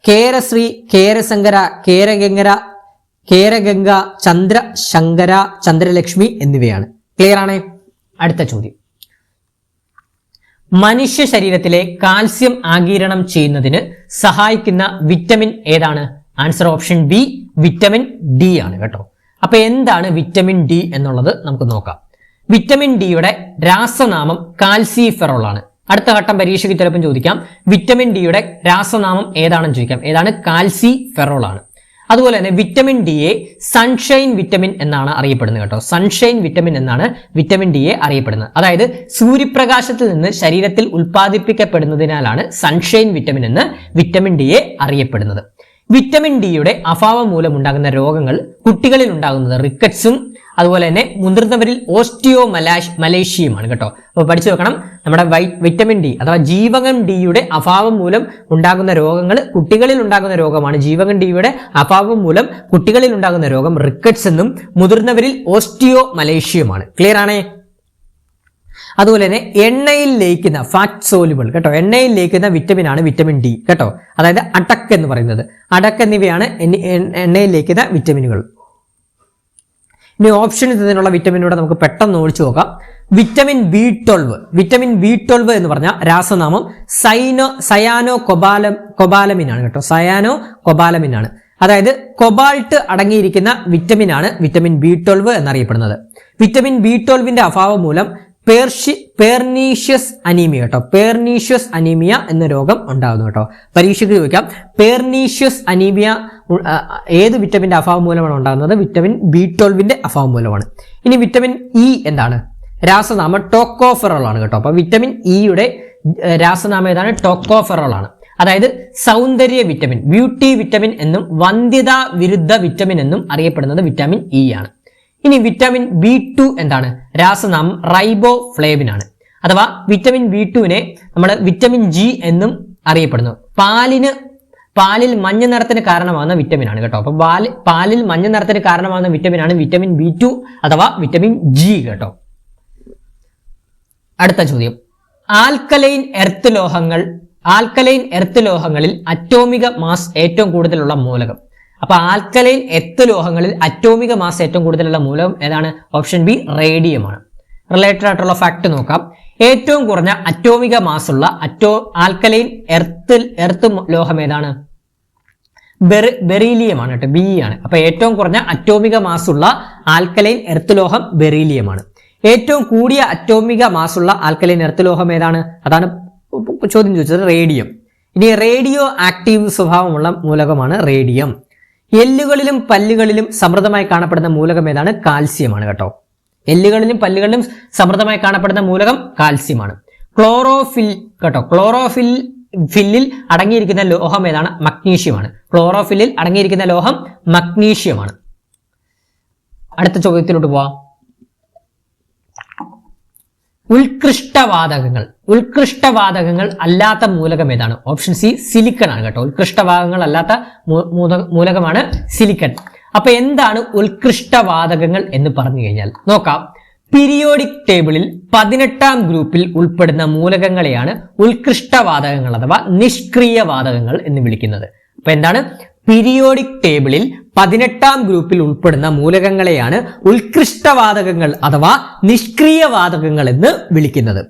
കേരശ്രീ, കേരശങ്കര, കേരഗംഗ, ചന്ദ്രശങ്കര, ചന്ദ്രലക്ഷ്മി എന്നിവയാണ്. ക്ലിയർ ആണ്? അടുത്ത ചോദ്യം, മനുഷ്യ ശരീരത്തിലെ കാൽസ്യം ആഗിരണം ചെയ്യുന്നതിന് സഹായിക്കുന്ന വിറ്റമിൻ ഏതാണ്? Answer option B vitamin D ആണ് കേട്ടോ. അപ്പൊ എന്താണ് വിറ്റമിൻ ഡി എന്നുള്ളത് നമുക്ക് നോക്കാം. വിറ്റമിൻ ഡിയുടെ രാസനാമം കാൽസിഫെറോൾ ആണ്. അടുത്ത ഘട്ടം പരീക്ഷയ്ക്ക് ചിലപ്പം ചോദിക്കാം വിറ്റമിൻ ഡിയുടെ രാസനാമം ഏതാണെന്ന് ചോദിക്കാം. ഏതാണ്? കാൽസിഫെറോൾ ആണ്. അതുപോലെ തന്നെ വിറ്റമിൻ ഡിയെ സൺഷൈൻ വിറ്റമിൻ എന്നാണ് അറിയപ്പെടുന്നത് കേട്ടോ. സൺഷൈൻ വിറ്റമിൻ എന്നാണ് വിറ്റമിൻ ഡിയെ അറിയപ്പെടുന്നത്. അതായത് സൂര്യപ്രകാശത്തിൽ നിന്ന് ശരീരത്തിൽ ഉൽപ്പാദിപ്പിക്കപ്പെടുന്നതിനാലാണ് സൺഷൈൻ വിറ്റമിൻ എന്ന് വിറ്റമിൻ ഡിയെ അറിയപ്പെടുന്നത്. വിറ്റമിൻ ഡിയുടെ അഭാവം മൂലം ഉണ്ടാകുന്ന രോഗങ്ങൾ കുട്ടികളിൽ ഉണ്ടാകുന്നത് റിക്കറ്റ്സും അതുപോലെ തന്നെ മുതിർന്നവരിൽ മലേഷ്യയുമാണ് കേട്ടോ. അപ്പോൾ പഠിച്ചു വെക്കണം, നമ്മുടെ വിറ്റമിൻ ഡി അഥവാ ജീവകം ഡിയുടെ അഭാവം മൂലം ഉണ്ടാകുന്ന രോഗങ്ങൾ കുട്ടികളിൽ ഉണ്ടാകുന്ന രോഗമാണ്. ജീവകം ഡിയുടെ അഭാവം മൂലം കുട്ടികളിൽ ഉണ്ടാകുന്ന രോഗം റിക്കറ്റ്സ് എന്നും മുതിർന്നവരിൽ മലേഷ്യയുമാണ്. ക്ലിയർ ആണേ? അതുപോലെ തന്നെ എണ്ണയിൽ ലയിക്കുന്ന ഫാറ്റ് സോലുബിൾ കേട്ടോ, എണ്ണയിൽ ലയിക്കുന്ന വിറ്റമിൻ ആണ് വിറ്റമിൻ ഡി കേട്ടോ. അതായത് അടക്ക് എന്ന് പറയുന്നത്, അടക്ക് എന്നിവയാണ് എണ്ണയിൽ ലയിക്കുന്ന വിറ്റമിനുകൾ. ഇനി ഓപ്ഷനിൽ നിന്നുള്ള വിറ്റമിനൂടെ നമുക്ക് പെട്ടെന്ന് ഓടിച്ചു നോക്കാം. Vitamin B12. വിറ്റമിൻ B12 എന്ന് പറഞ്ഞാൽ രാസനാമം സയാനോ കൊബാലമിൻ ആണ് കേട്ടോ. സയാനോ കൊബാലമിൻ ആണ്. അതായത് കൊബാൾട്ട് അടങ്ങിയിരിക്കുന്ന വിറ്റമിൻ ആണ് വിറ്റമിൻ B12 എന്നറിയപ്പെടുന്നത്. വിറ്റമിൻ B12ന്റെ അഭാവം മൂലം പേർനീഷ്യസ് അനീമിയ കേട്ടോ, പേർനീഷ്യസ് അനീമിയ എന്ന രോഗം ഉണ്ടാകുന്നു കേട്ടോ. പരീക്ഷയ്ക്ക് ചോദിക്കാം പേർനീഷ്യസ് അനീമിയ ഏത് വിറ്റമിന്റെ അഭാവം മൂലമാണ് ഉണ്ടാകുന്നത്? വിറ്റമിൻ B12ന്റെ അഭാവം മൂലമാണ്. ഇനി വിറ്റമിൻ ഇ എന്താണ്? രാസനാമം ടോക്കോഫെറോൾ ആണ് കേട്ടോ. അപ്പൊ വിറ്റമിൻ ഇയുടെ രാസനാമം ഏതാണ്? ടോക്കോഫെറോൾ ആണ്. അതായത് സൗന്ദര്യ വിറ്റമിൻ, ബ്യൂട്ടി വിറ്റമിൻ എന്നും വന്ധ്യതാ വിരുദ്ധ വിറ്റമിൻ എന്നും അറിയപ്പെടുന്നത് വിറ്റമിൻ ഇ ആണ്. ഇനി വിറ്റമിൻ B2 എന്താണ്? രാസനാമം റൈബോഫ്ലേവിൻ ആണ്. അഥവാ വിറ്റമിൻ B2നെ നമ്മൾ വിറ്റമിൻ ജി എന്നും അറിയപ്പെടുന്നു. പാലിൽ മഞ്ഞ നിറത്തിന് കാരണമാകുന്ന വിറ്റമിൻ ആണ് കേട്ടോ. അപ്പൊ പാലിൽ മഞ്ഞ നിറത്തിന് കാരണമാകുന്ന വിറ്റമിൻ ആണ് വിറ്റമിൻ B2 അഥവാ വിറ്റമിൻ ജി കേട്ടോ. അടുത്ത ചോദ്യം, ആൽക്കലൈൻ എർത്ത് ലോഹങ്ങളിൽ അറ്റോമിക മാസ് ഏറ്റവും കൂടുതലുള്ള മൂലകം. അപ്പൊ ആൽക്കലൈൻ എർത്ത് ലോഹങ്ങളിൽ അറ്റോമിക മാസ് ഏറ്റവും കൂടുതലുള്ള മൂലകം ഏതാണ്? ഓപ്ഷൻ ബി റേഡിയം ആണ്. റിലേറ്റഡ് ആയിട്ടുള്ള ഫാക്ട് നോക്കാം. ഏറ്റവും കുറഞ്ഞ അറ്റോമിക മാസ് ഉള്ള ആൽക്കലൈൻ എർത്ത് ലോഹം ഏതാണ്? ബെറീലിയം ആണ് കേട്ടോ, ബി ആണ്. അപ്പൊ ഏറ്റവും കുറഞ്ഞ അറ്റോമിക മാസ് ഉള്ള ആൽക്കലൈൻ എർത്ത് ലോഹം ബെറീലിയം ആണ്. ഏറ്റവും കൂടിയ അറ്റോമിക മാസ് ഉള്ള ആൽക്കലൈൻ എർത്ത് ലോഹം ഏതാണ്? അതാണ് ചോദ്യം ചോദിച്ചത്, റേഡിയം. ഇനി റേഡിയോ ആക്റ്റീവ് സ്വഭാവമുള്ള മൂലകമാണ് റേഡിയം. എല്ലുകളിലും പല്ലുകളിലും സമൃദ്ധമായി കാണപ്പെടുന്ന മൂലകം ഏതാണ്? കാൽസ്യമാണ് കേട്ടോ. എല്ലുകളിലും പല്ലുകളിലും സമൃദ്ധമായി കാണപ്പെടുന്ന മൂലകം കാൽസ്യമാണ്. ക്ലോറോഫിൽ കേട്ടോ, ക്ലോറോഫില്ലിൽ അടങ്ങിയിരിക്കുന്ന ലോഹം ഏതാണ്? മഗ്നീഷ്യമാണ്. ക്ലോറോഫില്ലിൽ അടങ്ങിയിരിക്കുന്ന ലോഹം മഗ്നീഷ്യമാണ്. അടുത്ത ചോദ്യത്തിലോട്ട് പോവാം. ഉത്കൃഷ്ടവാതകങ്ങൾ അല്ലാത്ത മൂലകം ഏതാണ്? ഓപ്ഷൻ സി സിലിക്കൺ ആണ് കേട്ടോ. ഉത്കൃഷ്ടവാതകങ്ങൾ അല്ലാത്ത മൂലകമാണ് സിലിക്കൺ. അപ്പൊ എന്താണ് ഉത്കൃഷ്ടവാതകങ്ങൾ എന്ന് പറഞ്ഞു കഴിഞ്ഞാൽ നോക്കാം. പീരിയോഡിക് ടേബിളിൽ 18ാം ഗ്രൂപ്പിൽ ഉൾപ്പെടുന്ന മൂലകങ്ങളെയാണ് ഉത്കൃഷ്ടവാതകങ്ങൾ അഥവാ നിഷ്ക്രിയ വാതകങ്ങൾ എന്ന് വിളിക്കുന്നത്. അപ്പൊ എന്താണ്? പീരിയോഡിക് ടേബിളിൽ 18ാം ഗ്രൂപ്പിൽ ഉൾപ്പെടുന്ന മൂലകങ്ങളെയാണ് ഉത്കൃഷ്ടവാതകങ്ങൾ അഥവാ നിഷ്ക്രിയവാതകങ്ങൾ എന്ന് വിളിക്കുന്നത്.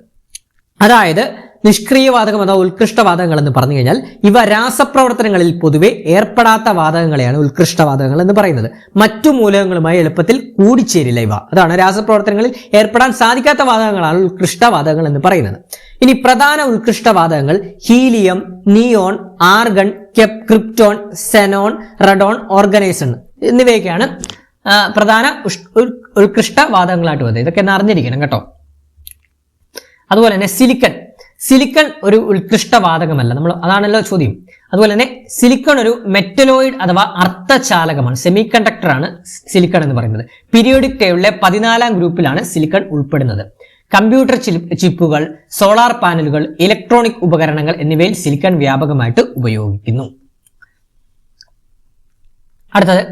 അതായത് നിഷ്ക്രിയവാതകം അഥവാ ഉത്കൃഷ്ടവാതകങ്ങൾ എന്ന് പറഞ്ഞു കഴിഞ്ഞാൽ ഇവ രാസപ്രവർത്തനങ്ങളിൽ പൊതുവെ ഏർപ്പെടാത്ത വാതകങ്ങളെയാണ് ഉത്കൃഷ്ടവാതകങ്ങൾ എന്ന് പറയുന്നത്. മറ്റു മൂലകങ്ങളുമായി എളുപ്പത്തിൽ കൂടിച്ചേരില്ല ഇവ. അതാണ് രാസപ്രവർത്തനങ്ങളിൽ ഏർപ്പെടാൻ സാധിക്കാത്ത വാതകങ്ങളാണ് ഉത്കൃഷ്ടവാതകങ്ങൾ എന്ന് പറയുന്നത്. ഇനി പ്രധാന ഉത്കൃഷ്ടവാതകങ്ങൾ helium, neon, argon, krypton, xenon, radon, oganesson എന്നിവയൊക്കെയാണ് പ്രധാന ഉത്കൃഷ്ടവാതകങ്ങളായിട്ട് വരുന്നത്. ഇതൊക്കെ ഒന്ന് അറിഞ്ഞിരിക്കണം കേട്ടോ. അതുപോലെ തന്നെ സിലിക്കൺ ഒരു ഉത്കൃഷ്ടവാതകമല്ല, അതാണല്ലോ ചോദ്യം. അതുപോലെ തന്നെ സിലിക്കൺ ഒരു മെറ്റലോയിഡ് അഥവാ അർദ്ധചാലകമാണ്, സെമി കണ്ടക്ടർ ആണ് സിലിക്കൺ എന്ന് പറയുന്നത്. പീരിയോഡിക് ടേബിളിലെ 14ാം ഗ്രൂപ്പിലാണ് സിലിക്കൺ ഉൾപ്പെടുന്നത്. കമ്പ്യൂട്ടർ ചിപ്പുകൾ, സോളാർ പാനലുകൾ, ഇലക്ട്രോണിക് ഉപകരണങ്ങൾ എന്നിവയിൽ സിലിക്കൺ വ്യാപകമായിട്ട് ഉപയോഗിക്കുന്നു. അടുത്തത്,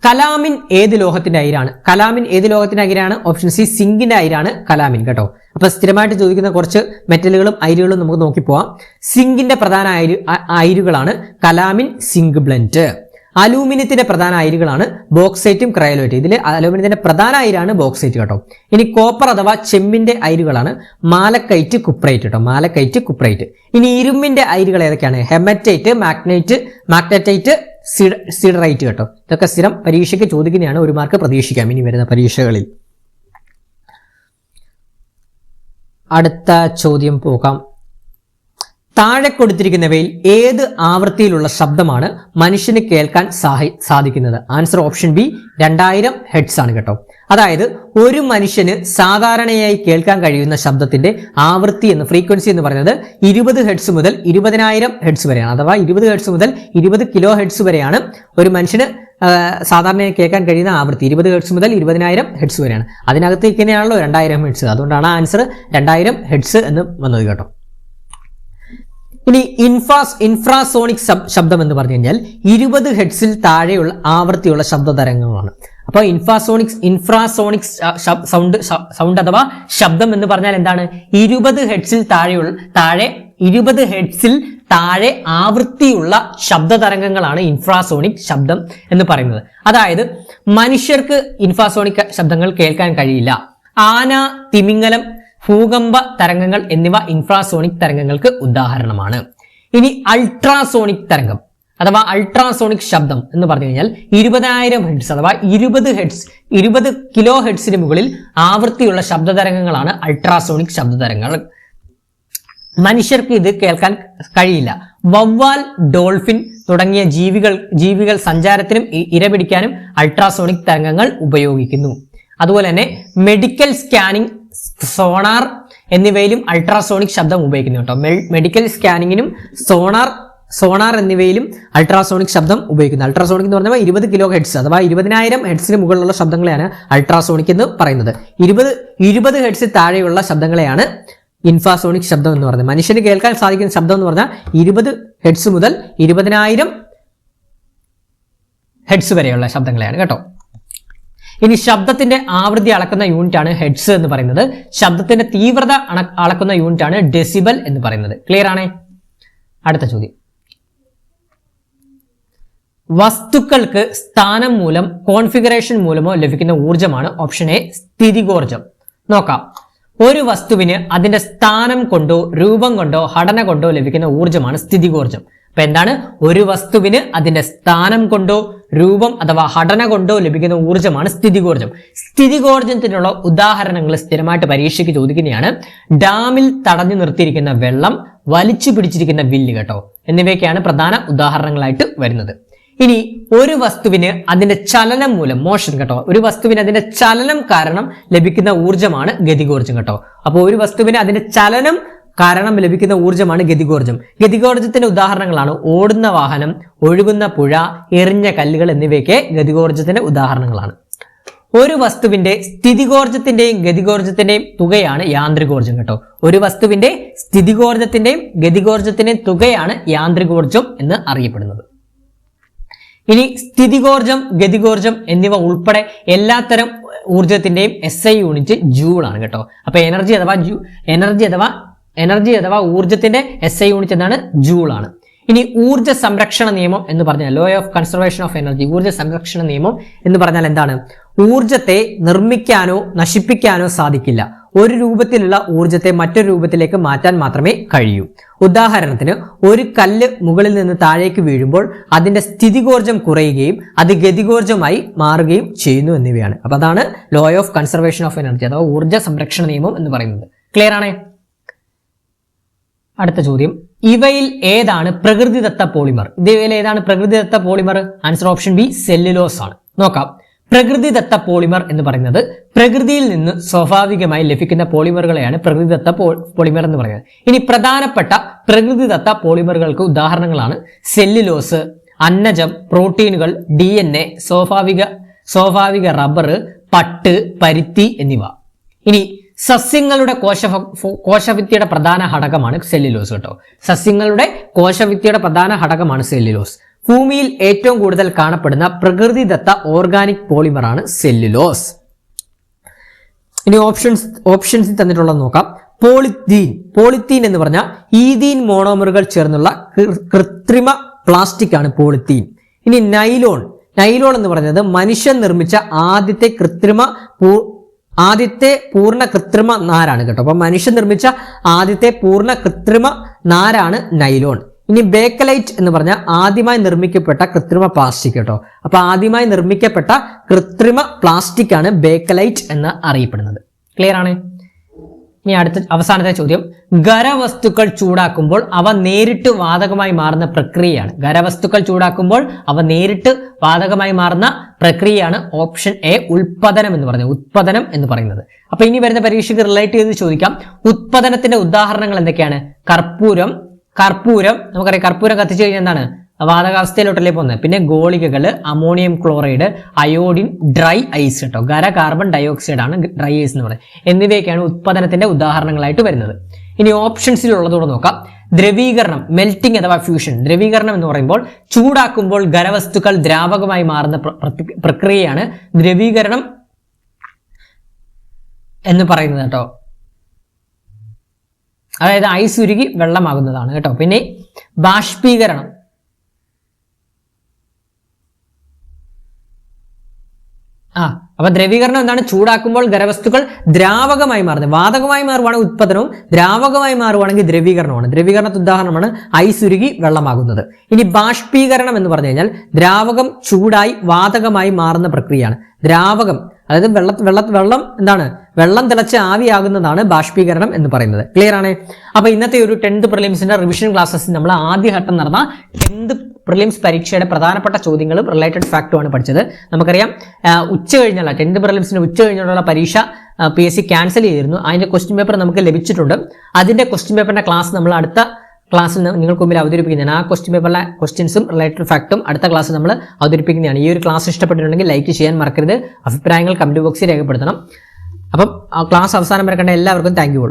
കലാമിൻ ഏത് ലോഹത്തിന്റെ അയിരാണ്? കലാമിൻ ഏത് ലോഹത്തിന്റെ അയിരാണ്? ഓപ്ഷൻ സി സിങ്കിന്റെ അയിരാണ് കലാമിൻ കേട്ടോ. അപ്പൊ സ്ഥിരമായിട്ട് ചോദിക്കുന്ന കുറച്ച് മെറ്റലുകളും അയിരുകളും നമുക്ക് നോക്കിപ്പോവാം. സിങ്കിന്റെ പ്രധാന അയിരുകളാണ് കലാമിൻ, സിങ്ക് ബ്ലെൻഡ്. അലൂമിനിയത്തിന്റെ പ്രധാന അയിരുകളാണ് ബോക്സൈറ്റും ക്രയോലൈറ്റും. ഇതിൽ അലൂമിനിയത്തിന്റെ പ്രധാന അയിരാണ് ബോക്സൈറ്റ് കേട്ടോ. ഇനി കോപ്പർ അഥവാ ചെമ്മിന്റെ അയിരുകളാണ് മാലക്കൈറ്റ്, കുപ്രൈറ്റ് കേട്ടോ. Malachite, cuprite. ഇനി ഇരുമ്പിന്റെ അയിരുകൾ ഏതൊക്കെയാണ്? ഹെമറ്റൈറ്റ്, മാഗ്നറ്റൈറ്റ്, സിഡറൈറ്റ് കേട്ടോ. ഇതൊക്കെ സ്ഥിരം പരീക്ഷയ്ക്ക് ചോദിക്കുന്നതാണ്. 1 മാർക്ക് പ്രതീക്ഷിക്കാം ഇനി വരുന്ന പരീക്ഷകളിൽ. അടുത്ത ചോദ്യം പോകാം. താഴെ കൊടുത്തിരിക്കുന്നവയിൽ ഏത് ആവൃത്തിയിലുള്ള ശബ്ദമാണ് മനുഷ്യന് കേൾക്കാൻ സാധിക്കുന്നത്? ആൻസർ ഓപ്ഷൻ ബി 2000 ഹെഡ്സ് ആണ് കേട്ടോ. അതായത് ഒരു മനുഷ്യന് സാധാരണയായി കേൾക്കാൻ കഴിയുന്ന ശബ്ദത്തിന്റെ ആവൃത്തി ഫ്രീക്വൻസി എന്ന് പറയുന്നത് 20 ഹെഡ്സ് മുതൽ 20000 ഹെഡ്സ് വരെയാണ്. അഥവാ 20 ഹെഡ്സ് മുതൽ 20 കിലോ ഹെഡ്സ് വരെയാണ് ഒരു മനുഷ്യന് സാധാരണയായി കേൾക്കാൻ കഴിയുന്ന ആവൃത്തി. 20 ഹെഡ്സ് മുതൽ 20000 ഹെഡ്സ് വരെയാണ്. അതിനകത്ത് ഇങ്ങനെയാണല്ലോ 2000 ഹെഡ്സ്. അതുകൊണ്ടാണ് ആൻസർ 2000 ഹെഡ്സ് എന്ന് വന്നത് കേട്ടോ. ഇനി ഇൻഫ്രാസോണിക് ശബ്ദം എന്ന് പറഞ്ഞു കഴിഞ്ഞാൽ 20 ഹെഡ്സിൽ താഴെയുള്ള ആവൃത്തിയുള്ള ശബ്ദ തരംഗങ്ങളാണ്. അപ്പോൾ ഇൻഫ്രാസോണിക് സൗണ്ട് അഥവാ ശബ്ദം എന്ന് പറഞ്ഞാൽ എന്താണ്? 20 ഹെഡ്സിൽ താഴെ ആവൃത്തിയുള്ള ശബ്ദ തരംഗങ്ങളാണ് ഇൻഫ്രാസോണിക് ശബ്ദം എന്ന് പറയുന്നത്. അതായത് മനുഷ്യർക്ക് ഇൻഫ്രാസോണിക് ശബ്ദങ്ങൾ കേൾക്കാൻ കഴിയില്ല. ആന, തിമിംഗലം, ഭൂകമ്പ തരംഗങ്ങൾ എന്നിവ ഇൻഫ്രാസോണിക് തരംഗങ്ങൾക്ക് ഉദാഹരണമാണ്. ഇനി അൾട്രാസോണിക് തരംഗം അഥവാ അൾട്രാസോണിക് ശബ്ദം എന്ന് പറഞ്ഞു കഴിഞ്ഞാൽ 20000 ഹെഡ്സ് അഥവാ 20 കിലോ ഹെഡ്സിന് മുകളിൽ ആവൃത്തിയുള്ള ശബ്ദ തരംഗങ്ങളാണ് അൾട്രാസോണിക് ശബ്ദ തരംഗങ്ങൾ. മനുഷ്യർക്ക് ഇത് കേൾക്കാൻ കഴിയില്ല. വവ്വാൽ, ഡോൾഫിൻ തുടങ്ങിയ ജീവികൾ സഞ്ചാരത്തിനും ഇരപിടിക്കാനും അൾട്രാസോണിക് തരംഗങ്ങൾ ഉപയോഗിക്കുന്നു. അതുപോലെ തന്നെ മെഡിക്കൽ സ്കാനിംഗ്, സോണാർ എന്നിവയിലും അൾട്രാസോണിക് ശബ്ദം ഉപയോഗിക്കുന്നു കേട്ടോ. മെഡിക്കൽ സ്കാനിങ്ങിനും സോണാർ എന്നിവയിലും അൾട്രാസോണിക് ശബ്ദം ഉപയോഗിക്കുന്നു. അൾട്രാസോണിക് എന്ന് പറഞ്ഞാൽ 20 കിലോ ഹെഡ്സ് അഥവാ 20000 ഹെഡ്സിന് മുകളിലുള്ള ശബ്ദങ്ങളെയാണ് അൾട്രാസോണിക് എന്ന് പറയുന്നത്. 20 ഹെഡ്സിൽ താഴെയുള്ള ശബ്ദങ്ങളെയാണ് ഇൻഫ്രാസോണിക് ശബ്ദം എന്ന് പറയുന്നത്. മനുഷ്യന് കേൾക്കാൻ സാധിക്കുന്ന ശബ്ദം എന്ന് പറഞ്ഞാൽ 20 ഹെഡ്സ് മുതൽ 20000 ഹെഡ്സ് വരെയുള്ള ശബ്ദങ്ങളെയാണ് കേട്ടോ. ഇനി ശബ്ദത്തിന്റെ ആവൃത്തി അളക്കുന്ന യൂണിറ്റ് ആണ് ഹെഡ്സ് എന്ന് പറയുന്നത്. ശബ്ദത്തിന്റെ തീവ്രത അളക്കുന്ന യൂണിറ്റ് ആണ് ഡെസിബൽ എന്ന് പറയുന്നത്. ക്ലിയർ ആണേ? അടുത്ത ചോദ്യം. വസ്തുക്കൾക്ക് സ്ഥാനം മൂലം, കോൺഫിഗറേഷൻ മൂലമോ ലഭിക്കുന്ന ഊർജ്ജമാണ് ഓപ്ഷൻ എ സ്ഥിതികോർജ്ജം. നോക്കാം. ഒരു വസ്തുവിന് അതിന്റെ സ്ഥാനം കൊണ്ടോ രൂപം കൊണ്ടോ ഘടന കൊണ്ടോ ലഭിക്കുന്ന ഊർജ്ജമാണ് സ്ഥിതികോർജ്ജം. അപ്പൊ എന്താണ്? ഒരു വസ്തുവിന് അതിന്റെ സ്ഥാനം കൊണ്ടോ രൂപം അഥവാ ഘടന കൊണ്ടോ ലഭിക്കുന്ന ഊർജ്ജമാണ് സ്ഥിതികോർജ്ജം. സ്ഥിതികോർജ്ജത്തിനുള്ള ഉദാഹരണങ്ങൾ സ്ഥിരമായിട്ട് പരീക്ഷയ്ക്ക് ചോദിക്കുന്നതാണ്. ഡാമിൽ തടഞ്ഞു നിർത്തിയിരിക്കുന്ന വെള്ളം, വലിച്ചു പിടിച്ചിരിക്കുന്ന വില്ല് കേട്ടോ, എന്നിവയൊക്കെയാണ് പ്രധാന ഉദാഹരണങ്ങളായിട്ട് വരുന്നത്. ഇനി ഒരു വസ്തുവിന് അതിന്റെ ചലനം മൂലം, മോഷൻ കേട്ടോ, ഒരു വസ്തുവിന് അതിന്റെ ചലനം കാരണം ലഭിക്കുന്ന ഊർജ്ജമാണ് ഗതികോർജ്ജം കേട്ടോ. അപ്പോൾ ഒരു വസ്തുവിന് അതിന്റെ ചലനം കാരണം ലഭിക്കുന്ന ഊർജ്ജമാണ് ഗതികോർജ്ജം. ഗതികോർജ്ജത്തിന്റെ ഉദാഹരണങ്ങളാണ് ഓടുന്ന വാഹനം, ഒഴുകുന്ന പുഴ, എറിഞ്ഞ കല്ലുകൾ എന്നിവയൊക്കെ ഗതികോർജ്ജത്തിന്റെ ഉദാഹരണങ്ങളാണ്. ഒരു വസ്തുവിന്റെ സ്ഥിതികോർജ്ജത്തിന്റെയും ഗതികോർജ്ജത്തിന്റെയും തുകയാണ് യാന്ത്രികോർജ്ജം കേട്ടോ. ഒരു വസ്തുവിന്റെ സ്ഥിതികോർജ്ജത്തിന്റെയും ഗതികോർജ്ജത്തിന്റെയും തുകയാണ് യാന്ത്രികോർജ്ജം എന്ന് അറിയപ്പെടുന്നത്. ഇനി സ്ഥിതികോർജ്ജം, ഗതികോർജ്ജം എന്നിവ ഉൾപ്പെടെ എല്ലാത്തരം ഊർജ്ജത്തിന്റെയും SI യൂണിറ്റ് ജൂൾ ആണ് കേട്ടോ. അപ്പൊ എനർജി അഥവാ ഊർജ്ജത്തിന്റെ SI യൂണിറ്റ് എന്താണ്? ജൂൾ ആണ്. ഇനി ഊർജ്ജ സംരക്ഷണ നിയമം എന്ന് പറഞ്ഞാൽ law of conservation of energy, ഊർജ്ജ സംരക്ഷണ നിയമം എന്ന് പറഞ്ഞാൽ എന്താണ്? ഊർജ്ജത്തെ നിർമ്മിക്കാനോ നശിപ്പിക്കാനോ സാധിക്കില്ല. ഒരു രൂപത്തിലുള്ള ഊർജ്ജത്തെ മറ്റൊരു രൂപത്തിലേക്ക് മാറ്റാൻ മാത്രമേ കഴിയൂ. ഉദാഹരണത്തിന്, ഒരു കല്ല് മുകളിൽ നിന്ന് താഴേക്ക് വീഴുമ്പോൾ അതിന്റെ സ്ഥിതികോർജ്ജം കുറയുകയും അത് ഗതികോർജ്ജമായി മാറുകയും ചെയ്യുന്നു എന്നിവയാണ്. അപ്പൊ അതാണ് law of conservation of energy അഥവാ ഊർജ്ജ സംരക്ഷണ നിയമം എന്ന് പറയുന്നത്. ക്ലിയർ ആണേ? അടുത്ത ചോദ്യം. ഇവയിൽ ഏതാണ് പ്രകൃതിദത്ത പോളിമർ? ഇവയിൽ ഏതാണ് പ്രകൃതിദത്ത polymer? Answer option B cellulose ആണ്. നോക്കാം. പ്രകൃതിദത്ത പോളിമർ എന്ന് പറയുന്നത് പ്രകൃതിയിൽ നിന്ന് സ്വാഭാവികമായി ലഭിക്കുന്ന പോളിമറുകളെയാണ് പ്രകൃതിദത്ത പോളിമർ എന്ന് പറയുന്നത്. ഇനി പ്രധാനപ്പെട്ട പ്രകൃതിദത്ത പോളിമറുകൾക്ക് ഉദാഹരണങ്ങളാണ് സെല്ലുലോസ്, അന്നജം, പ്രോട്ടീനുകൾ, DNA, സ്വാഭാവിക റബ്ബർ, പട്ട്, പരുത്തി എന്നിവ. ഇനി സസ്യങ്ങളുടെ കോശഭിത്തിയുടെ പ്രധാന ഘടകമാണ് സെല്ലുലോസ് കേട്ടോ. സസ്യങ്ങളുടെ കോശഭിത്തിയുടെ പ്രധാന ഘടകമാണ് സെല്ലുലോസ്. ഭൂമിയിൽ ഏറ്റവും കൂടുതൽ കാണപ്പെടുന്ന പ്രകൃതിദത്ത ഓർഗാനിക് പോളിമറാണ് സെല്ലുലോസ്. ഇനി ഓപ്ഷൻസ് തന്നിട്ടുള്ളത് നോക്കാം. പോളിത്തീൻ എന്ന് പറഞ്ഞാൽ ഈഥീൻ മോണോമറുകൾ ചേർന്നുള്ള കൃത്രിമ പ്ലാസ്റ്റിക് ആണ് പോളിത്തീൻ. ഇനി നൈലോൺ എന്ന് പറയുന്നത് മനുഷ്യൻ നിർമ്മിച്ച ആദ്യത്തെ പൂർണ്ണ കൃത്രിമ നാരാണ് കേട്ടോ. അപ്പൊ മനുഷ്യൻ നിർമ്മിച്ച ആദ്യത്തെ പൂർണ്ണ കൃത്രിമ നാരാണ് നൈലോൺ. ഇനി ബേക്കലൈറ്റ് എന്ന് പറഞ്ഞാൽ ആദ്യമായി നിർമ്മിക്കപ്പെട്ട കൃത്രിമ പ്ലാസ്റ്റിക് കേട്ടോ. അപ്പൊ ആദ്യമായി നിർമ്മിക്കപ്പെട്ട കൃത്രിമ പ്ലാസ്റ്റിക് ആണ് ബേക്കലൈറ്റ് എന്ന് അറിയപ്പെടുന്നത്. ക്ലിയർ ആണ്? ഇനി അവസാനത്തെ ചോദ്യം, ഖരവസ്തുക്കൾ ചൂടാക്കുമ്പോൾ അവ നേരിട്ട് വാതകമായി മാറുന്ന പ്രക്രിയയാണ്. ഖരവസ്തുക്കൾ ചൂടാക്കുമ്പോൾ അവ നേരിട്ട് വാതകമായി മാറുന്ന പ്രക്രിയയാണ് ഓപ്ഷൻ എ ഉത്പതനം എന്ന് പറയുന്നത്. അപ്പൊ ഇനി വരുന്ന പരീക്ഷയ്ക്ക് റിലേറ്റ് ചെയ്ത് ചോദിക്കാം, ഉത്പതനത്തിന്റെ ഉദാഹരണങ്ങൾ എന്തൊക്കെയാണ്? കർപ്പൂരം നമുക്കറിയാം, കർപ്പൂരം കത്തിച്ചു കഴിഞ്ഞാൽ എന്താണ്? വാതകാവസ്ഥയിലോട്ടല്ലേ പോകുന്നത്. പിന്നെ ഗോളികകള്, ammonium chloride, iodine, dry ice കേട്ടോ. കാർബൺ ഡയോക്സൈഡ് ആണ് ഡ്രൈ ഐസ് എന്ന് പറയുന്നത്. എന്നിവയൊക്കെയാണ് ഉത്പാദനത്തിന്റെ ഉദാഹരണങ്ങളായിട്ട് വരുന്നത്. ഇനി ഓപ്ഷൻസിലുള്ളതോടെ നോക്കാം. ദ്രവീകരണം, മെൽറ്റിംഗ് അഥവാ ഫ്യൂഷൻ. ദ്രവീകരണം എന്ന് പറയുമ്പോൾ ചൂടാക്കുമ്പോൾ ഖരവസ്തുക്കൾ ദ്രാവകമായി മാറുന്ന പ്രക്രിയയാണ് ദ്രവീകരണം എന്ന് പറയുന്നത് കേട്ടോ. അതായത് ഐസ് ഉരുകി വെള്ളമാകുന്നതാണ് കേട്ടോ. പിന്നെ ബാഷ്പീകരണം, അപ്പൊ ദ്രവീകരണം എന്താണ്? ചൂടാക്കുമ്പോൾ ഖരവസ്തുക്കൾ ദ്രാവകമായി മാറുന്നത്. വാതകമായി മാറുവാണെങ്കിൽ ഉത്പന്നവും, ദ്രാവകമായി മാറുവാണെങ്കിൽ ദ്രവീകരണമാണ്. ദ്രവീകരണത്തിന് ഉദാഹരണമാണ് ഐസ് ഉരുകി വെള്ളമാകുന്നത്. ഇനി ബാഷ്പീകരണം എന്ന് പറഞ്ഞു കഴിഞ്ഞാൽ ദ്രാവകം ചൂടായി വാതകമായി മാറുന്ന പ്രക്രിയയാണ്. ദ്രാവകം അതായത് വെള്ളം എന്താണ്? വെള്ളം തിളച്ച് ആവിയാകുന്നതാണ് ബാഷ്പീകരണം എന്ന് പറയുന്നത്. ക്ലിയർ ആണ്? അപ്പൊ ഇന്നത്തെ ഒരു 10th പ്രിലിംസിന്റെ റിവിഷൻ ക്ലാസ്സസ് നമ്മൾ ആദ്യഘട്ടം നടന്ന 10th പ്രിലിംസ് പരീക്ഷയുടെ പ്രധാനപ്പെട്ട ചോദ്യങ്ങളും റിലേറ്റഡ് ഫാക്റ്റുമാണ് പഠിച്ചത്. നമുക്കറിയാം ഉച്ച കഴിഞ്ഞുള്ള 10th പ്രിലിംസിന്റെ ഉച്ച കഴിഞ്ഞുള്ള പരീക്ഷ PSC ക്യാൻസൽ ചെയ്തിരുന്നു. അതിന്റെ ക്വസ്റ്റ്യൻ പേപ്പർ നമുക്ക് ലഭിച്ചിട്ടുണ്ട്. അതിന്റെ ക്വസ്റ്റ്യൻ പേപ്പറിന്റെ ക്ലാസ് നമ്മൾ അടുത്ത ക്ലാസ്സിൽ നിങ്ങൾക്ക് മുമ്പിൽ അവതരിപ്പിക്കുന്നതാണ്. ആ ക്വസ്റ്റ്യൻ പേപ്പറിലെ ക്വസ്റ്റ്യൻസും റിലേറ്റഡ് ഫാക്റ്റും അടുത്ത ക്ലാസ് നമ്മൾ അവതരിപ്പിക്കുന്നതാണ്. ഈ ഒരു ക്ലാസ് ഇഷ്ടപ്പെട്ടിട്ടുണ്ടെങ്കിൽ ലൈക്ക് ചെയ്യാൻ മറക്കരുത്. അഭിപ്രായങ്ങൾ കമന്റ് ബോക്സിൽ രേഖപ്പെടുത്തണം. അപ്പം ആ ക്ലാസ് അവസാനം വരെ കണ്ട എല്ലാവർക്കും താങ്ക് യു.